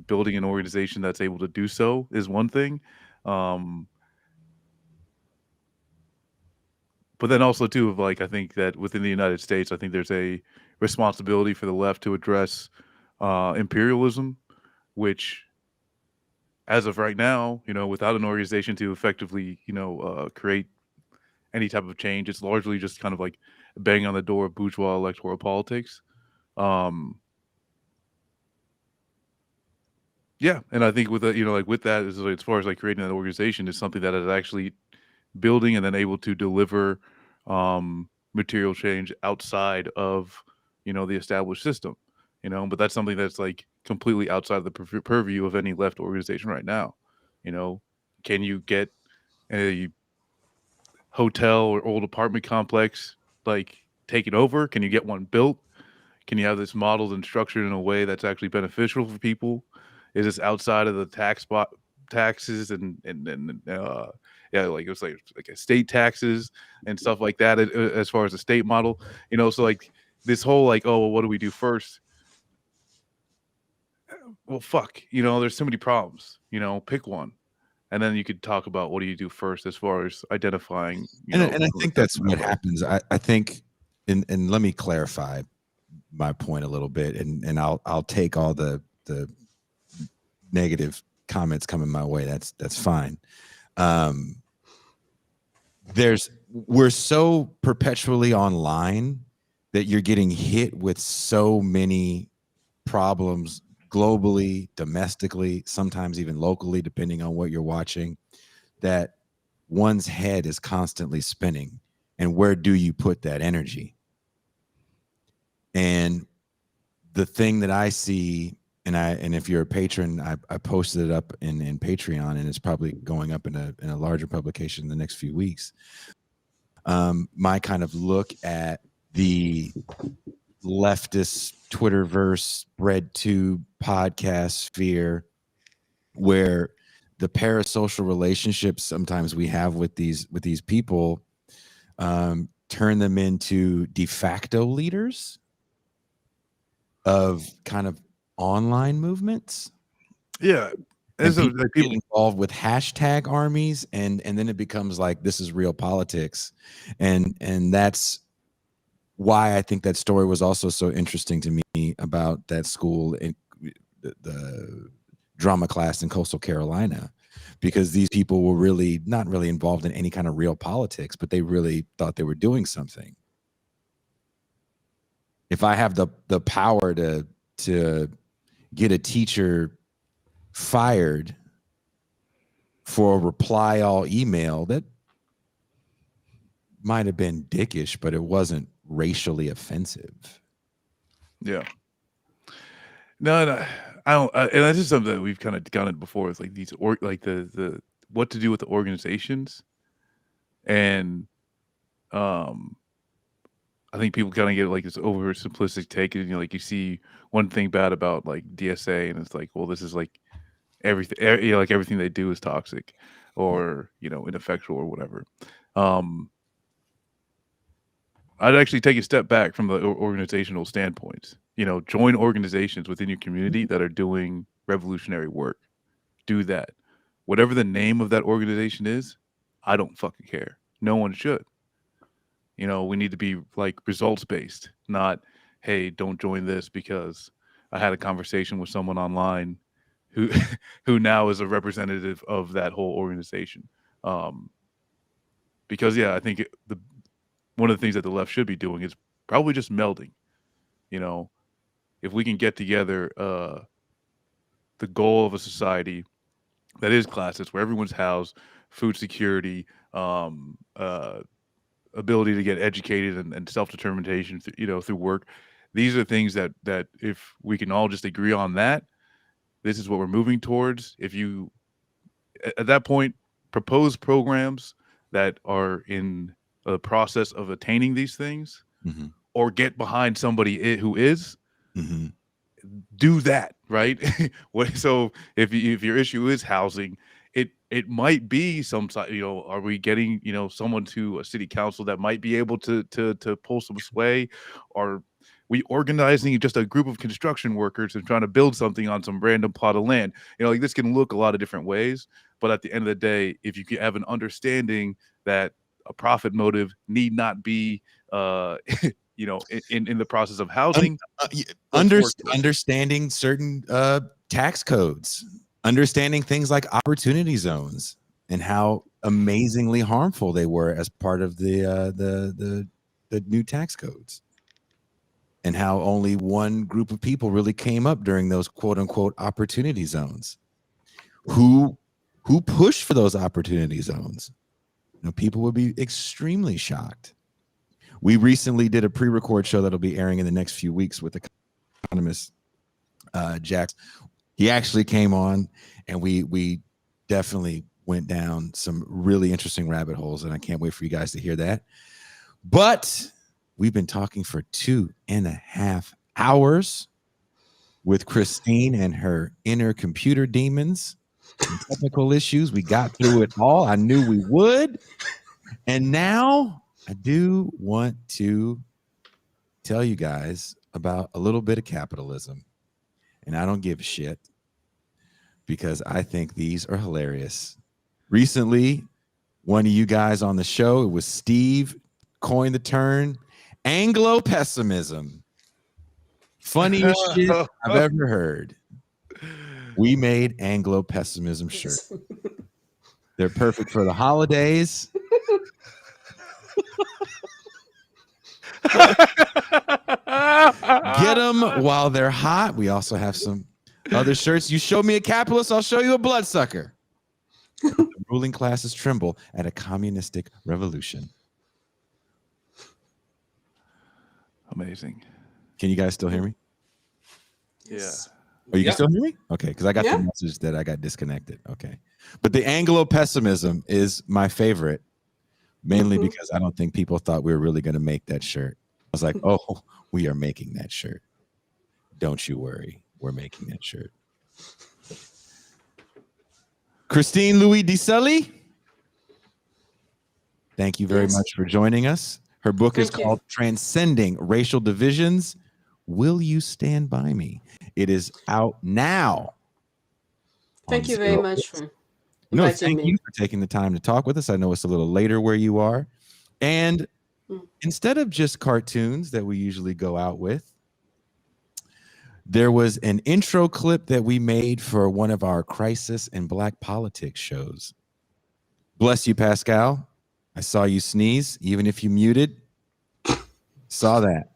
building an organization that's able to do so is one thing. But then also too of like I think that within the United States, I think there's a responsibility for the left to address imperialism, which as of right now, without an organization to effectively, create any type of change, it's largely just kind of like banging on the door of bourgeois electoral politics. Yeah, and I think with that, like with that, as far as like creating that organization is something that is actually building and then able to deliver material change outside of the established system. But that's something that's like completely outside of the purview of any left organization right now. Can you get a hotel or old apartment complex like taken over? Can you get one built? Can you have this modeled and structured in a way that's actually beneficial for people? Is this outside of the taxes and yeah, like it was like estate taxes and stuff like that as far as the state model, so like this whole like, oh, well, what do we do first? Well, fuck, there's so many problems, pick one. And then you could talk about what do you do first as far as identifying, And I think that's what happens. I think, and let me clarify my point a little bit, and I'll take all the negative comments coming my way. That's fine. We're so perpetually online that you're getting hit with so many problems globally, domestically, sometimes even locally, depending on what you're watching, that one's head is constantly spinning. And where do you put that energy? And the thing that I see, and if you're a patron, I posted it up in Patreon, and it's probably going up in a larger publication in the next few weeks. My kind of look at the leftist Twitterverse, BreadTube podcast sphere, where the parasocial relationships sometimes we have with these people turn them into de facto leaders of kind of online movements. Yeah. And people get involved with hashtag armies, and then it becomes like, this is real politics. And that's why I think that story was also so interesting to me about that school in the drama class in Coastal Carolina, because these people were really not really involved in any kind of real politics, but they really thought they were doing something. If I have the power to get a teacher fired for a reply all email, that might have been dickish, but it wasn't racially offensive. Yeah. No, I don't, and that's just something that we've kind of done it before. It's like these like the what to do with the organizations, and I think people kind of get like this oversimplistic take, and like you see one thing bad about like DSA, and it's like, well, this is like everything, like everything they do is toxic or, ineffectual or whatever. I'd actually take a step back from the organizational standpoint. Join organizations within your community that are doing revolutionary work. Do that. Whatever the name of that organization is, I don't fucking care. No one should. We need to be like results based, not, hey, don't join this because I had a conversation with someone online who who now is a representative of that whole organization. Because I think one of the things that the left should be doing is probably just melding. If we can get together, the goal of a society that is classist, where everyone's housed, food security, ability to get educated and self-determination, through work. These are things that if we can all just agree on that, this is what we're moving towards. If you, at that point, propose programs that are in the process of attaining these things, Mm-hmm. or get behind somebody who is, Mm-hmm. do that, right? So if your issue is housing, it might be some, are we getting, someone to a city council that might be able to pull some sway? Or we organizing just a group of construction workers and trying to build something on some random plot of land? Like this can look a lot of different ways, but at the end of the day, if you have an understanding that a profit motive need not be in the process of housing, understanding certain tax codes, understanding things like opportunity zones and how amazingly harmful they were as part of the new tax codes, and how only one group of people really came up during those quote unquote opportunity zones. Who pushed for those opportunity zones? People would be extremely shocked. We recently did a pre-record show that'll be airing in the next few weeks with the economist Jack. He actually came on, and we definitely went down some really interesting rabbit holes, and I can't wait for you guys to hear that. But we've been talking for 2.5 hours with Christine and her inner computer demons and technical issues. We got through it all. I knew we would. And now I do want to tell you guys about a little bit of capitalism. And I don't give a shit, because I think these are hilarious. Recently, one of you guys on the show, it was Steve, coined the term Anglo-pessimism. Funniest shit I've ever heard. We made Anglo-pessimism shirts. They're perfect for the holidays. Get them while they're hot. We also have some other shirts. You show me a capitalist, I'll show you a bloodsucker. The ruling classes tremble at a communistic revolution. Amazing. Can you guys still hear me? Yes. Oh, you can still hear me? Okay, because I got the message that I got disconnected. Okay. But the Anglo-pessimism is my favorite, mainly because I don't think people thought we were really going to make that shirt. I was like, oh, we are making that shirt. Don't you worry. We're making that shirt. Christine Louis-Dit-Sully, thank you very much for joining us. Her book is called Transcending Racial Divisions. Will you stand by me? It is out now. Thank you very much for inviting me. You for taking the time to talk with us. I know it's a little later where you are. And instead of just cartoons that we usually go out with, there was an intro clip that we made for one of our crisis and Black politics shows. Bless you, Pascal. I saw you sneeze, even if you muted. Saw that.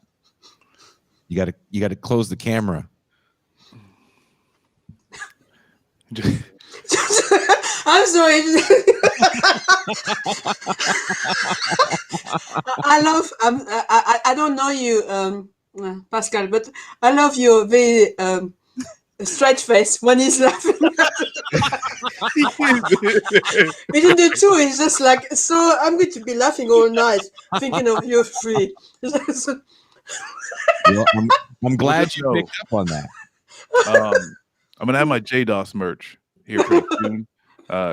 You got to close the camera. I'm sorry. I don't know you, Pascal, but I love your very straight face when he's laughing. Between the two, it's just like, so I'm going to be laughing all night, thinking of you three. Well, I'm glad you picked up on that. I'm gonna have my JDOS merch. here pretty soon.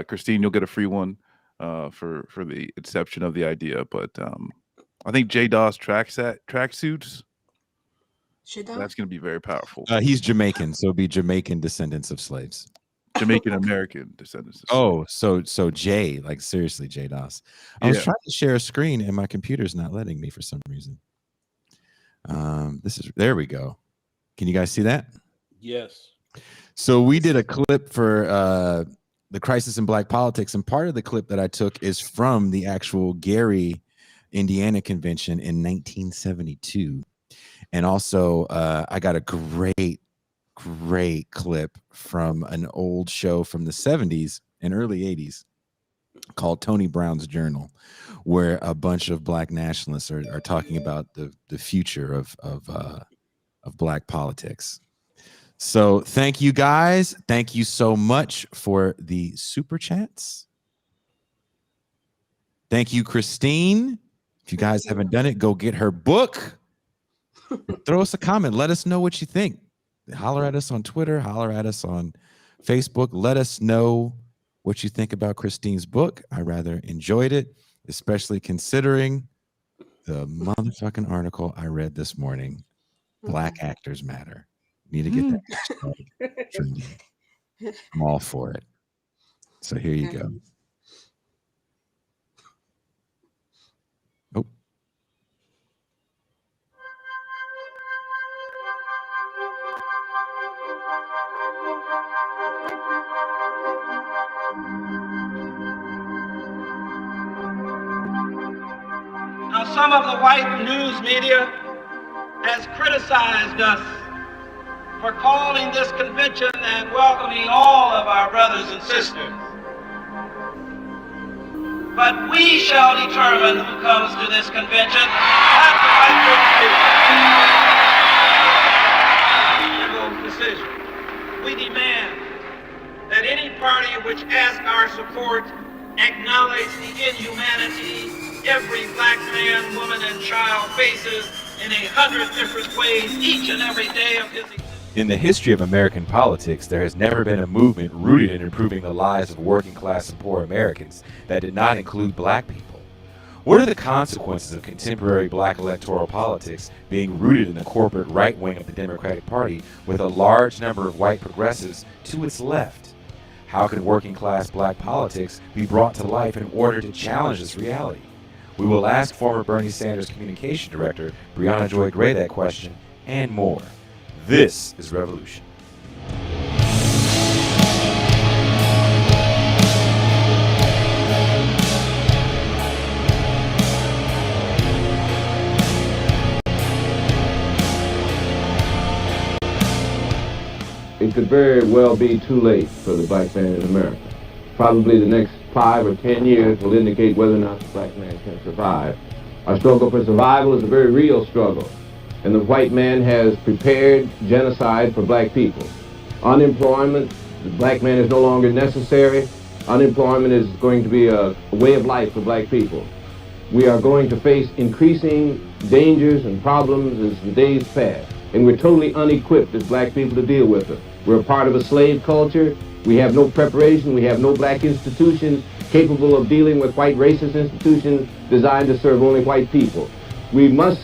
Christine, you'll get a free one for the inception of the idea. But I think JDOS tracksuits. That's going to be very powerful. He's Jamaican, so it'll be Jamaican descendants of slaves. Jamaican American descendants. Oh, so Jay, like seriously, JDOS. I was trying to share a screen and my computer's not letting me for some reason. There we go. Can you guys see that? Yes. So we did a clip for the Crisis in Black Politics, and part of the clip that I took is from the actual Gary, Indiana convention in 1972. And also I got a great clip from an old show from the 70s and early 80s called Tony Brown's Journal, where a bunch of Black nationalists are talking about the future of Black politics. So thank you guys. Thank you so much for the super chats. Thank you, Christine. If you guys haven't done it, go get her book. Throw us a comment. Let us know what you think. Holler at us on Twitter. Holler at us on Facebook. Let us know what you think about Christine's book. I rather enjoyed it, especially considering the motherfucking article I read this morning. Black actors matter. Need to get that hashtag trending. I'm all for it. So here you go. Oh. Now, some of the white news media has criticized us for calling this convention and welcoming all of our brothers and sisters. But we shall determine who comes to this convention, not the white decision. We demand that any party which asks our support acknowledge the inhumanity every Black man, woman, and child faces in 100 different ways each and every day of his existence. In the history of American politics, there has never been a movement rooted in improving the lives of working class and poor Americans that did not include Black people. What are the consequences of contemporary Black electoral politics being rooted in the corporate right wing of the Democratic Party with a large number of white progressives to its left? How can working class Black politics be brought to life in order to challenge this reality? We will ask former Bernie Sanders Communication Director Brianna Joy Gray that question and more. This is Revolution. It could very well be too late for the Black man in America. Probably the next 5 or 10 years will indicate whether or not the Black man can survive. Our struggle for survival is a very real struggle, and the white man has prepared genocide for Black people. Unemployment, the Black man is no longer necessary. Unemployment is going to be a way of life for Black people. We are going to face increasing dangers and problems as the days pass, and we're totally unequipped as Black people to deal with them. We're a part of a slave culture. We have no preparation. We have no Black institutions capable of dealing with white racist institutions designed to serve only white people. We must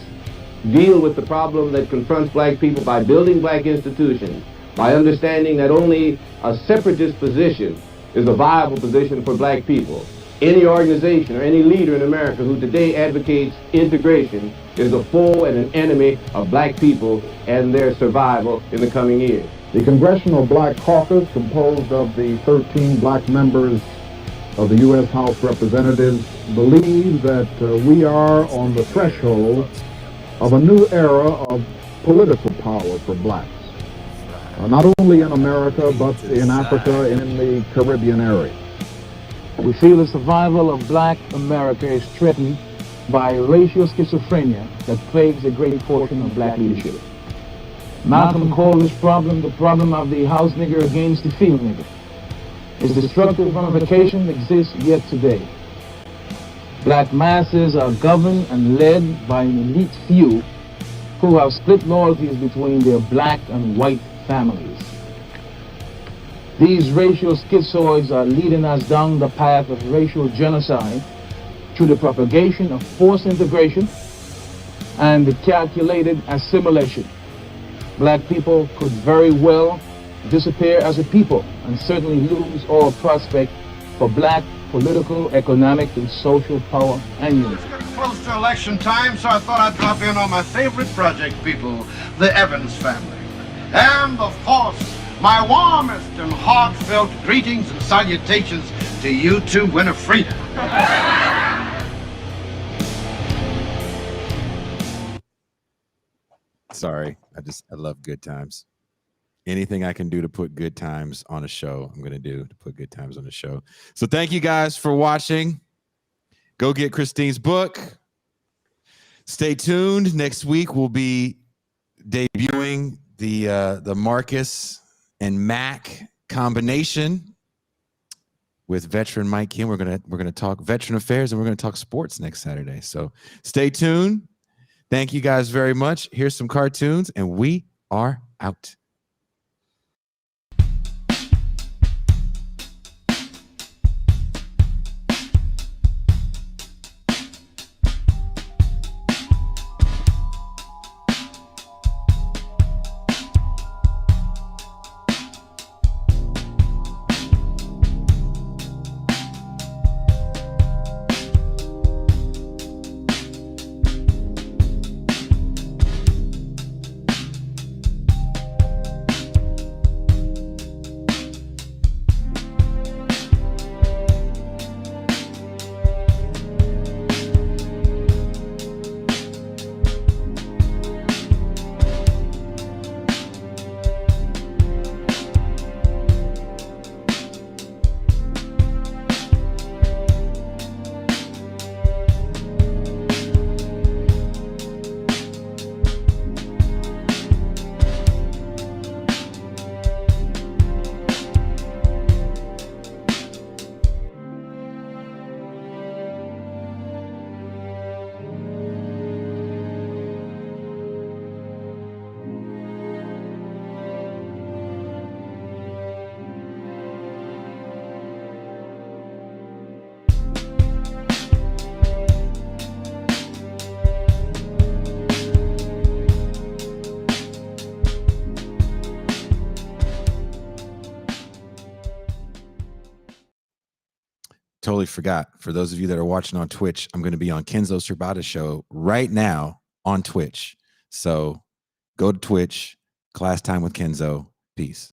deal with the problem that confronts Black people by building Black institutions, by understanding that only a separatist position is a viable position for Black people. Any organization or any leader in America who today advocates integration is a foe and an enemy of Black people and their survival in the coming years. The Congressional Black Caucus, composed of the 13 Black members of the U.S. House of Representatives, believes that we are on the threshold of a new era of political power for Blacks, not only in America, but in Africa and in the Caribbean area. We feel the survival of Black America is threatened by racial schizophrenia that plagues a great portion of Black leadership. Malcolm called this problem the problem of the house nigger against the field nigger. Its destructive ramification exists yet today. Black masses are governed and led by an elite few who have split loyalties between their Black and white families. These racial schizoids are leading us down the path of racial genocide through the propagation of forced integration and the calculated assimilation. Black people could very well disappear as a people and certainly lose all prospect for black political, economic, and social power and unity. It's getting close to election time, so I thought I'd drop in on my favorite project people, the Evans family. And, of course, my warmest and heartfelt greetings and salutations to you two, Winifreda. Sorry, I love good times. Anything I can do to put good times on a show, I'm going to do to put good times on the show. So thank you guys for watching. Go get Christine's book. Stay tuned. Next week we'll be debuting the Marcus and Mac combination with veteran Mike Kim. We're gonna talk veteran affairs and we're gonna talk sports next Saturday. So stay tuned. Thank you guys very much. Here's some cartoons, and we are out. Totally forgot. For those of you that are watching on Twitch, I'm going to be on Kenzo Cerbata's show right now on Twitch. So go to Twitch, Class Time with Kenzo. Peace.